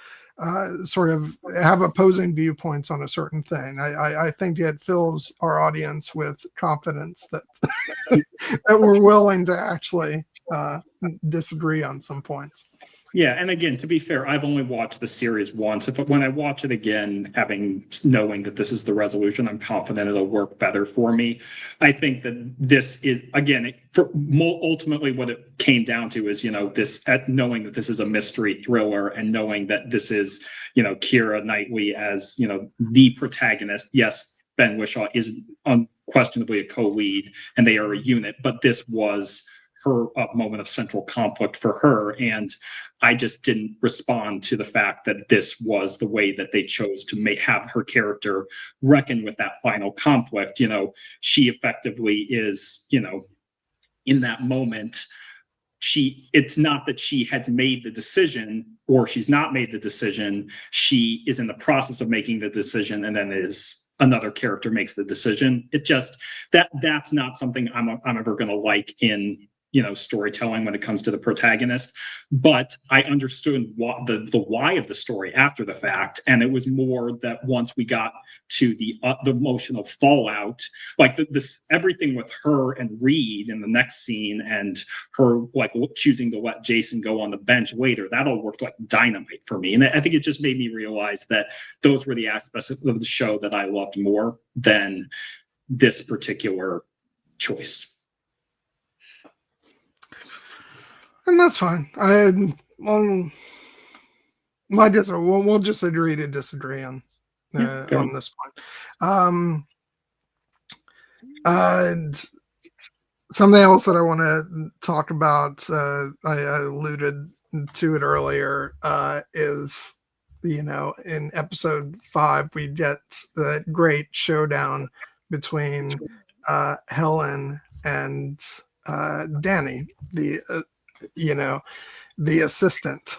Sort of have opposing viewpoints on a certain thing. I think it fills our audience with confidence that that we're willing to actually disagree on some points. Yeah, and again, to be fair, I've only watched the series once. When I watch it again, knowing that this is the resolution, I'm confident it'll work better for me. I think that this is, again, ultimately what it came down to is, knowing that this is a mystery thriller, and knowing that this is, Keira Knightley as, the protagonist. Yes, Ben Whishaw is unquestionably a co-lead, and they are a unit, but this was her moment of central conflict for her, and I just didn't respond to the fact that this was the way that they chose to have her character reckon with that final conflict. She effectively is, in that moment, it's not that she has made the decision or she's not made the decision. She is in the process of making the decision, and then another character makes the decision. It just that's not something I'm ever going to like in storytelling when it comes to the protagonist, but I understood what the why of the story after the fact, and it was more that once we got to the emotional fallout, like this everything with her and Reed in the next scene, and her like choosing to let Jason go on the bench later, that all worked like dynamite for me, and I think it just made me realize that those were the aspects of the show that I loved more than this particular choice. And that's fine. We'll just agree to disagree on this point. And something else that I want to talk about, I alluded to it earlier, is, in episode 5, we get that great showdown between Helen and Danny, the assistant,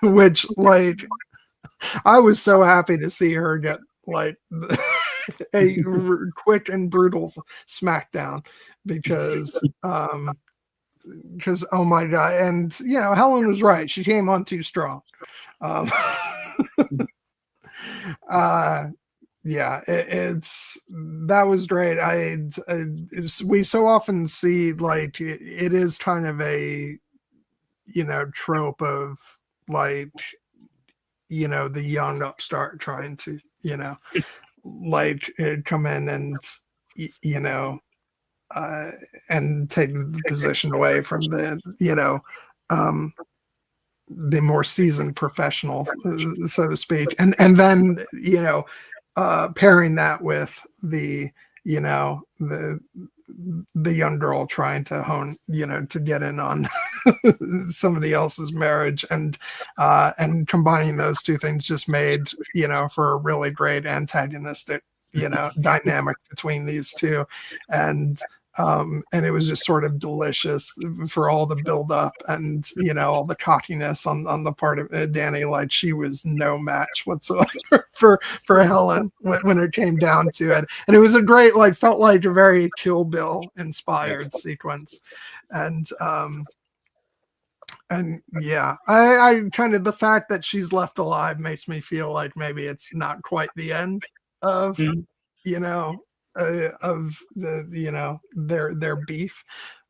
which, like, I was so happy to see her get like a quick and brutal smackdown because oh my god, and Helen was right, she came on too strong. Yeah, that was great. We so often see, like, it is kind of a trope of, like, the young upstart trying to like come in and and take the position away from the more seasoned professional, so to speak, and then pairing that with the young girl trying to hone, to get in on somebody else's marriage, and combining those two things just made, for a really great antagonistic, dynamic between these two. And it was just sort of delicious for all the build up and, all the cockiness on the part of Danny. Like, she was no match whatsoever for Helen when it came down to it. And it was a great, like, felt like a very Kill Bill inspired sequence. And yeah, I kind of, the fact that she's left alive makes me feel like maybe it's not quite the end of, of the their beef,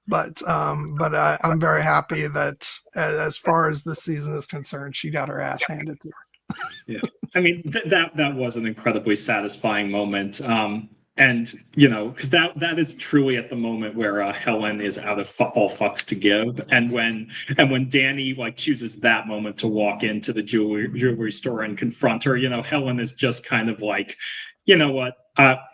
but I'm very happy that as far as this season is concerned, she got her ass handed to her. Yeah, I mean that was an incredibly satisfying moment, and because that is truly at the moment where Helen is out of all fucks to give, and when Danny like chooses that moment to walk into the jewelry store and confront her, Helen is just kind of like, what,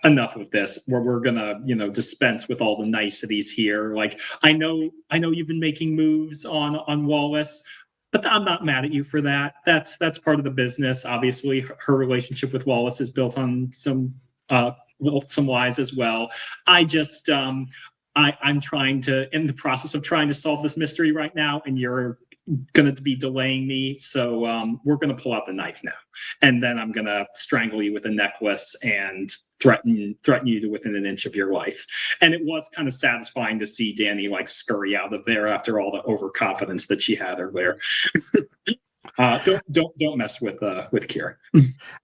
enough of this, where we're gonna dispense with all the niceties here. Like, I know you've been making moves on Wallace, but I'm not mad at you for that. That's part of the business. Obviously her relationship with Wallace is built on some lies as well. I just I'm trying to, in the process of trying to solve this mystery right now, and you're going to be delaying me, so we're going to pull out the knife now, and then I'm going to strangle you with a necklace and threaten you to within an inch of your life. And it was kind of satisfying to see Danny like scurry out of there after all the overconfidence that she had earlier. Don't mess with Keira.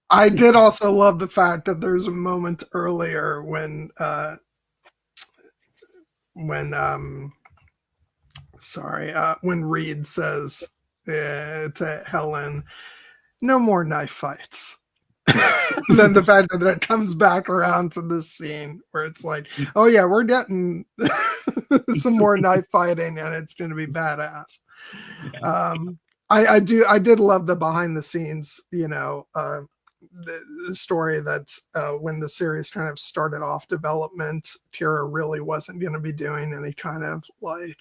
I did also love the fact that there's a moment earlier when Reed says to Helen, "No more knife fights." Then the fact that it comes back around to this scene where it's like, oh yeah, we're getting some more knife fighting, and it's going to be badass. Yeah. I did love the behind the scenes, the story that when the series kind of started off development, Keira really wasn't going to be doing any kind of like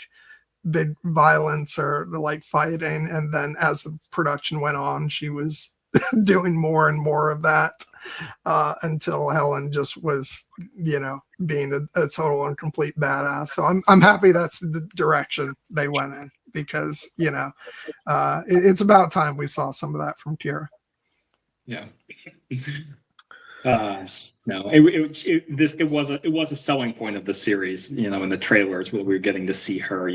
big violence or like fighting, and then as the production went on, she was doing more and more of that until Helen just was, being a total and complete badass. So I'm happy that's the direction they went in, because it's about time we saw some of that from Keira. Yeah. No, it was a selling point of the series, in the trailers where we were getting to see her,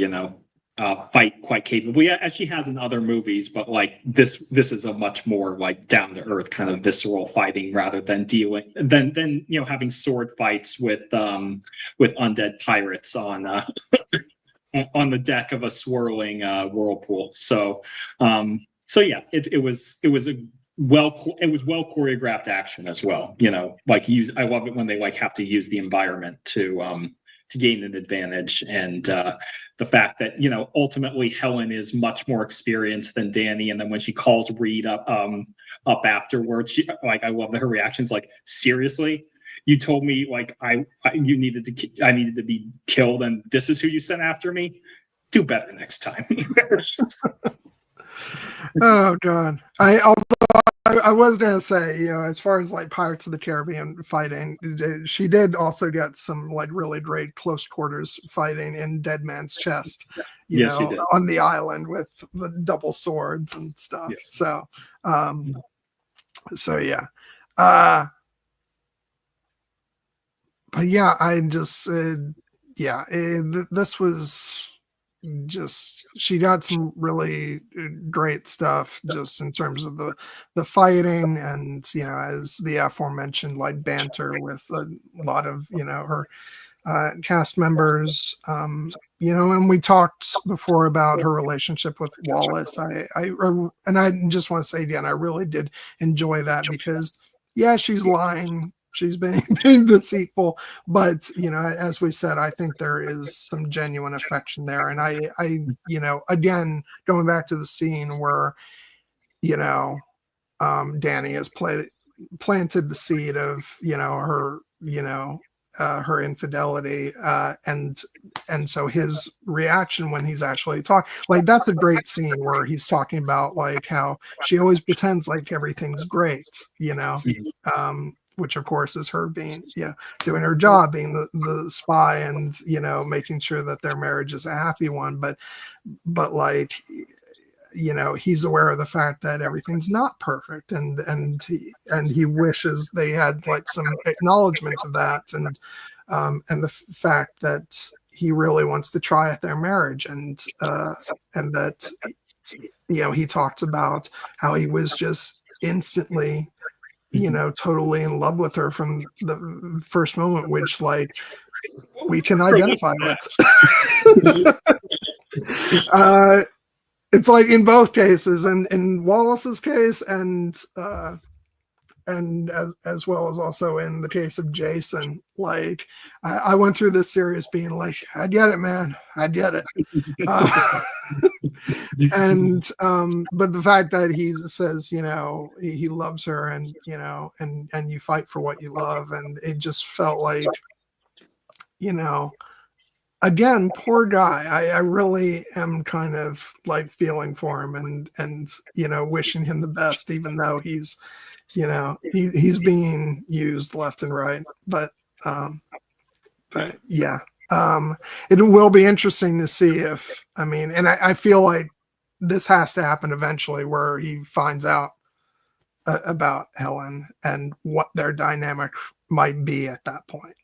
fight quite capably as she has in other movies, but like this is a much more like down to earth kind of visceral fighting rather than having sword fights with undead pirates on the deck of a swirling whirlpool. So yeah, it was well choreographed action as well. I love it when they like have to use the environment to gain an advantage, and the fact that ultimately Helen is much more experienced than Danny, and then when she calls Reed up afterwards, I love her reactions. Like, seriously, you told me like I needed to be killed, and this is who you sent after me. Do better next time. Oh God! I was gonna say, as far as like Pirates of the Caribbean fighting, she did also get some like really great close quarters fighting in Dead Man's Chest, Yes, she did. on the island with the double swords and stuff. Yes. So yeah. But yeah, I just, this was just, she got some really great stuff just in terms of the fighting and, as the aforementioned, like banter with a lot of, her cast members, and we talked before about her relationship with Wallace. And I just want to say again, I really did enjoy that because, yeah, she's lying. She's being deceitful, but as we said, I think there is some genuine affection there. And I again, going back to the scene where, Danny has planted the seed of, her, her infidelity, and so his reaction when he's actually talking, like, that's a great scene where he's talking about like how she always pretends like everything's great, which of course is her being, doing her job, being the spy, and making sure that their marriage is a happy one, but like, he's aware of the fact that everything's not perfect, and he wishes they had like some acknowledgement of that, and the fact that he really wants to try at their marriage, and that he talked about how he was just instantly totally in love with her from the first moment, which like we can identify with. It's like in both cases, and in Wallace's case, and as well as also in the case of Jason. Like, I went through this series being like, I get it, man, I get it. And but the fact that he says, he loves her, and and you fight for what you love, and it just felt like, again, poor guy. I really am kind of like feeling for him, and wishing him the best, even though he's he's being used left and right. But yeah, it will be interesting to see if, and I feel like this has to happen eventually, where he finds out about Helen and what their dynamic might be at that point.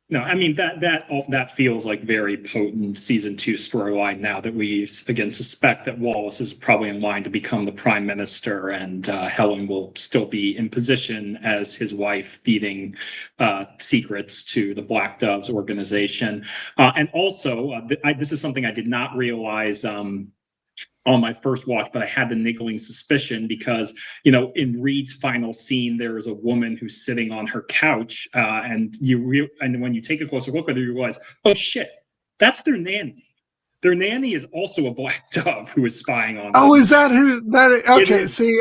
No, that feels like very potent season 2 storyline, now that we again suspect that Wallace is probably in line to become the prime minister, and Helen will still be in position as his wife, feeding secrets to the Black Doves organization. And also, this is something I did not realize on my first watch, but I had the niggling suspicion because, in Reed's final scene, there is a woman who's sitting on her couch, and when you take a closer look at her, you realize, oh shit, that's their nanny. Their nanny is also a Black Dove who is spying on them. Oh, is that who that is? Okay, see,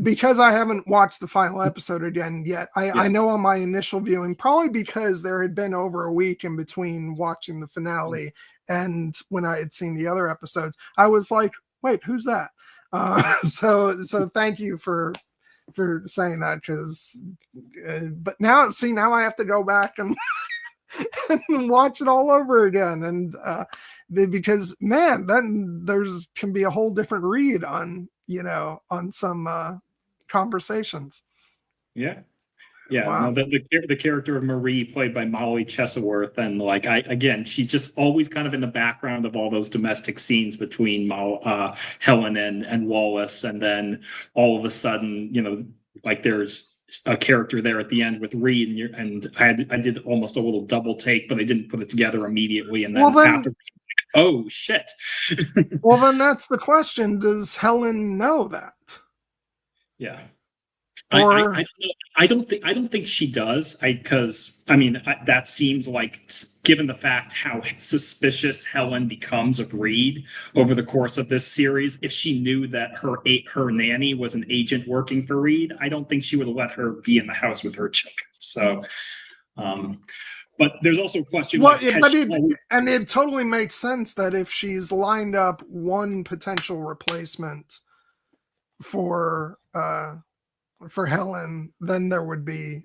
because I haven't watched the final episode again yet, I know on my initial viewing, probably because there had been over a week in between watching the finale and when I had seen the other episodes, I was like, wait, who's that? So thank you for saying that, because but now I have to go back and and watch it all over again, and because, man, then can be a whole different read on on some conversations. Yeah. Yeah, Wow. no, the character of Marie, played by Molly Chesworth, and like she's just always kind of in the background of all those domestic scenes between Helen and Wallace, and then all of a sudden, like there's a character there at the end with Reed, and I did almost a little double take, but I didn't put it together immediately, and then after, oh shit. Well, then that's the question: does Helen know that? Yeah. Or I don't think she does. That seems like, given the fact how suspicious Helen becomes of Reed over the course of this series, if she knew that her nanny was an agent working for Reed, I don't think she would have let her be in the house with her children. So, but there's also a question. Well, and it totally makes sense that if she's lined up one potential replacement for Helen, then there would be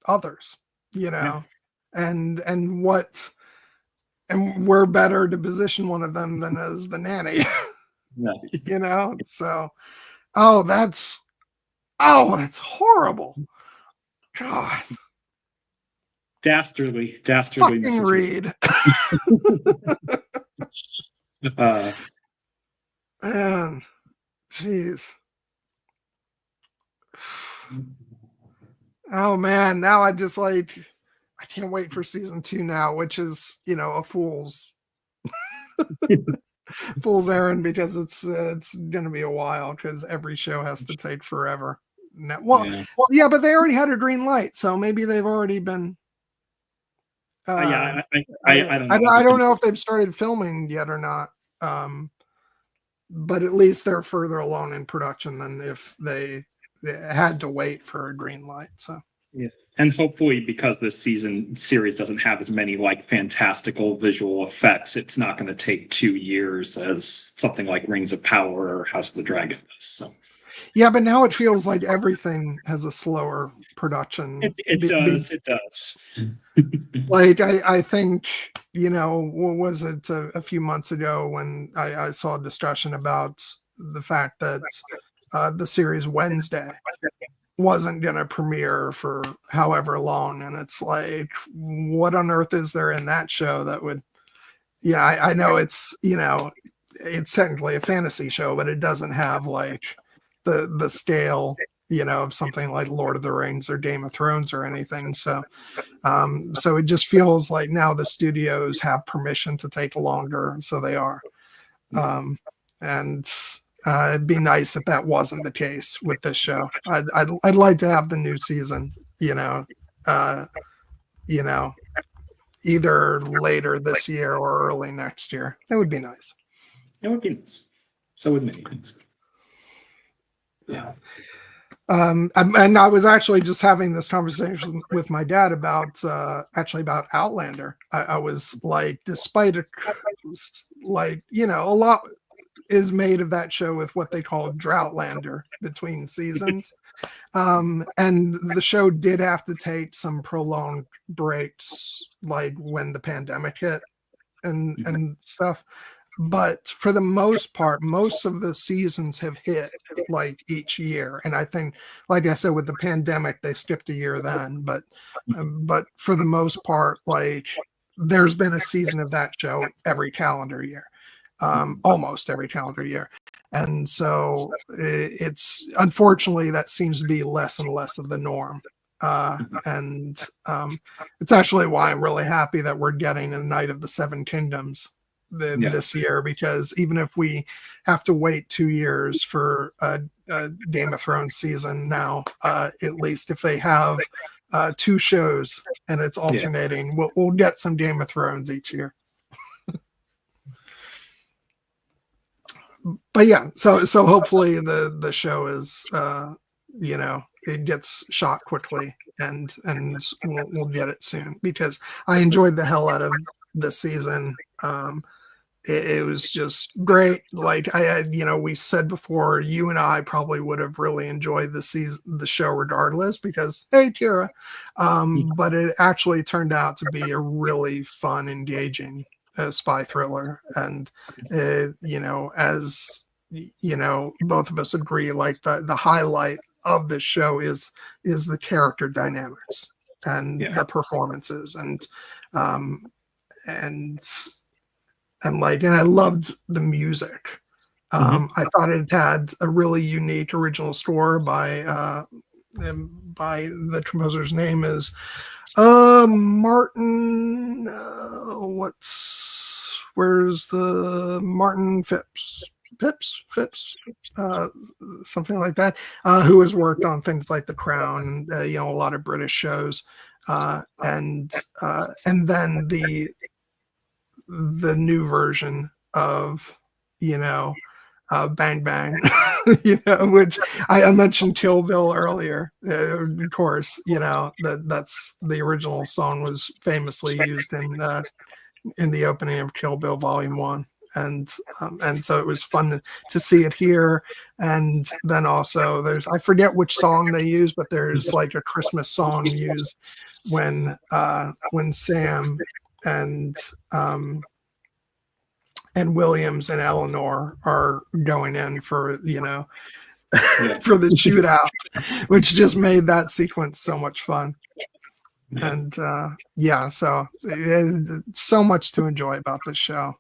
others, Yeah. and we're better to position one of them than as the nanny. Yeah. So that's horrible. God, dastardly fucking Reed. Man, jeez. Oh man, now I can't wait for season 2 now, which is a fool's errand, because it's gonna be a while, because every show has to take forever. Yeah, but they already had a green light, so maybe they've already been. I don't know. I don't know if they've started filming yet or not. But at least they're further along in production than if they had to wait for a green light. So yeah, and hopefully, because this series doesn't have as many like fantastical visual effects, it's not going to take 2 years as something like Rings of Power or House of the Dragon does. So yeah, but now it feels like everything has a slower production. It does. Like I think, what was it, a few months ago when I saw a discussion about the fact that the series Wednesday wasn't going to premiere for however long, and it's like, what on earth is there in that show that would? Yeah, I know it's it's technically a fantasy show, but it doesn't have like the scale of something like Lord of the Rings or Game of Thrones or anything. So so it just feels like now the studios have permission to take longer, so they are. And it'd be nice if that wasn't the case with this show. I'd like to have the new season, either later this year or early next year. It would be nice. It would be nice. So would many things. Yeah. And I was actually just having this conversation with my dad about Outlander. I was like, despite a lot is made of that show with what they call Droughtlander between seasons. And the show did have to take some prolonged breaks, like when the pandemic hit and stuff. But for the most part, most of the seasons have hit like each year. And I think, like I said, with the pandemic, they skipped a year then. But for the most part, like there's been a season of that show every calendar year, almost every calendar year. And so it's unfortunately that seems to be less and less of the norm. And it's actually why I'm really happy that we're getting a Night of the Seven Kingdoms this year, because even if we have to wait 2 years for a Game of Thrones season now, at least if they have 2 shows and it's alternating, we'll get some Game of Thrones each year. But yeah, so hopefully the show is it gets shot quickly and we'll get it soon, because I enjoyed the hell out of this season. It was just great. Like we said before, you and I probably would have really enjoyed the show regardless, because hey, Keira, but it actually turned out to be a really fun, engaging spy thriller. And as both of us agree, like the highlight of this show is the character dynamics and the performances, and and I loved the music. I thought it had a really unique original score by the composer's name is Martin. Where's the Martin Phipps, something like that, who has worked on things like The Crown, a lot of British shows, and then the new version of Bang Bang, which I mentioned Kill Bill earlier. Of course, that's the original song was famously used in the opening of Kill Bill Volume 1. And so it was fun to see it here. And then also I forget which song they use, but there's like a Christmas song used when Sam and Williams and Eleanor are going in for for the shootout, which just made that sequence so much fun. And so much to enjoy about this show.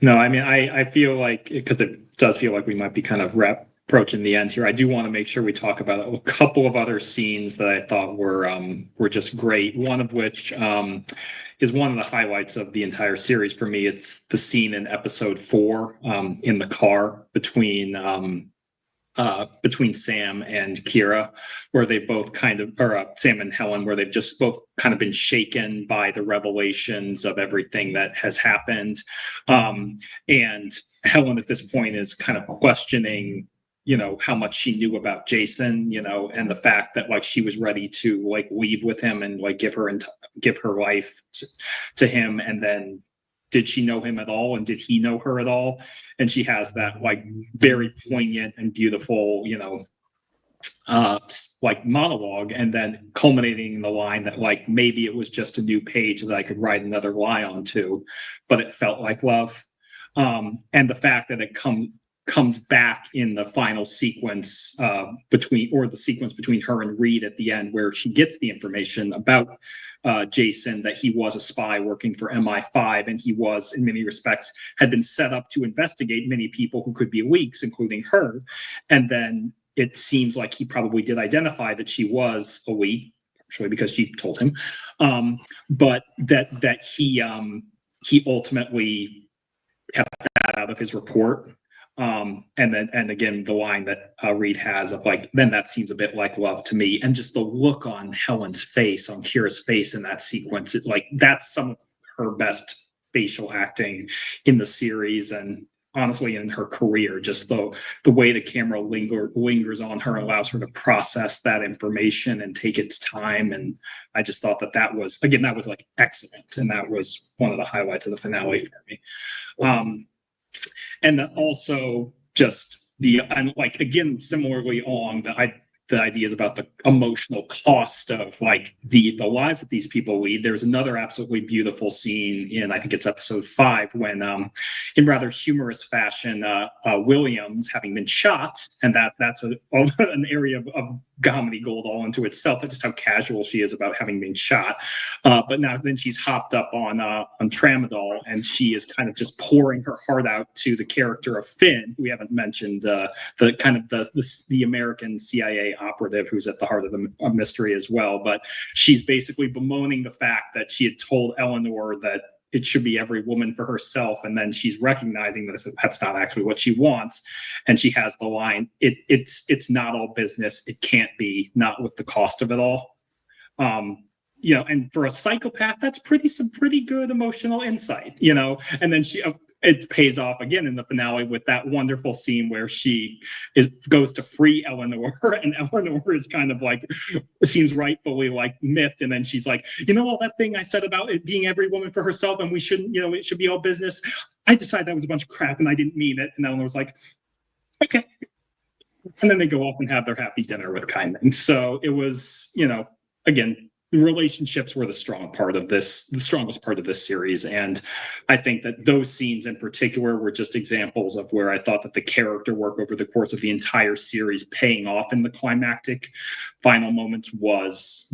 No, I mean, I feel like, because it does feel like we might be kind of approaching the end here, I do want to make sure we talk about a couple of other scenes that I thought were just great. One of which is one of the highlights of the entire series for me. It's the scene in episode 4 in the car between Sam and Keira, where they both Sam and Helen, where they've just both kind of been shaken by the revelations of everything that has happened. And Helen at this point is kind of questioning, how much she knew about Jason, and the fact that like she was ready to like leave with him and like give her life to him. And then did she know him at all? And did he know her at all? And she has that like very poignant and beautiful, like monologue, and then culminating in the line that like maybe it was just a new page that I could write another lie onto, but it felt like love. And the fact that it comes back in the final sequence between her and Reed at the end, where she gets the information about Jason, that he was a spy working for MI5, and he was, in many respects, had been set up to investigate many people who could be leaks, including her. And then it seems like he probably did identify that she was a leak, partially because she told him, but that he ultimately kept that out of his report. And again, the line that Reed has of like, then that seems a bit like love to me. And just the look on Helen's face, on Keira's face in that sequence, it's like, that's some of her best facial acting in the series, and honestly in her career. Just the way the camera lingers on her, allows her to process that information and take its time. And I just thought that was like excellent. And that was one of the highlights of the finale for me. And then also just and like, again, similarly on the ideas about the emotional cost of like the lives that these people lead. There's another absolutely beautiful scene in, I think it's episode 5, when in rather humorous fashion, Williams, having been shot, and that's an area of comedy gold all into itself, just how casual she is about having been shot. But now then she's hopped up on tramadol, and she is kind of just pouring her heart out to the character of Finn. We haven't mentioned the American CIA operative who's at the heart of the mystery as well. But she's basically bemoaning the fact that she had told Eleanor that it should be every woman for herself, and then she's recognizing that that's not actually what she wants. And she has the line, it's not all business, it can't be, not with the cost of it all. And for a psychopath, that's some pretty good emotional insight, and then it pays off again in the finale with that wonderful scene where she goes to free Eleanor, and Eleanor is kind of like, seems rightfully like miffed, and then she's like, all that thing I said about it being every woman for herself and we shouldn't, it should be all business, I decided that was a bunch of crap and I didn't mean it. And Eleanor's like, okay. And then they go off and have their happy dinner with Kindman. So it was, again, the relationships were the strongest part of this series. And I think that those scenes in particular were just examples of where I thought that the character work over the course of the entire series paying off in the climactic final moments was,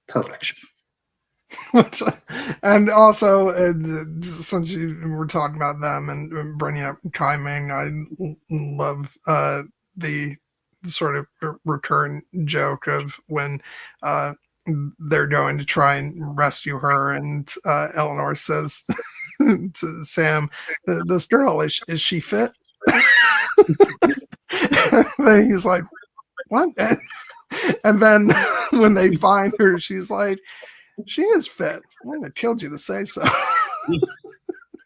perfection. And also, since you were talking about them and bringing up Kai Ming, I love the sort of recurrent joke of when they're going to try and rescue her, and Eleanor says to Sam, "This girl, is she fit?" Then he's like, "What?" And then when they find her, she's like, "She is fit. I wouldn't have killed you to say so."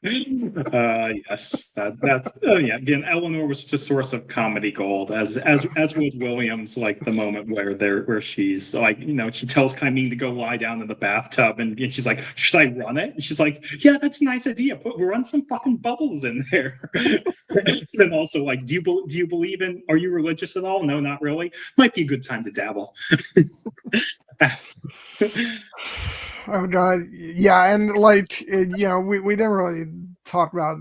Yes, that's yeah. Again, Eleanor was just a source of comedy gold, as was Williams. Like the moment where she's like, she tells Kaiming to go lie down in the bathtub, and she's like, "Should I run it?" And she's like, "Yeah, that's a nice idea. Run some fucking bubbles in there." And also, like, do you believe in? Are you religious at all? No, not really. Might be a good time to dabble. Oh God, yeah, and like we didn't really talk about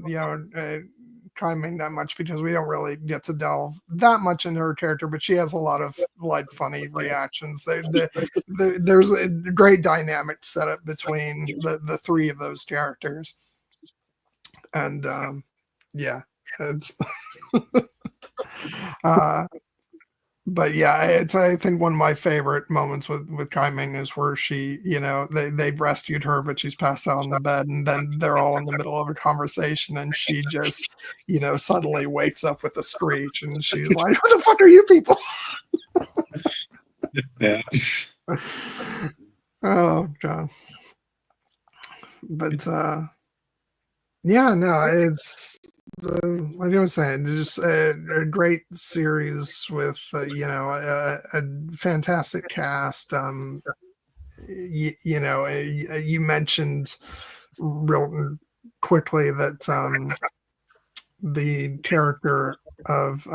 Kai Ming that much because we don't really get to delve that much into her character, but she has a lot of like funny reactions. There's a great dynamic set up between the three of those characters, and yeah, it's. But yeah, I think one of my favorite moments with Kai Ming is where she, they've rescued her, but she's passed out on the bed, and then they're all in the middle of a conversation, and she just, suddenly wakes up with a screech, and she's like, "Who the fuck are you people?" Yeah. Oh God. But yeah, no, it's. Like I was saying, just a great series with a fantastic cast. You mentioned real quickly that the character of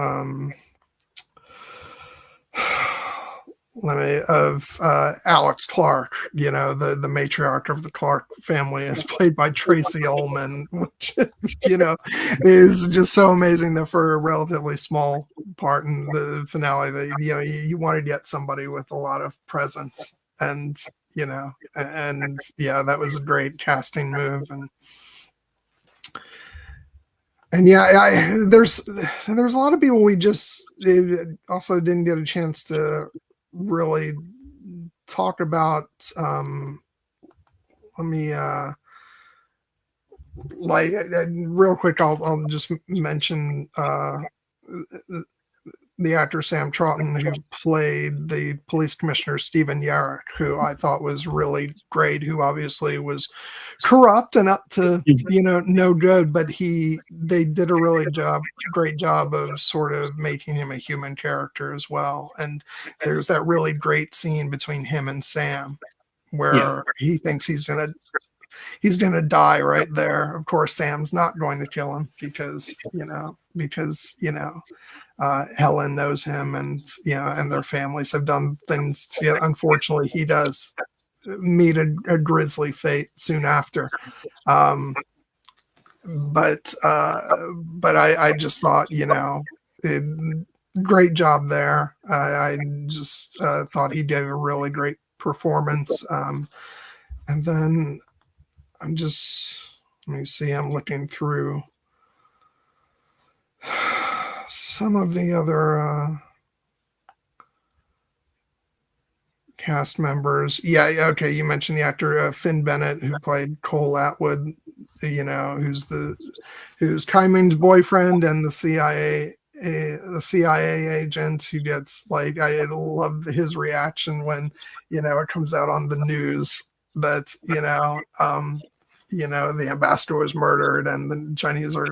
Alex Clark, the matriarch of the Clark family, is played by Tracy Ullman, which is just so amazing that for a relatively small part in the finale, that you wanted to get somebody with a lot of presence, and that was a great casting move. And yeah, there's a lot of people we just also didn't get a chance to really talk about. Let me real quick. I'll just mention the actor Sam Troughton, who played the police commissioner Stephen Yarrick, who I thought was really great, who obviously was corrupt and up to no good, but they did a really great job of sort of making him a human character as well. And there's that really great scene between him and Sam where he thinks he's gonna die right there. Of course, Sam's not going to kill him because Helen knows him, and and their families have done things. Unfortunately, he does meet a grisly fate soon after. But I just thought, great job there. I just thought he did a really great performance. And then let me see, I'm looking through some of the other cast members. Yeah, okay. You mentioned the actor Finn Bennett, who played Cole Atwood. Who's Kai Ming's boyfriend and the CIA agent who gets I love his reaction when it comes out on the news that the ambassador was murdered and the Chinese are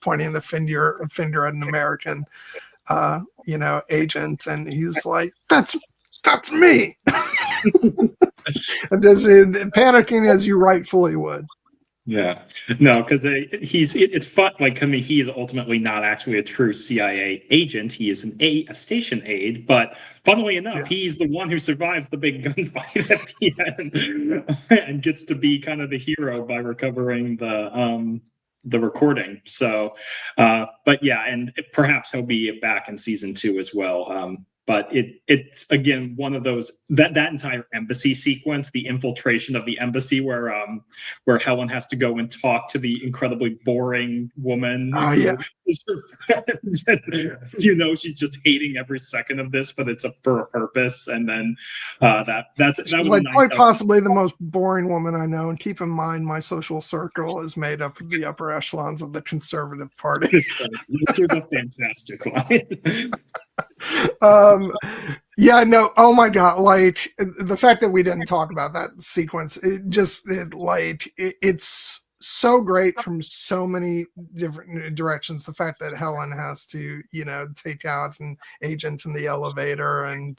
pointing the finger at an American agent, and he's like, that's me. Just panicking as you rightfully would. Yeah, no, because it's fun. Like, I mean, he is ultimately not actually a true CIA agent. He is a station aide, but funnily enough, he's the one who survives the big gunfight at the end and gets to be kind of the hero by recovering the recording. So, but yeah, and perhaps he'll be back in season 2 as well. But it's again one of those that entire embassy sequence, the infiltration of the embassy, where Helen has to go and talk to the incredibly boring woman who is her friend. She's just hating every second of this, but it's for a purpose. And then that was like nice quite possibly the most boring woman I know. And keep in mind, my social circle is made up of the upper echelons of the Conservative Party. Which was a fantastic line. Yeah, no, oh my god, like the fact that we didn't talk about that sequence, it's so great from so many different directions. The fact that Helen has to take out an agent in the elevator, and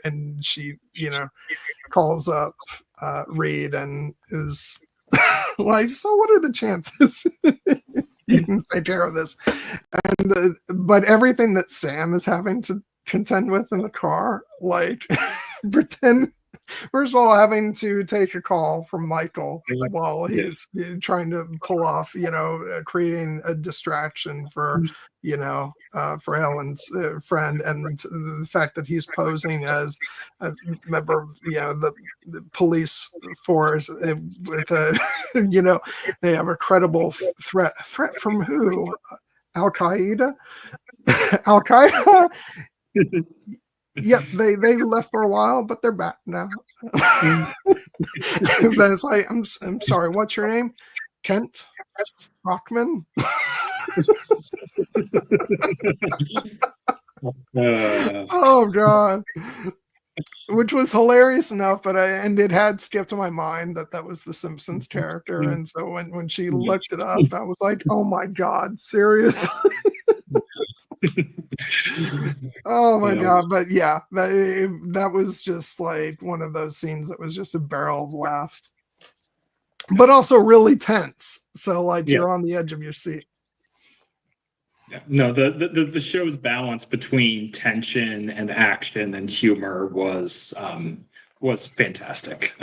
and she calls up Reed and is like, so what are the chances you can take care of this? And but everything that Sam is having to contend with in the car, like pretend, first of all, having to take a call from Michael while he's trying to pull off, creating a distraction for Helen's friend, and the fact that he's posing as a member of the police force with a they have a credible threat from who? Al Qaeda. Al Qaeda. Yep, they left for a while, but they're back now. That's like, I'm sorry, what's your name? Kent Rockman. Oh god, which was hilarious enough, but it had skipped my mind that was the Simpsons character, and so when she looked it up, I was like, oh my god, seriously. Oh my god, but yeah, that was just like one of those scenes that was just a barrel of laughs, but also really tense, so like you're on the edge of your seat. Yeah. No, the show's balance between tension and action and humor was fantastic.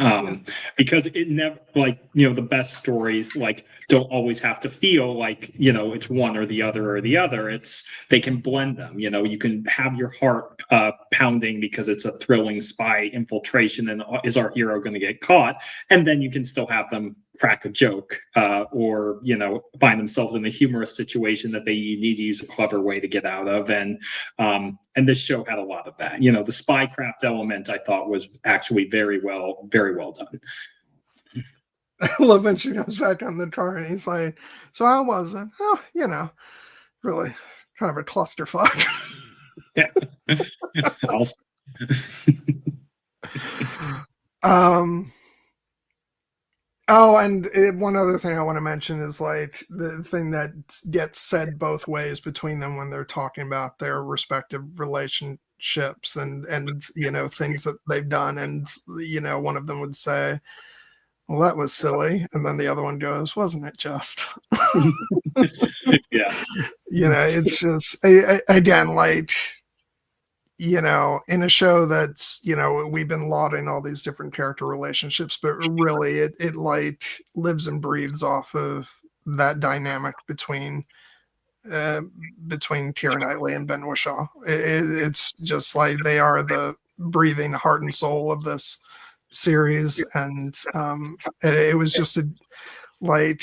Because it never, like, the best stories like don't always have to feel like it's one or the other. It's they can blend them. You can have your heart pounding because it's a thrilling spy infiltration, and is our hero going to get caught? And then you can still have them crack a joke, or find themselves in a humorous situation that they need to use a clever way to get out of. And this show had a lot of that. The spycraft element, I thought, was actually very well done. I love when she comes back on the car and he's like, so how was it? Oh, really kind of a clusterfuck. Yeah. Oh, and one other thing I want to mention is like the thing that gets said both ways between them when they're talking about their respective relationships and things that they've done, and one of them would say, well, that was silly, and then the other one goes, wasn't it just? Yeah. It's just again, like, in a show that's, we've been lauding all these different character relationships, but really it like lives and breathes off of that dynamic between Keira Knightley and Ben Whishaw. It's just like they are the breathing heart and soul of this series, and it was just like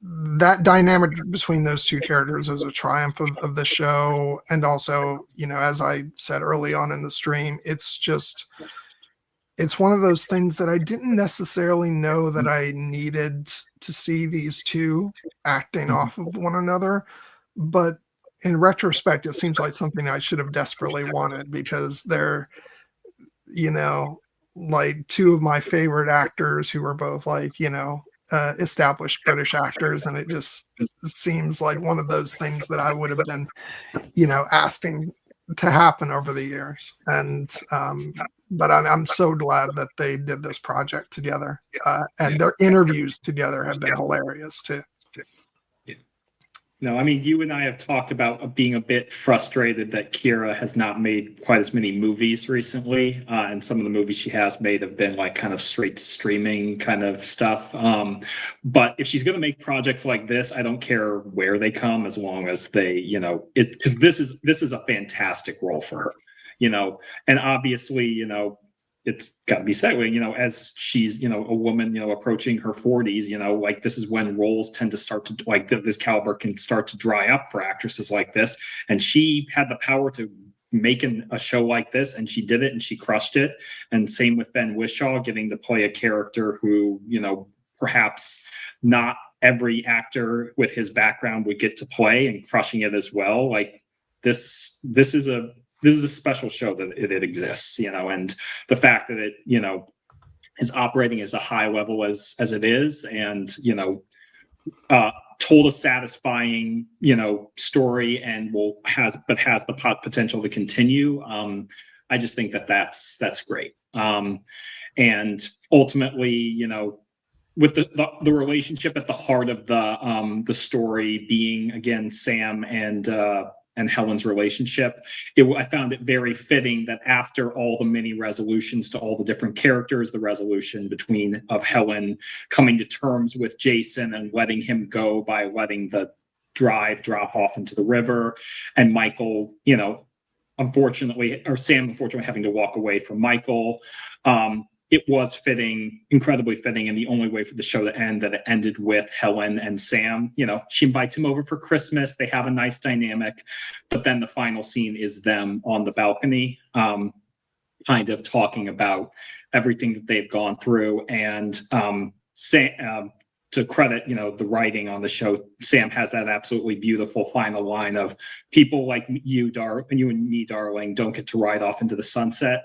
that dynamic between those two characters is a triumph of the show. And also, as I said early on in the stream, it's one of those things that I didn't necessarily know that I needed to see these two acting off of one another, but in retrospect, it seems like something I should have desperately wanted, because they're, like two of my favorite actors who are both like, established British actors, and it just seems like one of those things that I would have been, asking to happen over the years. And but I'm so glad that they did this project together, and their interviews together have been hilarious too. No, I mean, you and I have talked about being a bit frustrated that Keira has not made quite as many movies recently. And some of the movies she has made have been like kind of straight to streaming kind of stuff. But if she's going to make projects like this, I don't care where they come, as long as they, you know, because this is a fantastic role for her, you know, and obviously, you know, it's got to be said, you know, as she's, you know, a woman, you know, approaching her 40s, you know, like this is when roles tend to start to, like this caliber can start to dry up for actresses like this. And she had the power to make a show like this, and she did it, and she crushed it. And same with Ben Whishaw, getting to play a character who, you know, perhaps not every actor with his background would get to play, and crushing it as well. Like this is a special show that it exists, you know, and the fact that it, you know, is operating as a high level as it is, and, you know, told a satisfying, you know, story, and has the potential to continue. I just think that that's great. And ultimately, you know, with the relationship at the heart of the story being, again, Sam and Helen's relationship, I found it very fitting that after all the many resolutions to all the different characters, the resolution of Helen coming to terms with Jason and letting him go by letting the drop off into the river, and Michael, you know, Sam unfortunately having to walk away from Michael. It was fitting, incredibly fitting, and the only way for the show to end that it ended with Helen and Sam. You know, she invites him over for Christmas. They have a nice dynamic, but then the final scene is them on the balcony, kind of talking about everything that they've gone through. And Sam, to credit, you know, the writing on the show, Sam has that absolutely beautiful final line of, "People like you and me, darling, don't get to ride off into the sunset,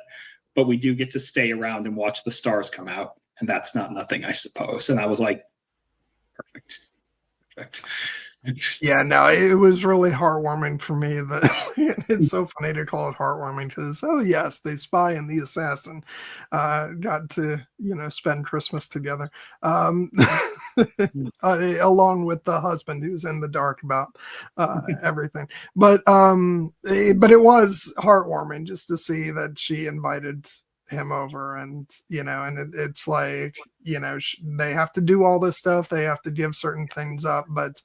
but we do get to stay around and watch the stars come out. And that's not nothing, I suppose." And I was like, perfect. Yeah, no, it was really heartwarming for me. That it's so funny to call it heartwarming, because, oh yes, the spy and the assassin got to, you know, spend Christmas together, along with the husband who's in the dark about everything. But it was heartwarming just to see that she invited him over, and, you know, and it's like, you know, they have to do all this stuff, they have to give certain things up, but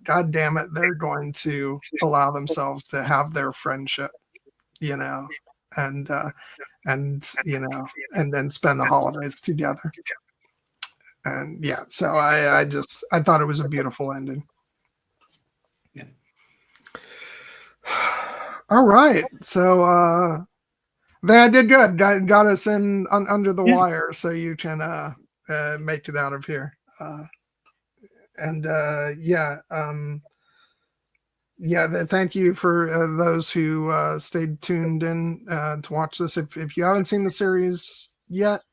god damn it, they're going to allow themselves to have their friendship, you know, and you know, and then spend the holidays together. And yeah, so I thought it was a beautiful ending. Yeah. All right, so I did good. Got us in under the wire, so you can make it out of here. Thank you for those who stayed tuned in to watch this. If you haven't seen the series yet,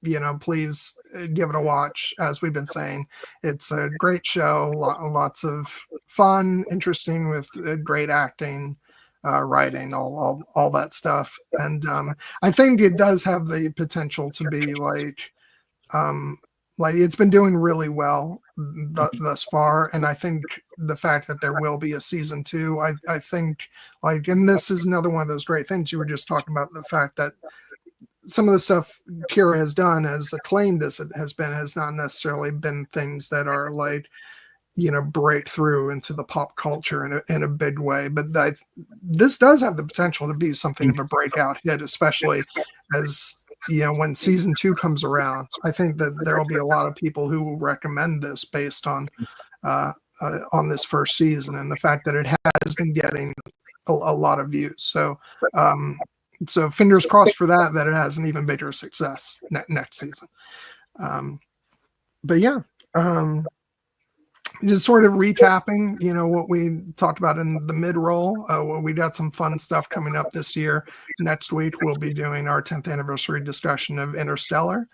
you know, please give it a watch. As we've been saying, it's a great show, lots of fun, interesting, with great acting, writing, all that stuff. And I think it does have the potential to be like it's been doing really well thus far. And I think the fact that there will be a season 2, I think, like, and this is another one of those great things you were just talking about, the fact that some of the stuff Keira has done, as acclaimed as it has not necessarily been things that are like, you know, break through into the pop culture in a big way. But this does have the potential to be something of a breakout hit, especially as, you know, when season 2 comes around. I think that there will be a lot of people who will recommend this based on this first season, and the fact that it has been getting a lot of views. So so fingers crossed for that it has an even bigger success next season. But yeah, just sort of recapping, you know, what we talked about in the mid-roll. We got some fun stuff coming up this year. Next week, we'll be doing our 10th anniversary discussion of Interstellar.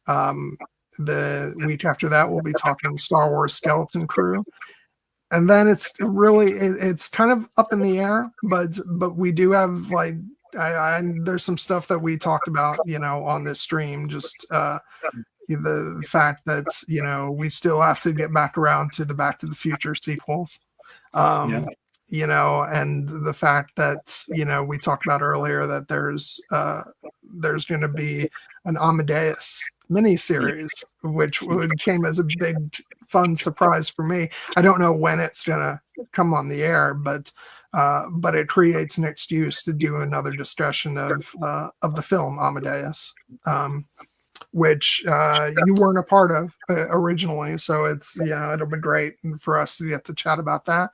The week after that, we'll be talking Star Wars Skeleton Crew. and then it's really it's kind of up in the air, but we do have like there's some stuff that we talked about, on this stream, just the fact that we still have to get back around to the Back to the Future sequels. And the fact that we talked about earlier that there's going to be an Amadeus miniseries, which came as a big fun surprise for me. I don't know when it's going to come on the air, but it creates an excuse to do another discussion of the film Amadeus, which you weren't a part of originally. So it'll be great for us to get to chat about that.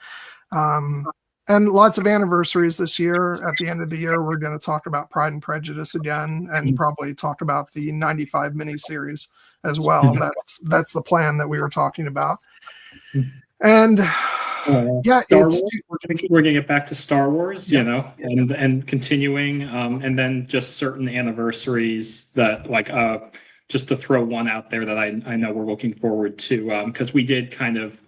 And lots of anniversaries this year. At the end of the year, we're going to talk about Pride and Prejudice again, and probably talk about the 95 miniseries as well. That's the plan that we were talking about. And Star Wars, we're going to get back to Star Wars, and continuing, and then just certain anniversaries that just to throw one out there that I know we're looking forward to, because we did kind of,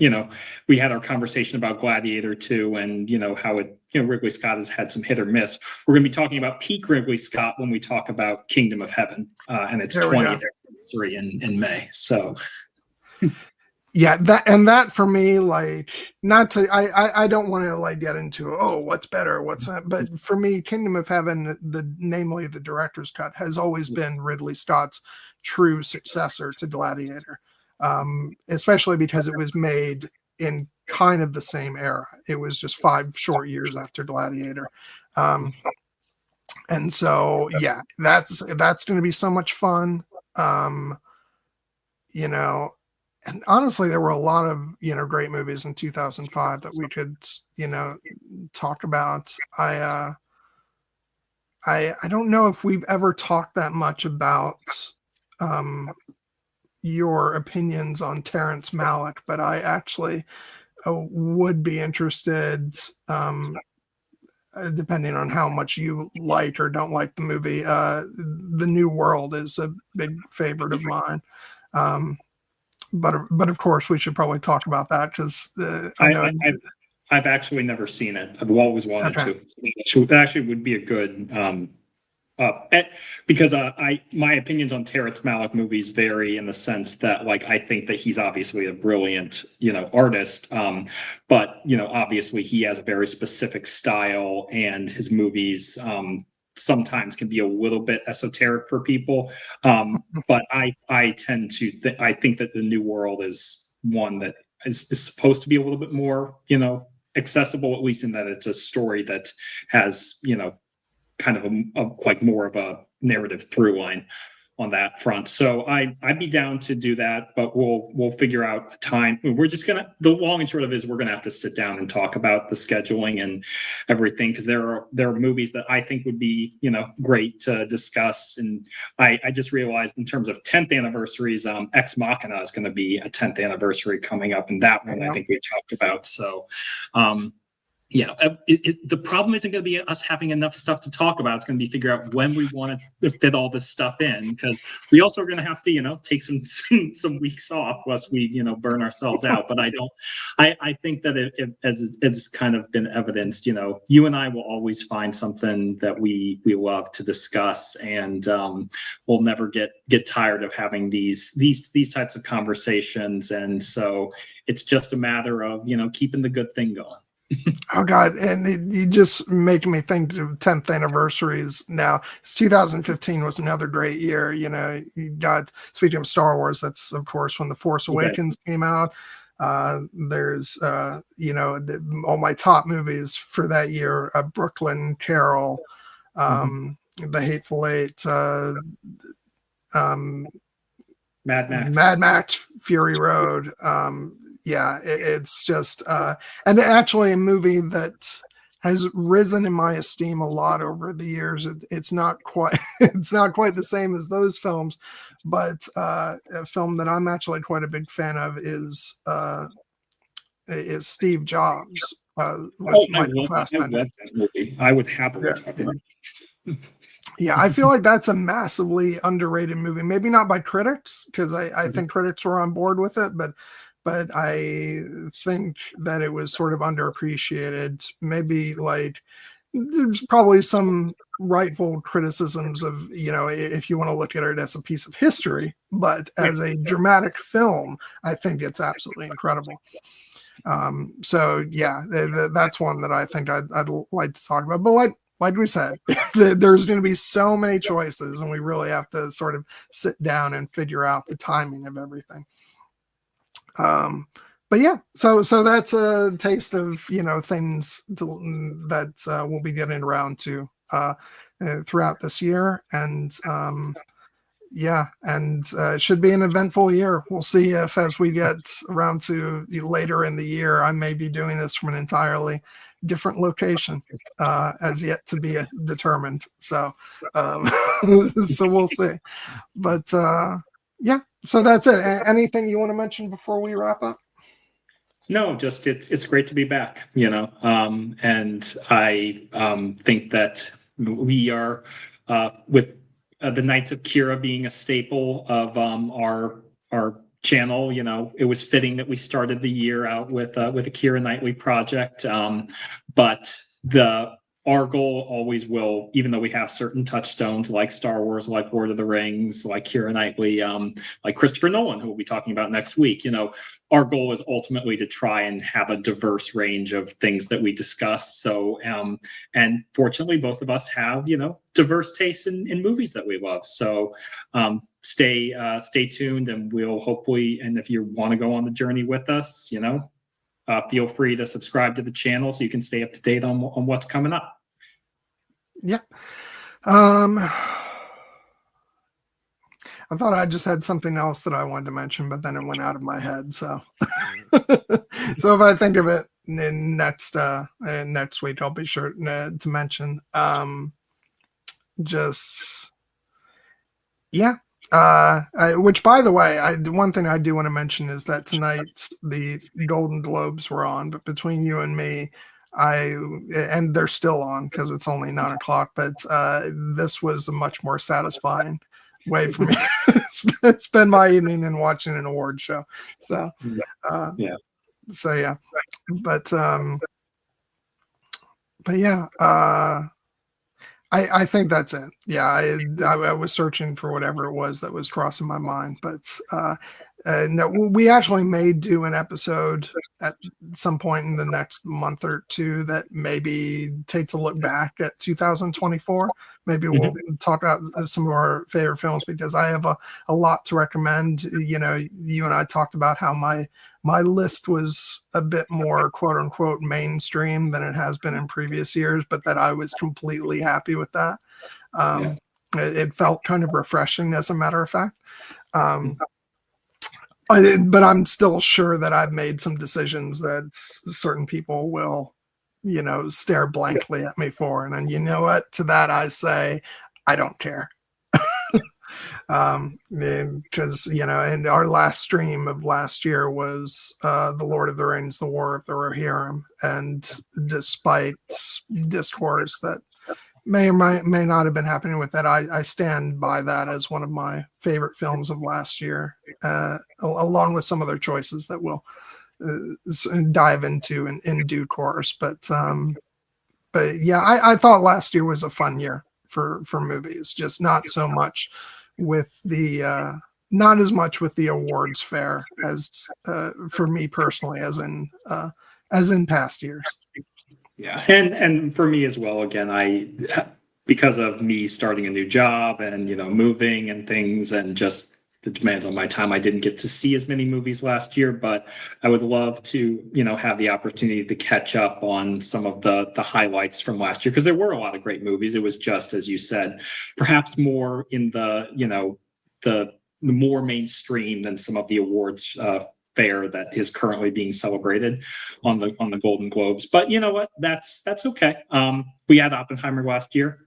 we had our conversation about Gladiator 2 and, how it, Ridley Scott has had some hit or miss. We're going to be talking about peak Ridley Scott when we talk about Kingdom of Heaven and its 20th anniversary in May. So. Yeah, that for me, not to, I don't want to get into, what's better, but for me, Kingdom of Heaven, namely the director's cut, has always been Ridley Scott's true successor to Gladiator, especially because it was made in kind of the same era. It was just 5 short years after Gladiator. And so, that's going to be so much fun. And honestly, there were a lot of, great movies in 2005 that we could, talk about. I don't know if we've ever talked that much about your opinions on Terrence Malick, but I actually would be interested, depending on how much you like or don't like the movie. The New World is a big favorite of mine. But of course, we should probably talk about that because I've actually never seen it. I've always wanted to. It actually would be a good because my opinions on Terrence Malick movies vary in the sense that I think that he's obviously a brilliant artist, but obviously he has a very specific style, and his movies sometimes can be a little bit esoteric for people. But I tend to I think that The New World is one that is supposed to be a little bit more, accessible, at least in that it's a story that has, kind of a more of a narrative through line on that front. So I'd be down to do that, but we'll figure out a time. We're just the long and short of it is we're gonna have to sit down and talk about the scheduling and everything, because there are movies that I think would be great to discuss. And I just realized in terms of 10th anniversaries, Ex Machina is going to be a 10th anniversary coming up, and that one I think we talked about. So the problem isn't going to be us having enough stuff to talk about. It's going to be figure out when we want to fit all this stuff in, because we also are going to have to, take some weeks off lest we, burn ourselves out. But I think that as kind of been evidenced, you and I will always find something that we love to discuss, and we'll never get tired of having these types of conversations. And so it's just a matter of, keeping the good thing going. Oh God! And you just make me think of 10th anniversaries. Now, 2015 was another great year. You got, speaking of Star Wars, that's of course when The Force Awakens came out. There's all my top movies for that year: Brooklyn, Carol, The Hateful Eight, Mad Max, Fury Road. It's just and actually a movie that has risen in my esteem a lot over the years. It's not quite the same as those films, but a film that I'm actually quite a big fan of is Steve Jobs with Michael Fassbender. I would happily talk about it. Yeah, I feel like that's a massively underrated movie. Maybe not by critics, because I think critics were on board with it, but but I think that it was sort of underappreciated. Maybe like there's probably some rightful criticisms of, if you want to look at it as a piece of history, but as a dramatic film, I think it's absolutely incredible. So yeah, that's one that I think I'd like to talk about. But like we said, there's going to be so many choices, and we really have to sort of sit down and figure out the timing of everything. But yeah, so that's a taste of things that we'll be getting around to throughout this year, and it should be an eventful year. We'll see if as we get around to later in the year, I may be doing this from an entirely different location, as yet to be determined. So so we'll see. But yeah, so that's it. Anything you want to mention before we wrap up? No, just it's great to be back, and I think that we are with the Knights of Keira being a staple of our channel. It was fitting that we started the year out with a Keira Knightley project, but our goal always will, even though we have certain touchstones like Star Wars, like Lord of the Rings, like Keira Knightley, like Christopher Nolan, who we'll be talking about next week. Our goal is ultimately to try and have a diverse range of things that we discuss. So, and fortunately, both of us have, diverse tastes in movies that we love. So, stay tuned, and we'll hopefully, and if you want to go on the journey with us, feel free to subscribe to the channel so you can stay up to date on what's coming up. Yeah. I thought I just had something else that I wanted to mention, but then it went out of my head. So, so if I think of it next week, I'll be sure to mention. Which, by the way, one thing I do want to mention is that tonight the Golden Globes were on, but between you and me, and they're still on because it's only 9:00, but this was a much more satisfying way for me to spend my evening than watching an award show. So, so yeah, but yeah, I think that's it. Yeah, I was searching for whatever it was that was crossing my mind, but no, we actually may do an episode at some point in the next month or two that maybe takes a look back at 2024. Maybe we'll talk about some of our favorite films, because I have a lot to recommend. You and I talked about how my list was a bit more quote unquote mainstream than it has been in previous years, but that I was completely happy with that. It felt kind of refreshing, as a matter of fact. But I'm still sure that I've made some decisions that certain people will, stare blankly at me for. And you know what? To that, I say, I don't care. Because, and our last stream of last year was The Lord of the Rings, The War of the Rohirrim. And despite discourse that may or may not have been happening with that, I stand by that as one of my favorite films of last year, along with some other choices that we'll dive into in due course. But yeah, I thought last year was a fun year for movies, just not so much with the not as much with the awards fair as for me personally as in past years. Yeah, and for me as well. Again, because of me starting a new job and moving and things, and just the demands on my time, I didn't get to see as many movies last year. But I would love to have the opportunity to catch up on some of the highlights from last year, because there were a lot of great movies. It was just, as you said, perhaps more in the the more mainstream than some of the awards fair that is currently being celebrated on the Golden Globes. But you know what? That's okay. We had Oppenheimer last year.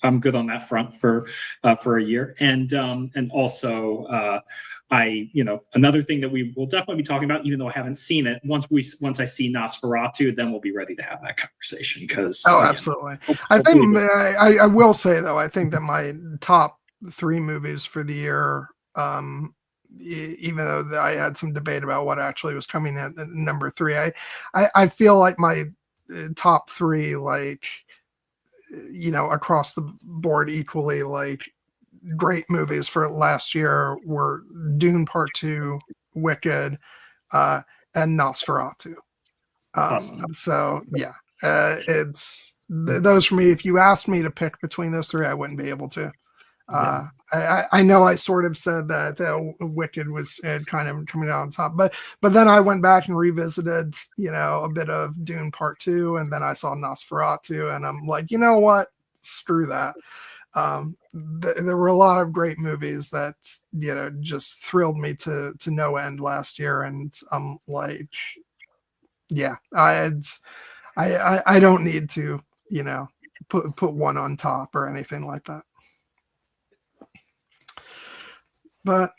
I'm good on that front for a year, and also another thing that we will definitely be talking about, even though I haven't seen it. Once I see Nosferatu, then we'll be ready to have that conversation. Because absolutely. I think I will say though, I think that my top 3 movies for the year, even though I had some debate about what actually was coming in at number 3, I feel like my top 3, like, across the board equally, like, great movies for last year were Dune Part 2, Wicked, and Nosferatu. Awesome. So yeah, it's those for me. If you asked me to pick between those 3, I wouldn't be able to. I know I sort of said that Wicked was kind of coming out on top, but then I went back and revisited, a bit of Dune Part 2, and then I saw Nosferatu, and I'm like, you know what? Screw that. There were a lot of great movies that just thrilled me to no end last year, and I'm like, yeah, I don't need to put one on top or anything like that. But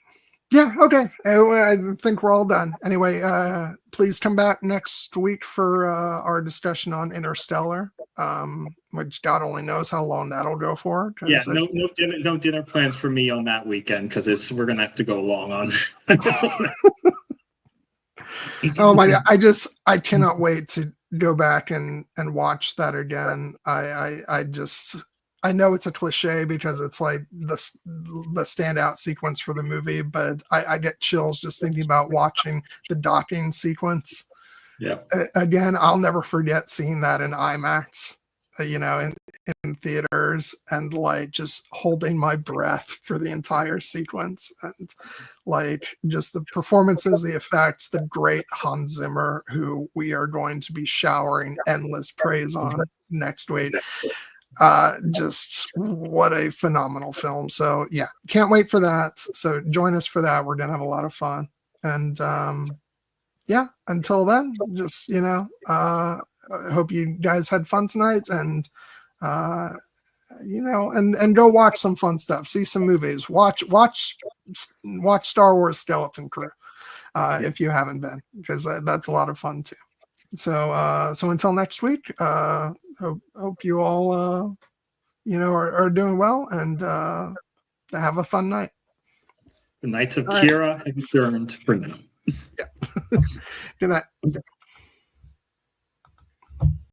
yeah, okay. I think we're all done. Anyway, please come back next week for our discussion on Interstellar, which God only knows how long that'll go for. Yeah, no dinner plans for me on that weekend because we're gonna have to go long on. Oh my God, I cannot wait to go back and watch that again. I know it's a cliche because it's like the standout sequence for the movie, but I get chills just thinking about watching the docking sequence. Yeah. Again, I'll never forget seeing that in IMAX, in theaters, and like just holding my breath for the entire sequence, and like just the performances, the effects, the great Hans Zimmer, who we are going to be showering endless praise on next week. Just what a phenomenal film. So yeah, can't wait for that. So join us for that. We're gonna have a lot of fun. And yeah, until then, just I hope you guys had fun tonight, and and go watch some fun stuff, see some movies, watch Star Wars Skeleton Crew if you haven't been, because that's a lot of fun too. So until next week, hope you all are doing well, and have a fun night. The Knights of Keira have adjourned for now. Yeah. Good night.